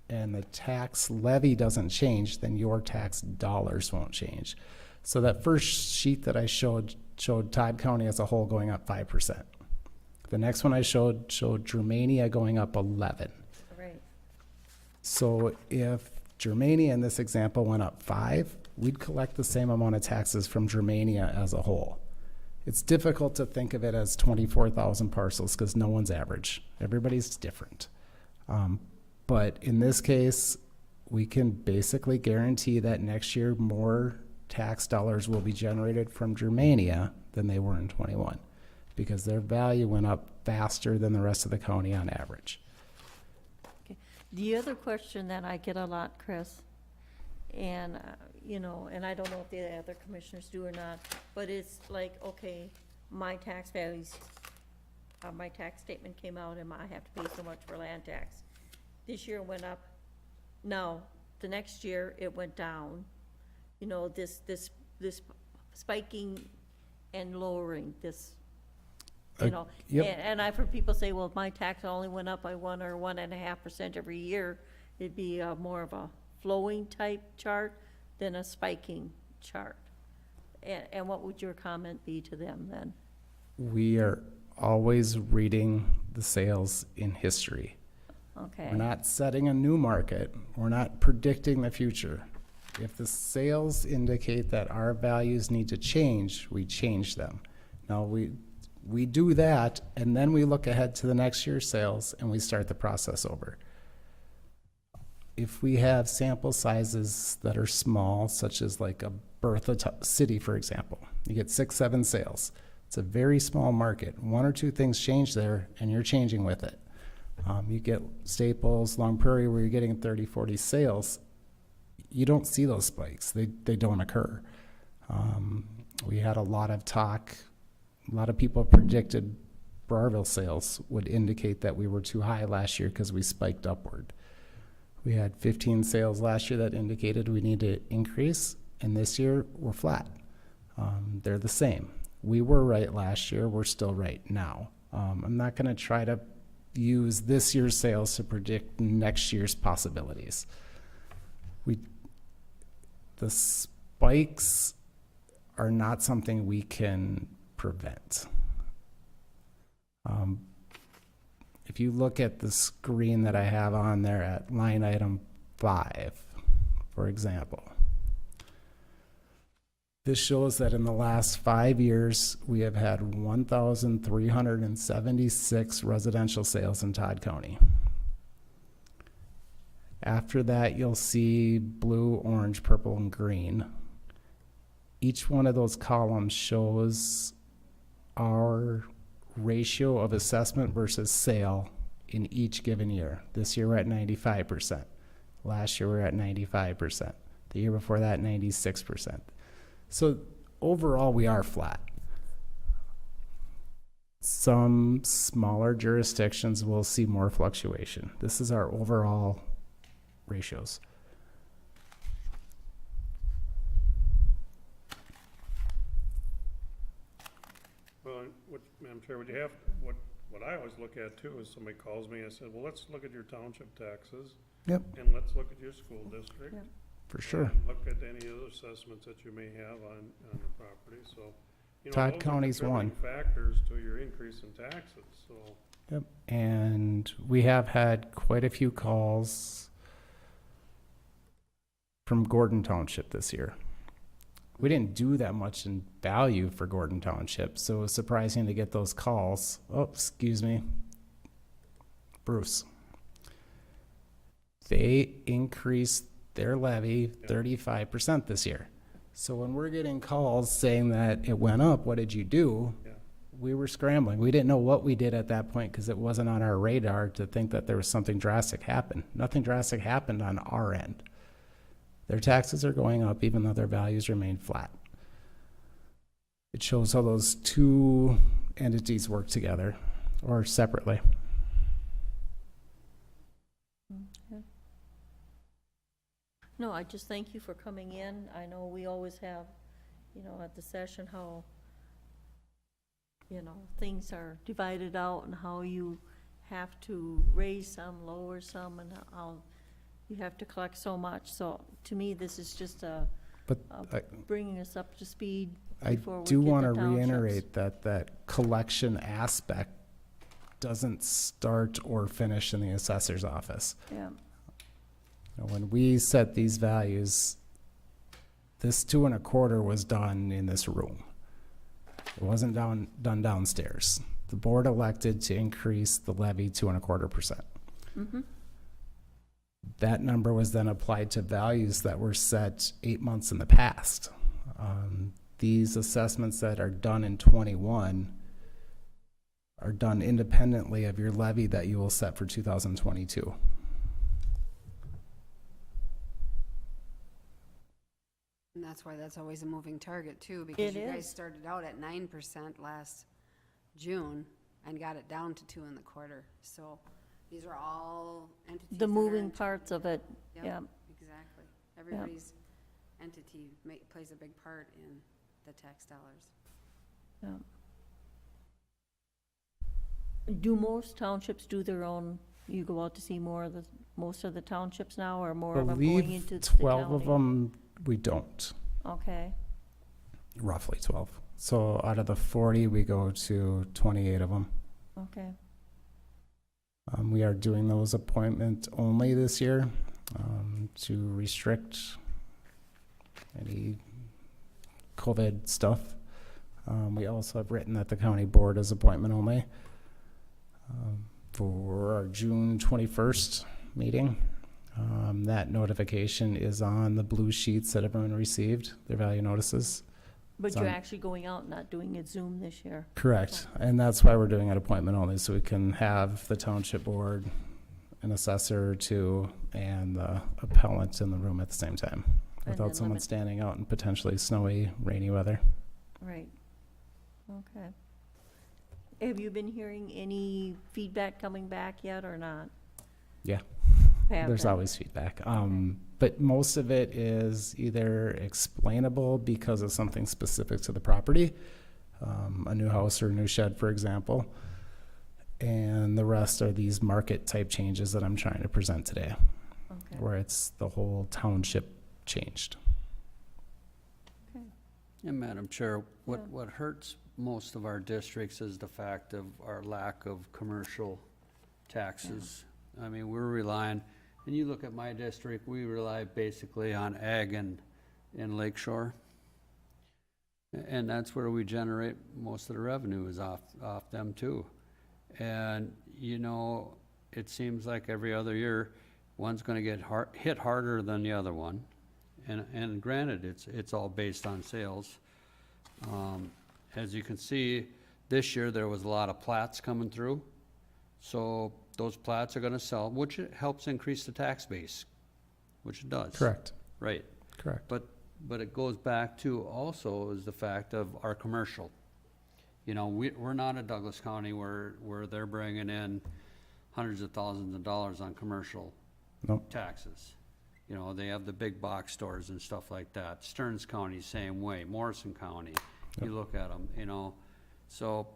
U: and the tax levy doesn't change, then your tax dollars won't change. So that first sheet that I showed showed Todd County as a whole going up 5%. The next one I showed Germania going up 11.
A: Right.
U: So if Germania in this example went up 5, we'd collect the same amount of taxes from Germania as a whole. It's difficult to think of it as 24,000 parcels because no one's average. Everybody's different. But in this case, we can basically guarantee that next year more tax dollars will be generated from Germania than they were in 21 because their value went up faster than the rest of the county on average.
A: Okay. The other question that I get a lot, Chris, and, and I don't know if the other commissioners do or not, but it's like, okay, my tax values, my tax statement came out and I have to pay so much for land tax. This year it went up. Now, the next year it went down. This spiking and lowering this,
U: Yep.
A: and I've heard people say, well, if my tax only went up by 1 or 1.5% every year, it'd be more of a flowing type chart than a spiking chart. And what would your comment be to them then?
U: We are always reading the sales in history.
A: Okay.
U: We're not setting a new market. We're not predicting the future. If the sales indicate that our values need to change, we change them. Now, we do that, and then we look ahead to the next year's sales, and we start the process over. If we have sample sizes that are small, such as like a Bertha city, for example, you get 6, 7 sales. It's a very small market. 1 or 2 things change there, and you're changing with it. You get Staples, Long Prairie, where you're getting 30, 40 sales. You don't see those spikes. They don't occur. We had a lot of talk. A lot of people predicted Browerville sales would indicate that we were too high last year because we spiked upward. We had 15 sales last year that indicated we need to increase, and this year we're flat. They're the same. We were right last year. We're still right now. I'm not going to try to use this year's sales to predict next year's possibilities. The spikes are not something we can prevent. If you look at the screen that I have on there at line item 5, for example, this shows that in the last 5 years, we have had 1,376 residential sales in Todd County. After that, you'll see blue, orange, purple, and green. Each one of those columns shows our ratio of assessment versus sale in each given year. This year we're at 95%. Last year we were at 95%. The year before that, 96%. So overall, we are flat. Some smaller jurisdictions will see more fluctuation. This is our overall ratios.
D: Well, Madam Chair, would you have, what I always look at too is somebody calls me and said, well, let's look at your township taxes.
U: Yep.
D: And let's look at your school district.
A: Yep.
U: For sure.
D: And look at any other assessments that you may have on the property, so.
U: Todd
D: those are
U: County's one.
D: contributing factors to your increase in taxes, so.
U: Yep. And we have had quite a few calls from Gordon Township this year. We didn't do that much in value for Gordon Township, so it was surprising to get those calls. Oh, excuse me. Bruce. They increased their levy 35% this year. So when we're getting calls saying that it went up, what did you do?
D: Yeah.
U: We were scrambling. We didn't know what we did at that point because it wasn't on our radar to think that there was something drastic happen. Nothing drastic happened on our end. Their taxes are going up even though their values remain flat. It shows how those two entities work together or separately.
A: Okay. No, I just thank you for coming in. I know we always have, at the session how, things are divided out and how you have to raise some, lower some, and how you have to collect so much. So to me, this is just bringing us up to speed.
U: I
A: before we
U: do
A: get
U: want
A: the
U: to
A: townships?
U: reiterate that collection aspect doesn't start or finish in the assessor's office.
A: Yeah,
U: When we set these values, this 2 1/4 was done in this room. It wasn't done downstairs. The board elected to increase the levy 2 1/4%.
A: mm-hmm,
U: That number was then applied to values that were set 8 months in the past. These assessments that are done in 21 are done independently of your levy that you will set for 2022.
B: And that's why that's always a moving target too, because
A: It
B: you guys
A: is.
B: started out at 9% last June and got it down to 2 1/4. So these are all entities.
A: the
B: that are
A: moving
B: in-
A: parts of it, yeah.
B: Exactly. Everybody's entity plays a big part in the tax dollars.
A: Yeah. Do most townships do their own, you go out to see most of the townships now, or more of them going
U: Believe
A: into the
U: 12 of
A: county?
U: them we don't,
A: Okay,
U: roughly 12. So out of the 40, we go to 28 of them.
A: okay.
U: We are doing those appointment only this year to restrict any COVID stuff. We also have written that the county board is appointment only for our June 21st meeting. That notification is on the blue sheets that everyone received, their value notices.
A: But
U: It's
A: you're
U: on-
A: actually going out, not doing it Zoom this year?
U: Correct, and that's why we're doing it appointment only, so we can have the township board, an assessor or two, and the appellant in the room at the same time,
A: And
U: without
A: then
U: someone
A: limit-
U: standing out in potentially snowy, rainy weather.
A: Right, okay. Have you been hearing any feedback coming back yet, or not?
U: Yeah,
A: Have
U: there's
A: been.
U: always feedback. But most of it is either explainable because of something specific to the property, a new house or a new shed, for example. And the rest are these market type changes that I'm trying to present today,
A: Okay.
U: where it's the whole township changed.
C: And Madam Chair, what
A: Yeah.
C: hurts most of our districts is the fact of our lack of commercial taxes. I mean, we're relying, and you look at my district, we rely basically on ag and Lake Shore. And that's where we generate most of the revenue is off them too. And, you know, it seems like every other year, one's gonna get hit harder than the other one. And granted, it's all based on sales. As you can see, this year, there was a lot of plats coming through. So those plats are gonna sell, which it helps increase the tax base, which it does.
U: Correct.
C: Right.
U: Correct.
C: But it goes back to also is the fact of our commercial. You know, we're not a Douglas County where they're bringing in hundreds of thousands of dollars on commercial
U: Nope.
C: taxes. You know, they have the big box stores and stuff like that. Stearns County, same way. Morrison County, you look at them, you know. So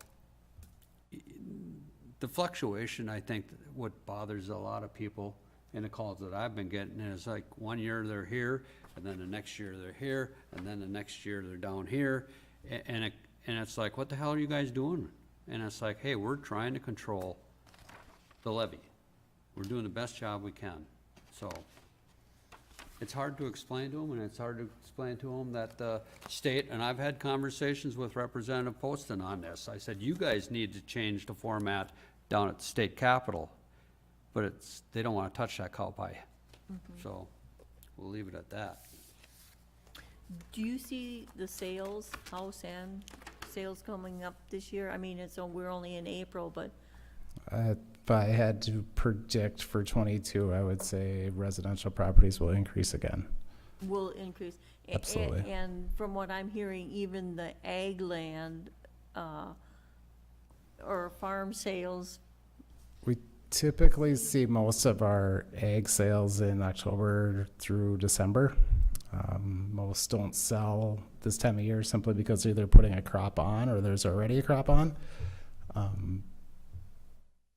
C: the fluctuation, I think, what bothers a lot of people in the calls that I've been getting is like 1 year they're here, and then the next year they're here, and then the next year they're down here. And it's like, what the hell are you guys doing? And it's like, hey, we're trying to control the levy. We're doing the best job we can. So it's hard to explain to them, and it's hard to explain to them that the state, and I've had conversations with Representative Poston on this. I said, you guys need to change the format down at the state capitol, but they don't want to touch that cow pie. So we'll leave it at that.
A: Do you see the sales, house and sales coming up this year? I mean, we're only in April, but
U: If I had to predict for 22, I would say residential properties will increase again.
A: will increase.
U: Absolutely.
A: And from what I'm hearing, even the ag land, or farm sales,
U: We typically see most of our ag sales in October through December. Most don't sell this time of year simply because they're either putting a crop on or there's already a crop on.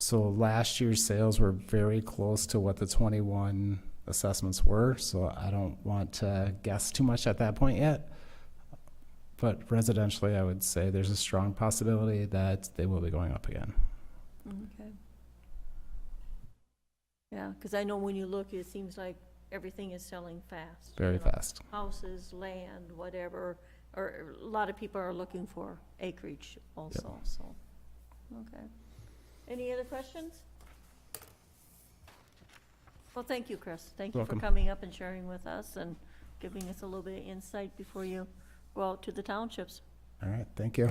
U: So last year's sales were very close to what the 21 assessments were, so I don't want to guess too much at that point yet. But residentially, I would say there's a strong possibility that they will be going up again.
A: Okay. Yeah, because I know when you look, it seems like everything is selling fast.
U: Very
A: you know,
U: fast.
A: Houses, land, whatever, or a lot of people are looking for acreage also, so, okay. Any other questions? Well, thank you, Chris. Thank you for
U: Welcome.
A: coming up and sharing with us and giving us a little bit of insight before you go out to the townships.
U: All right, thank you.